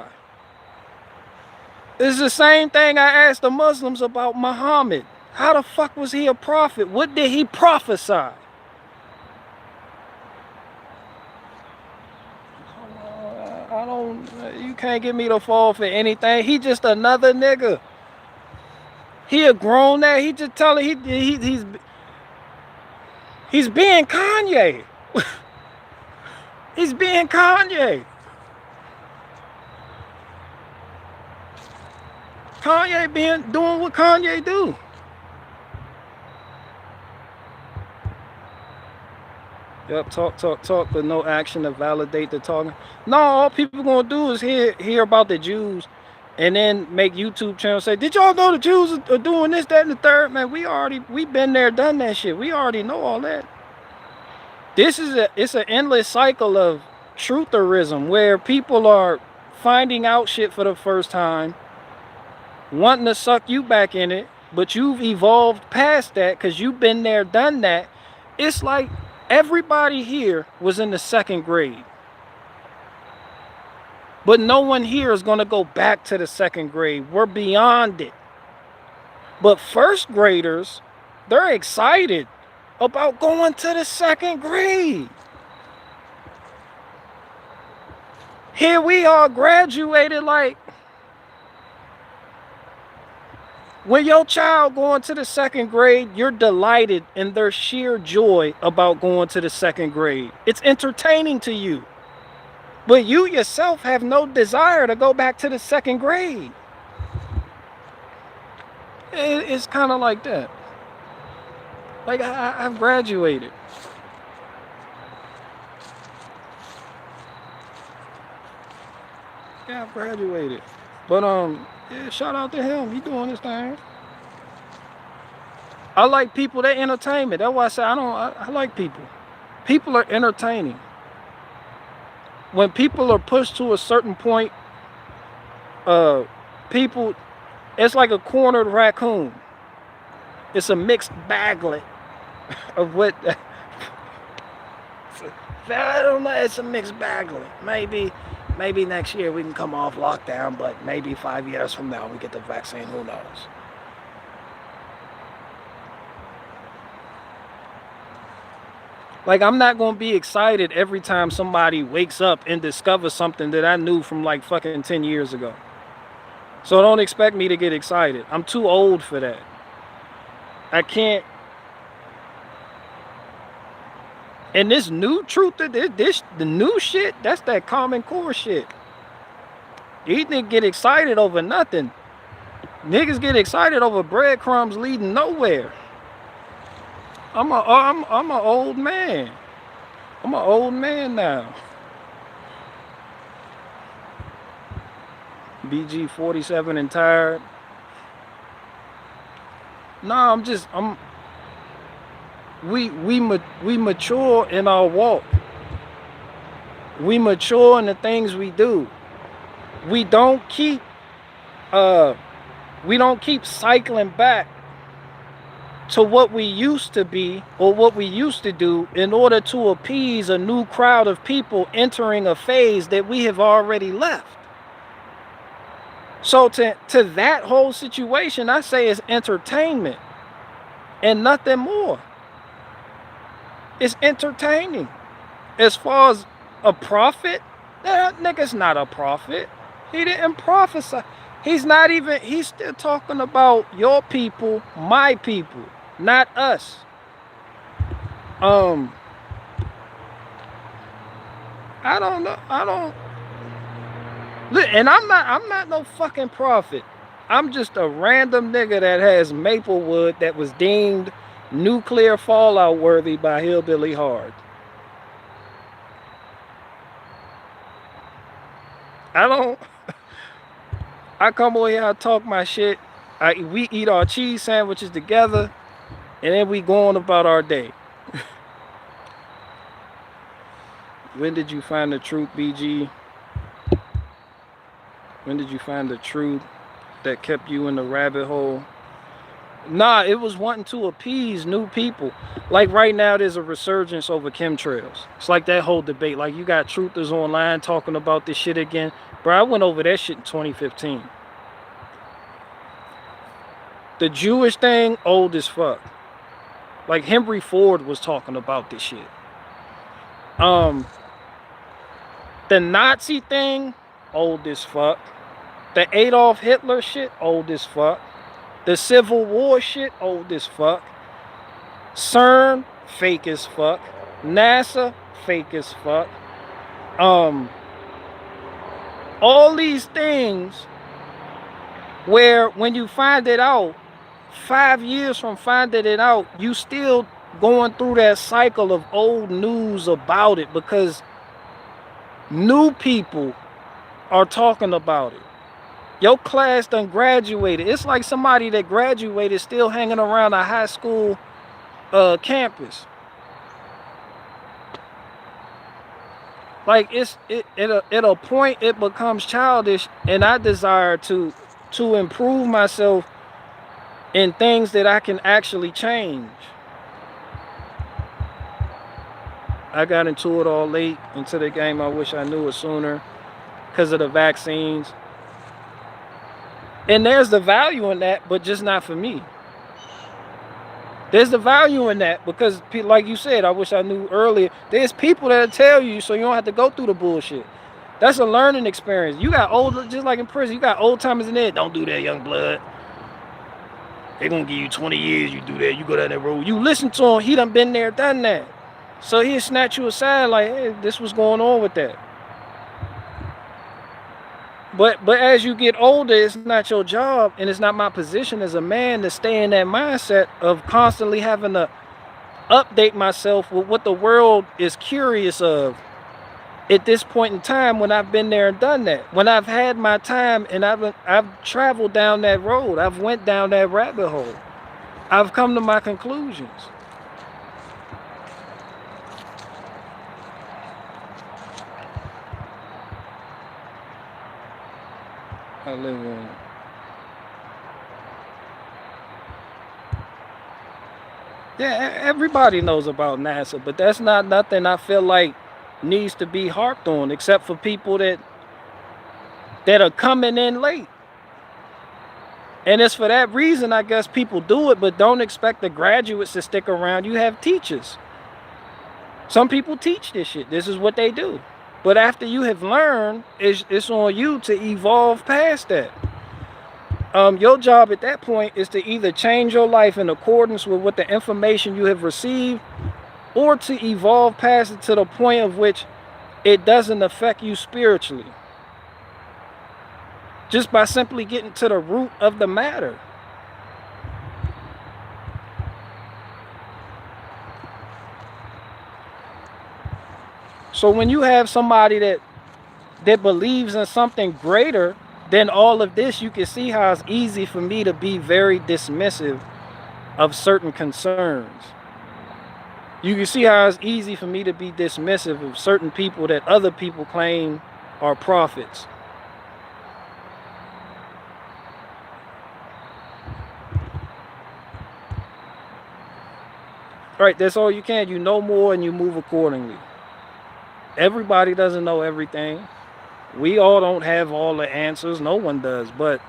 It's the same thing I asked the Muslims about Muhammad. How the fuck was he a prophet? What did he prophesy? I don't, you can't get me to fall for anything. He just another nigga. He a grown man. He just telling he's being Kanye. He's being Kanye. Kanye doing what Kanye do. Yep, talk, but no action to validate the talking. No, all people gonna do is hear about the Jews, and then make YouTube channels say, "Did y'all know the Jews are doing this, that, and the third?" Man, we been there, done that shit. We already know all that. It's an endless cycle of trutherism where people are finding out shit for the first time, wanting to suck you back in it, but you've evolved past that because you've been there, done that. It's like everybody here was in the second grade, but no one here is going to go back to the second grade. We're beyond it. But first graders, they're excited about going to the second grade. Here we are graduated. Like, when your child going to the second grade, you're delighted in their sheer joy about going to the second grade. It's entertaining to you. But you yourself have no desire to go back to the second grade. It's kind of like that. Like, I've graduated. Yeah, I've graduated. But yeah, shout out to him. He doing his thing. I like people that entertain me. That's why I say I like people. People are entertaining. When people are pushed to a certain point, people, it's like a cornered raccoon. It's a mixed baglet of what. I don't know. It's a mixed baglet. Maybe next year we can come off lockdown, but maybe 5 years from now we get the vaccine. Who knows? Like, I'm not going to be excited every time somebody wakes up and discovers something that I knew from like fucking 10 years ago. So don't expect me to get excited. I'm too old for that. I can't. And this new truth, the new shit, that's that Common Core shit. You didn't get excited over nothing. Niggas get excited over breadcrumbs leading nowhere. I'm an old man. I'm an old man now. BG 47 and tired. No, we mature in our walk. We mature in the things we do. We don't keep cycling back to what we used to be or what we used to do in order to appease a new crowd of people entering a phase that we have already left. So to that whole situation, I say it's entertainment and nothing more. It's entertaining. As far as a prophet, that nigga's not a prophet. He didn't prophesy. He's still talking about your people, my people, not us. I don't know. And I'm not no fucking prophet. I'm just a random nigga that has Maplewood that was deemed nuclear fallout worthy by Hillbilly Hard. I come over here, I talk my shit. We eat our cheese sandwiches together, and then we go on about our day. When did you find the truth, BG? When did you find the truth that kept you in the rabbit hole? Nah, it was wanting to appease new people. Like right now, there's a resurgence over chemtrails. It's like that whole debate. Like you got truthers online talking about this shit again. Bro, I went over that shit in 2015. The Jewish thing, old as fuck. Like Henry Ford was talking about this shit. The Nazi thing, old as fuck. The Adolf Hitler shit, old as fuck. The Civil War shit, old as fuck. CERN, fake as fuck. NASA, fake as fuck. All these things where when you find it out, 5 years from finding it out, you still going through that cycle of old news about it because new people are talking about it. Your class done graduated. It's like somebody that graduated still hanging around a high school campus. Like at a point it becomes childish, and I desire to improve myself in things that I can actually change. I got into it all late into the game. I wish I knew it sooner because of the vaccines. And there's the value in that, but just not for me. There's the value in that because, like you said, I wish I knew earlier, there's people that'll tell you so you don't have to go through the bullshit. That's a learning experience. You got old, just like in prison, you got old timers in there. Don't do that, young blood. They're going to give you 20 years, you do that, you go down that road. You listen to him, he done been there, done that. So he'll snatch you aside like, hey, this was going on with that. But as you get older, it's not your job, and it's not my position as a man to stay in that mindset of constantly having to update myself with what the world is curious of at this point in time when I've been there and done that. When I've had my time and I've traveled down that road, I've went down that rabbit hole. I've come to my conclusions. I live on. Yeah, everybody knows about NASA, but that's not nothing I feel like needs to be harped on, except for people that are coming in late. And it's for that reason, I guess, people do it, but don't expect the graduates to stick around. You have teachers. Some people teach this shit. This is what they do. But after you have learned, it's on you to evolve past that. Your job at that point is to either change your life in accordance with what the information you have received, or to evolve past it to the point of which it doesn't affect you spiritually. Just by simply getting to the root of the matter. So when you have somebody that believes in something greater than all of this, you can see how it's easy for me to be very dismissive of certain concerns. You can see how it's easy for me to be dismissive of certain people that other people claim are prophets. Right, that's all you can. You know more and you move accordingly. Everybody doesn't know everything. We all don't have all the answers. No one does. But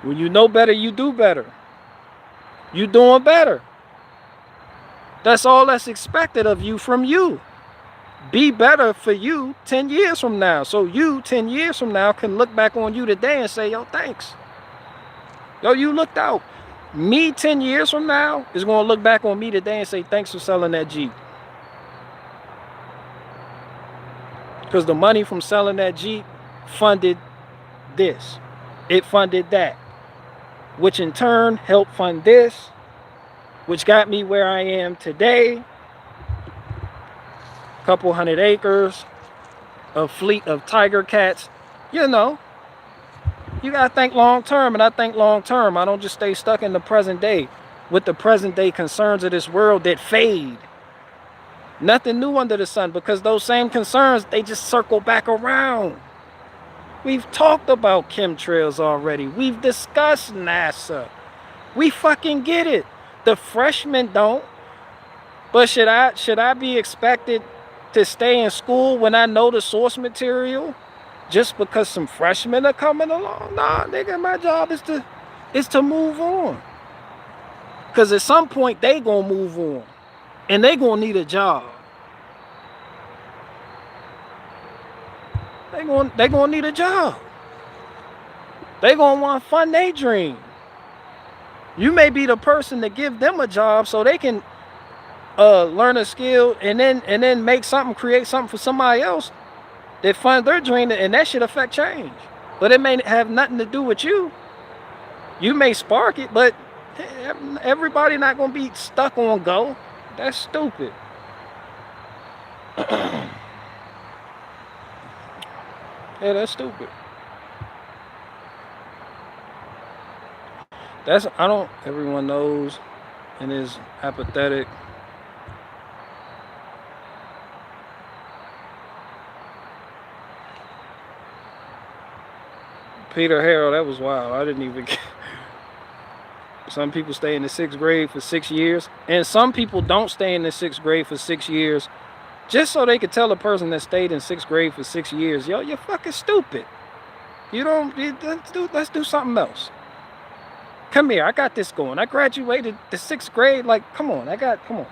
when you know better, you do better. You doing better. That's all that's expected of you from you. Be better for you 10 years from now. So you 10 years from now can look back on you today and say, yo, thanks. Yo, you looked out. Me 10 years from now is going to look back on me today and say, thanks for selling that Jeep. Because the money from selling that Jeep funded this. It funded that. Which in turn helped fund this. Which got me where I am today. Couple 100 acres. A fleet of tiger cats. You know. You got to think long term. And I think long term. I don't just stay stuck in the present day. With the present day concerns of this world that fade. Nothing new under the sun, because those same concerns, they just circle back around. We've talked about chemtrails already. We've discussed NASA. We fucking get it. The freshmen don't. But should I be expected to stay in school when I know the source material just because some freshmen are coming along? Nah, nigga, my job is to move on. Because at some point, they gonna move on. And they gonna need a job. They gonna need a job. They gonna want to fund their dream. You may be the person to give them a job so they can learn a skill and then make something, create something for somebody else that fund their dream, and that should affect change. But it may have nothing to do with you. You may spark it, but everybody not gonna be stuck on go. That's stupid. Yeah, that's stupid. Everyone knows and is apathetic. Peter Harrell, that was wild. I didn't even get. Some people stay in the 6th grade for 6 years, and some people don't stay in the 6th grade for 6 years just so they could tell a person that stayed in 6th grade for 6 years, yo, you're fucking stupid. Let's do something else. Come here, I got this going. I graduated the 6th grade, like, come on, come on.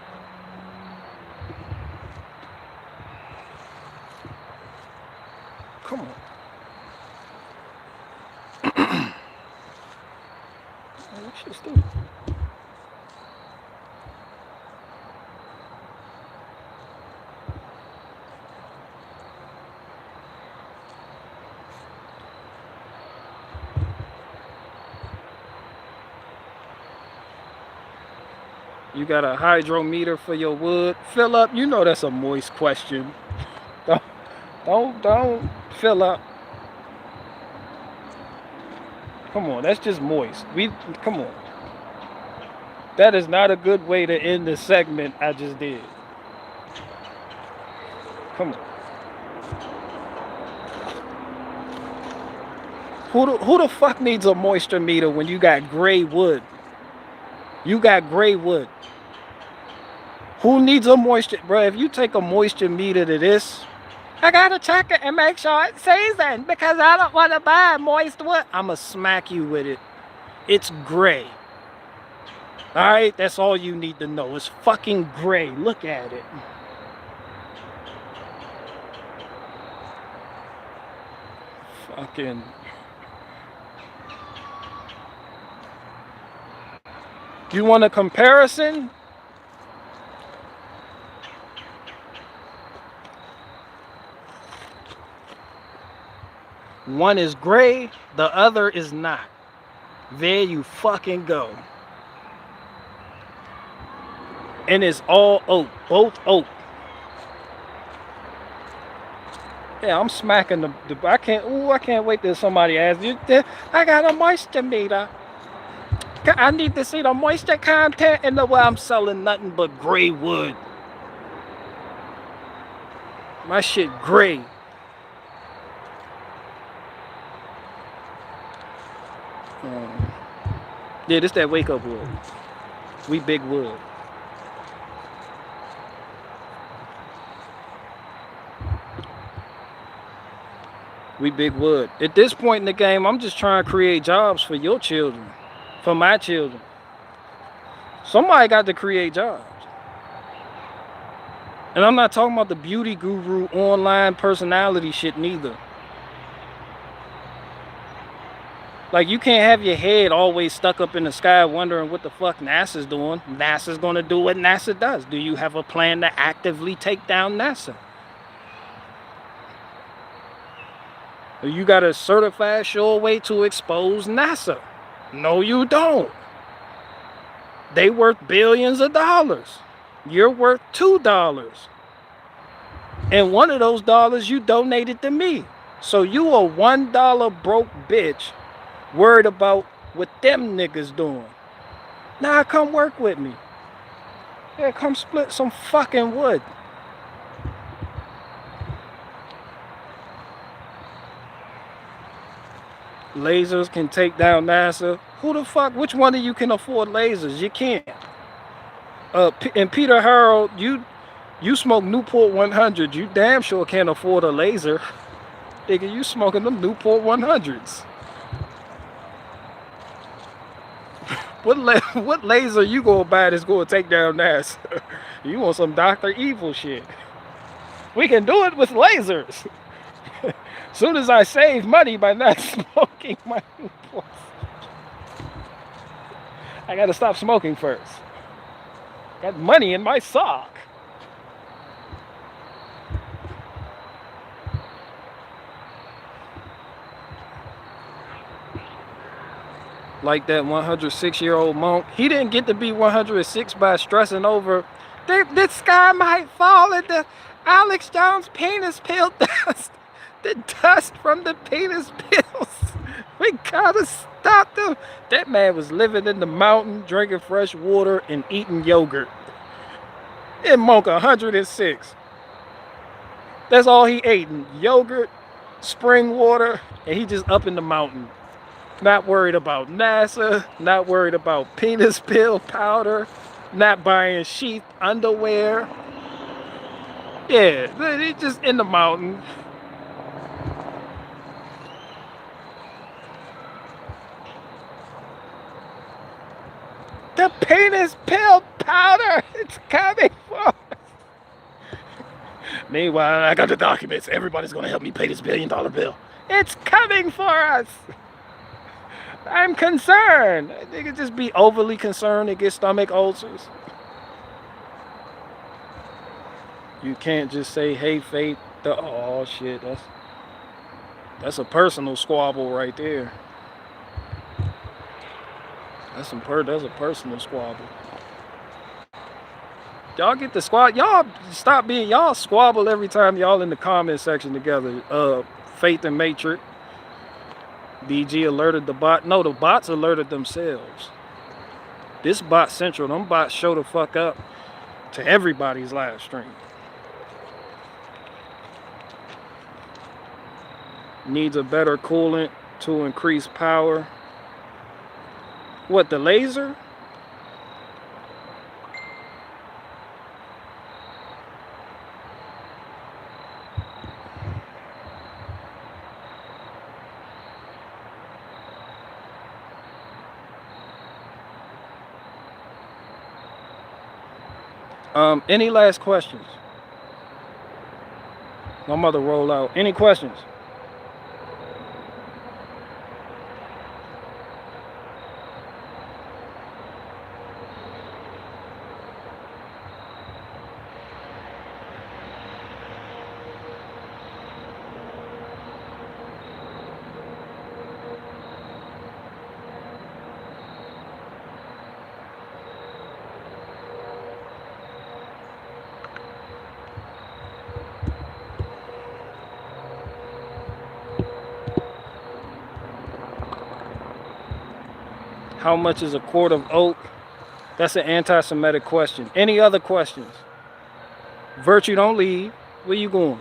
Come on. That shit's stupid. You got a hydrometer for your wood. Fill up. You know that's a moist question. Don't fill up. Come on, that's just moist. Come on. That is not a good way to end the segment I just did. Come on. Who the fuck needs a moisture meter when you got gray wood? You got gray wood. Who needs a moisture? Bro, if you take a moisture meter to this, I gotta check it and make sure it's seasoned because I don't want to buy moist wood. I'ma smack you with it. It's gray. Alright, that's all you need to know. It's fucking gray. Look at it. Fucking. You want a comparison? One is gray, the other is not. There you fucking go. And it's all oak, both oak. Yeah, I'm smacking the I can't wait till somebody asks you. I got a moisture meter. I need to see the moisture content in the way I'm selling nothing but gray wood. My shit gray. Yeah, this that wake up wood. We big wood. We big wood. At this point in the game, I'm just trying to create jobs for your children, for my children. Somebody got to create jobs. And I'm not talking about the beauty guru online personality shit neither. Like, you can't have your head always stuck up in the sky wondering what the fuck NASA's doing. NASA's gonna do what NASA does. Do you have a plan to actively take down NASA? You got a certified sure way to expose NASA. No, you don't. They worth billions of dollars. You're worth $2. And one of those dollars you donated to me. So you a $1 broke bitch worried about what them niggas doing. Nah, come work with me. Yeah, come split some fucking wood. Lasers can take down NASA. Who the fuck? Which one of you can afford lasers? You can't. And Peter Harold, you smoke Newport 100. You damn sure can't afford a laser. Nigga, you smoking them Newport 100s. What laser you gonna buy that's gonna take down NASA? You want some Dr. Evil shit. We can do it with lasers. Soon as I save money by not smoking my Newport, I gotta stop smoking first. Got money in my sock. Like that 106-year-old monk. He didn't get to be 106 by stressing over the sky might fall into Alex Jones' penis pill dust. The dust from the penis pills. We gotta stop them. That man was living in the mountain, drinking fresh water and eating yogurt. And monk 106. That's all he ate. Yogurt, spring water, and he just up in the mountain. Not worried about NASA, not worried about penis pill powder, not buying sheath underwear. Yeah, he just in the mountain. The penis pill powder, it's coming for us. Meanwhile, I got the documents. Everybody's gonna help me pay this $1 billion bill. It's coming for us. I'm concerned. They could just be overly concerned and get stomach ulcers. You can't just say, hey, fate. Oh, shit. That's a personal squabble right there. That's a personal squabble. Y'all get the squad. Y'all stop being. Y'all squabble every time y'all in the comment section together. Faith and Matrix. DG alerted the bot. No, the bots alerted themselves. This bot central. Them bots show the fuck up to everybody's live stream. Needs a better coolant to increase power. What, the laser? Any last questions? My mother roll out. Any questions? How much is a quart of oat? That's an anti-Semitic question. Any other questions? Virtue, don't leave. Where you going?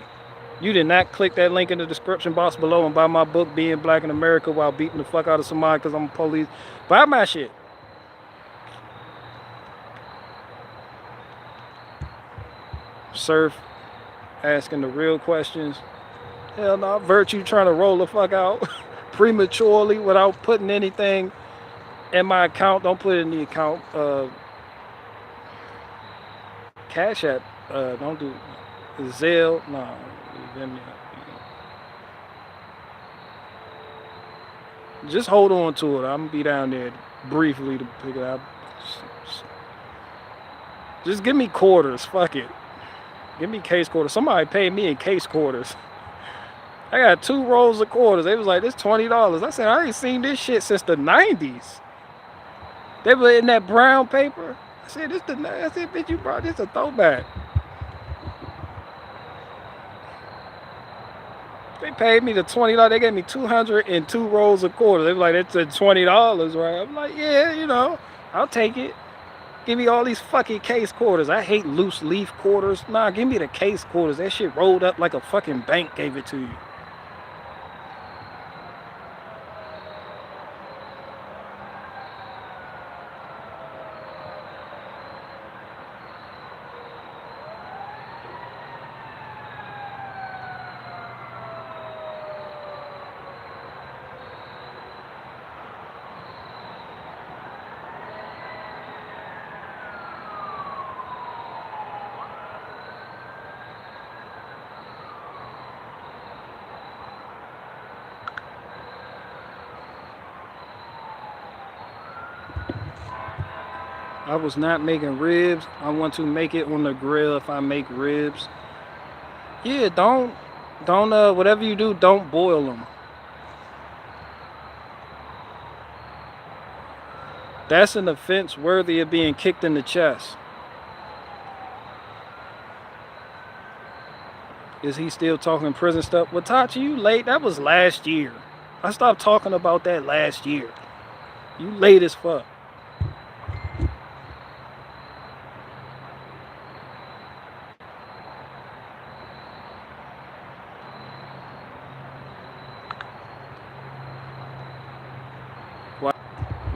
You did not click that link in the description box below and buy my book, Being Black in America While Beating the Fuck Out of Somebody Because I'm a Police. Buy my shit. Surf asking the real questions. Hell no, Virtue trying to roll the fuck out prematurely without putting anything in my account. Don't put it in the account. Cash App, don't do Zelle. No, just hold on to it. I'm gonna be down there briefly to pick it up. Just give me quarters. Fuck it. Give me case quarters. Somebody paid me in case quarters. I got 2 rolls of quarters. They was like, this $20. I said, I ain't seen this shit since the 90s. They were in that brown paper. I said, I said, bitch, you brought this a throwback. They paid me the $20. They gave me 202 rolls of quarters. They were like, it's $20, right? I'm like, yeah, you know, I'll take it. Give me all these fucking case quarters. I hate loose leaf quarters. Nah, give me the case quarters. That shit rolled up like a fucking bank gave it to you. I was not making ribs. I want to make it on the grill if I make ribs. Yeah, don't, whatever you do, don't boil them. That's an offense worthy of being kicked in the chest. Is he still talking prison stuff? Well, Tachi, you late. That was last year. I stopped talking about that last year. You late as fuck.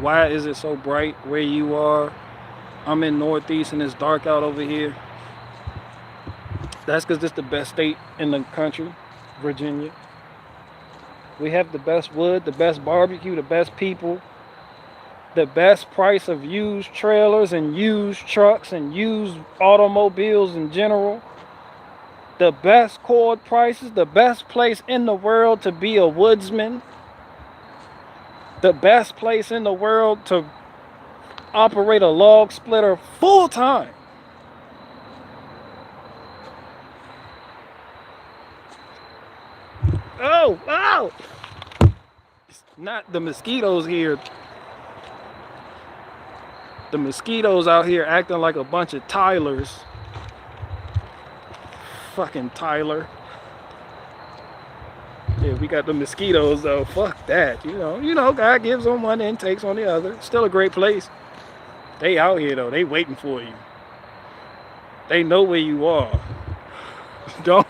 Why is it so bright where you are? I'm in Northeast and it's dark out over here. That's because it's the best state in the country, Virginia. We have the best wood, the best barbecue, the best people, the best price of used trailers and used trucks and used automobiles in general. The best cord prices, the best place in the world to be a woodsman. The best place in the world to operate a log splitter full time. Oh! It's not the mosquitoes here. The mosquitoes out here acting like a bunch of Tylers. Fucking Tyler. Yeah, we got the mosquitoes though. Fuck that. You know, God gives on one end, takes on the other. Still a great place. They out here though. They waiting for you. They know where you are. Don't.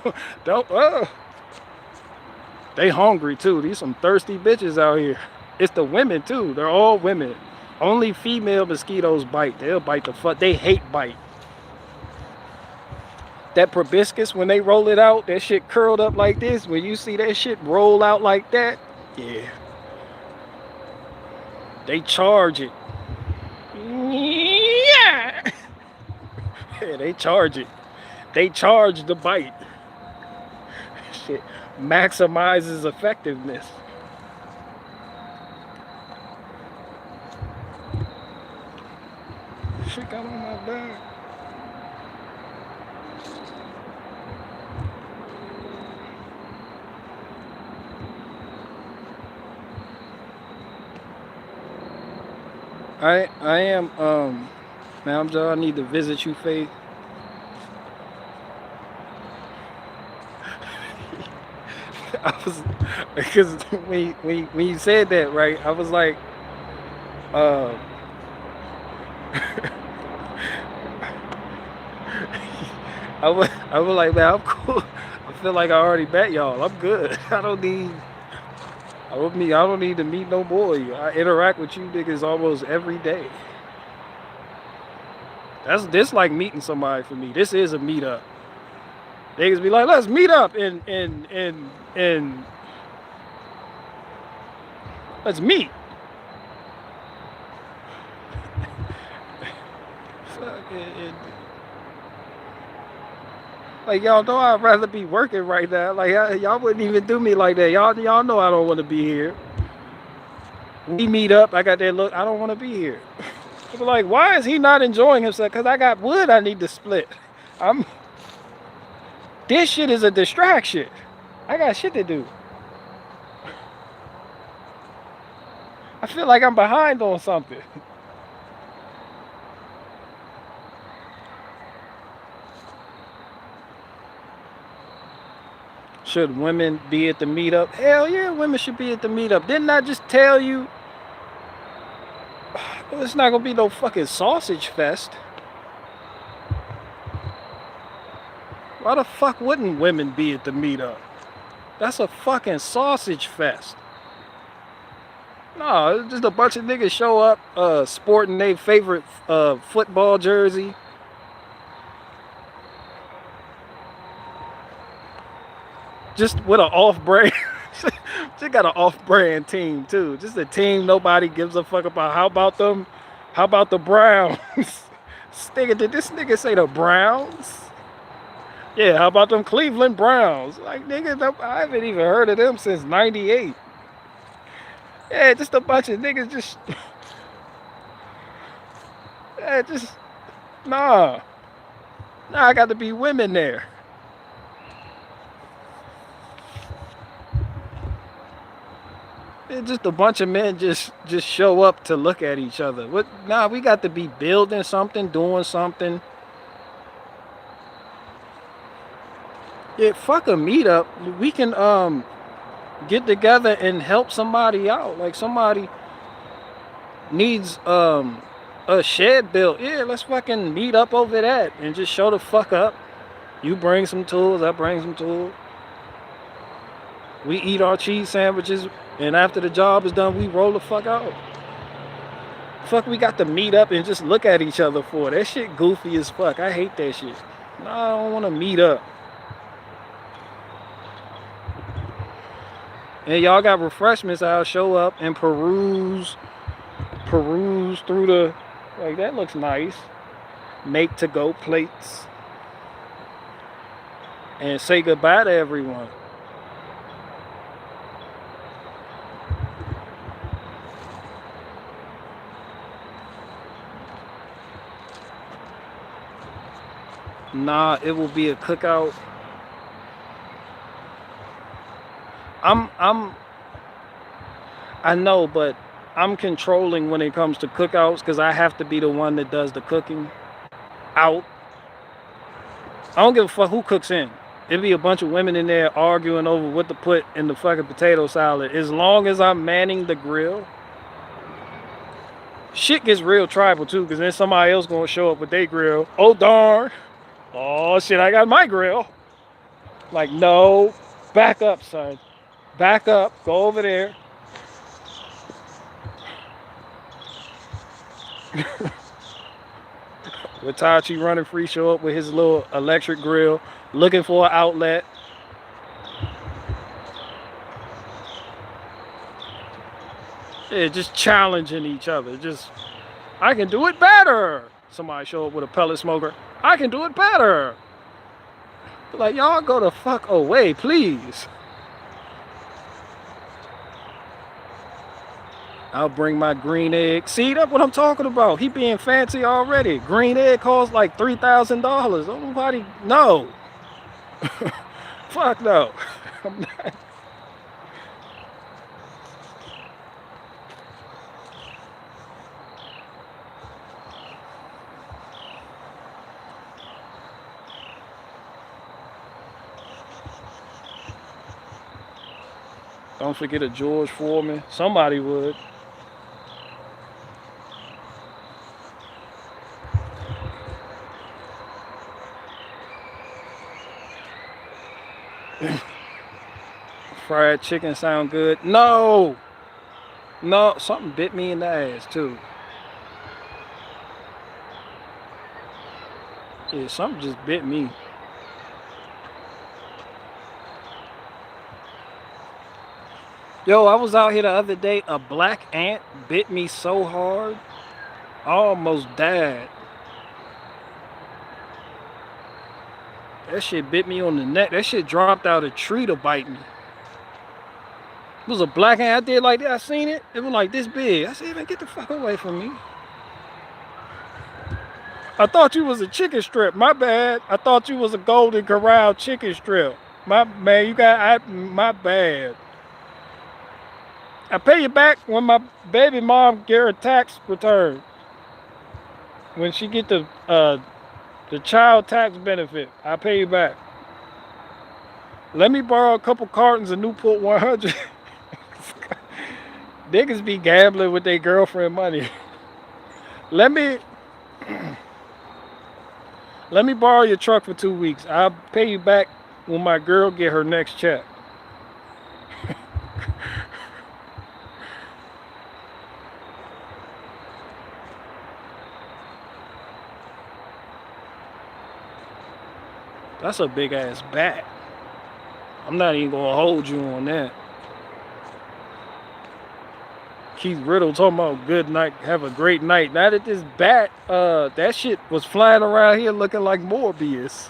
They hungry too. These some thirsty bitches out here. It's the women too. They're all women. Only female mosquitoes bite. They'll bite the fuck. They hate bite. That proboscis, when they roll it out, that shit curled up like this. When you see that shit roll out like that, yeah. They charge it. Yeah. Yeah, they charge it. They charge the bite. Shit maximizes effectiveness. Shit got on my bag. I am ma'am Joe, I need to visit you, Faith. I was because when you said that, right, I was like, Uh, I was like, man, I'm cool. I feel like I already met y'all. I'm good. I don't need to meet no more of you. I interact with you niggas almost every day. That's this like meeting somebody for me. This is a meetup. Niggas be like, let's meet up and let's meet. Like y'all know I'd rather be working right now. Like y'all wouldn't even do me like that. Y'all know I don't want to be here. We meet up. I got that look. I don't want to be here. People like, why is he not enjoying himself? Because I got wood I need to split. I'm. This shit is a distraction. I got shit to do. I feel like I'm behind on something. Should women be at the meetup? Hell yeah, women should be at the meetup. Didn't I just tell you? It's not gonna be no fucking sausage fest. Why the fuck wouldn't women be at the meetup? That's a fucking sausage fest. No, just a bunch of niggas show up sporting their favorite football jersey. Just with an off-brand. Just got an off-brand team too. Just a team nobody gives a fuck about. How about them? How about the Browns? Did this nigga say the Browns? Yeah, how about them Cleveland Browns? Like, nigga, I haven't even heard of them since '98. Yeah, just a bunch of niggas just... Yeah, just... Nah. Nah, I got to be women there. It's just a bunch of men just show up to look at each other. What? Nah, we got to be building something, doing something. Yeah, fuck a meetup. We can get together and help somebody out. Like somebody needs a shed built. Yeah, let's fucking meet up over that and just show the fuck up. You bring some tools, I bring some tools. We eat our cheese sandwiches, and after the job is done, we roll the fuck out. Fuck, we got to meet up and just look at each other for. That shit goofy as fuck. I hate that shit. No, I don't want to meet up. And y'all got refreshments. I'll show up and peruse through the, like, that looks nice. Make to go plates. And say goodbye to everyone. Nah, it will be a cookout. I know, but I'm controlling when it comes to cookouts because I have to be the one that does the cooking out. I don't give a fuck who cooks in. It'd be a bunch of women in there arguing over what to put in the fucking potato salad. As long as I'm manning the grill, shit gets real tribal too, because then somebody else gonna show up with their grill. Oh darn. Oh shit, I got my grill. Like, no, back up, son. Back up, go over there. With Tachi running free, show up with his little electric grill, looking for an outlet. Yeah, just challenging each other. Just, I can do it better. Somebody show up with a pellet smoker. I can do it better. Like, y'all go the fuck away, please. I'll bring my green egg. See, that's what I'm talking about. He being fancy already. Green egg costs like $3,000. Nobody, no. Fuck no. I'm not. Don't forget a George Foreman. Somebody would. Fried chicken sound good. No! No, something bit me in the ass too. Yeah, something just bit me. Yo, I was out here the other day. A black ant bit me so hard. I almost died. That shit bit me on the neck. That shit dropped out a tree to bite me. It was a black ant. I did like that. I seen it. It was like this big. I said, man, get the fuck away from me. I thought you was a chicken strip. My bad. I thought you was a Golden Corral chicken strip. My man, my bad. I pay you back when my baby mom get her tax return. When she get the child tax benefit, I pay you back. Let me borrow a couple cartons of Newport 100. Niggas be gambling with their girlfriend money. Let me borrow your truck for 2 weeks. I'll pay you back when my girl get her next check. That's a big ass bat. I'm not even gonna hold you on that. Keith Riddle talking about good night, have a great night. Now that this bat, that shit was flying around here looking like Morbius.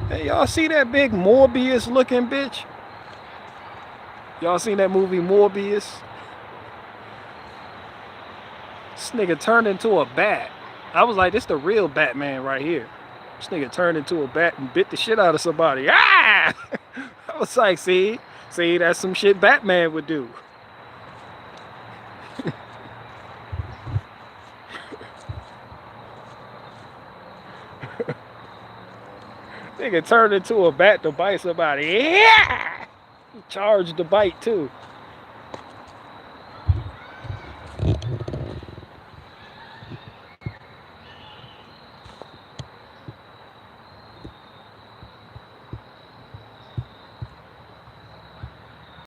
Hey, y'all see that big Morbius looking bitch? Y'all seen that movie Morbius? This nigga turned into a bat. I was like, this the real Batman right here. This nigga turned into a bat and bit the shit out of somebody. Ah! I was like, see, that's some shit Batman would do. Nigga turned into a bat to bite somebody. Yeah! He charged the bite too.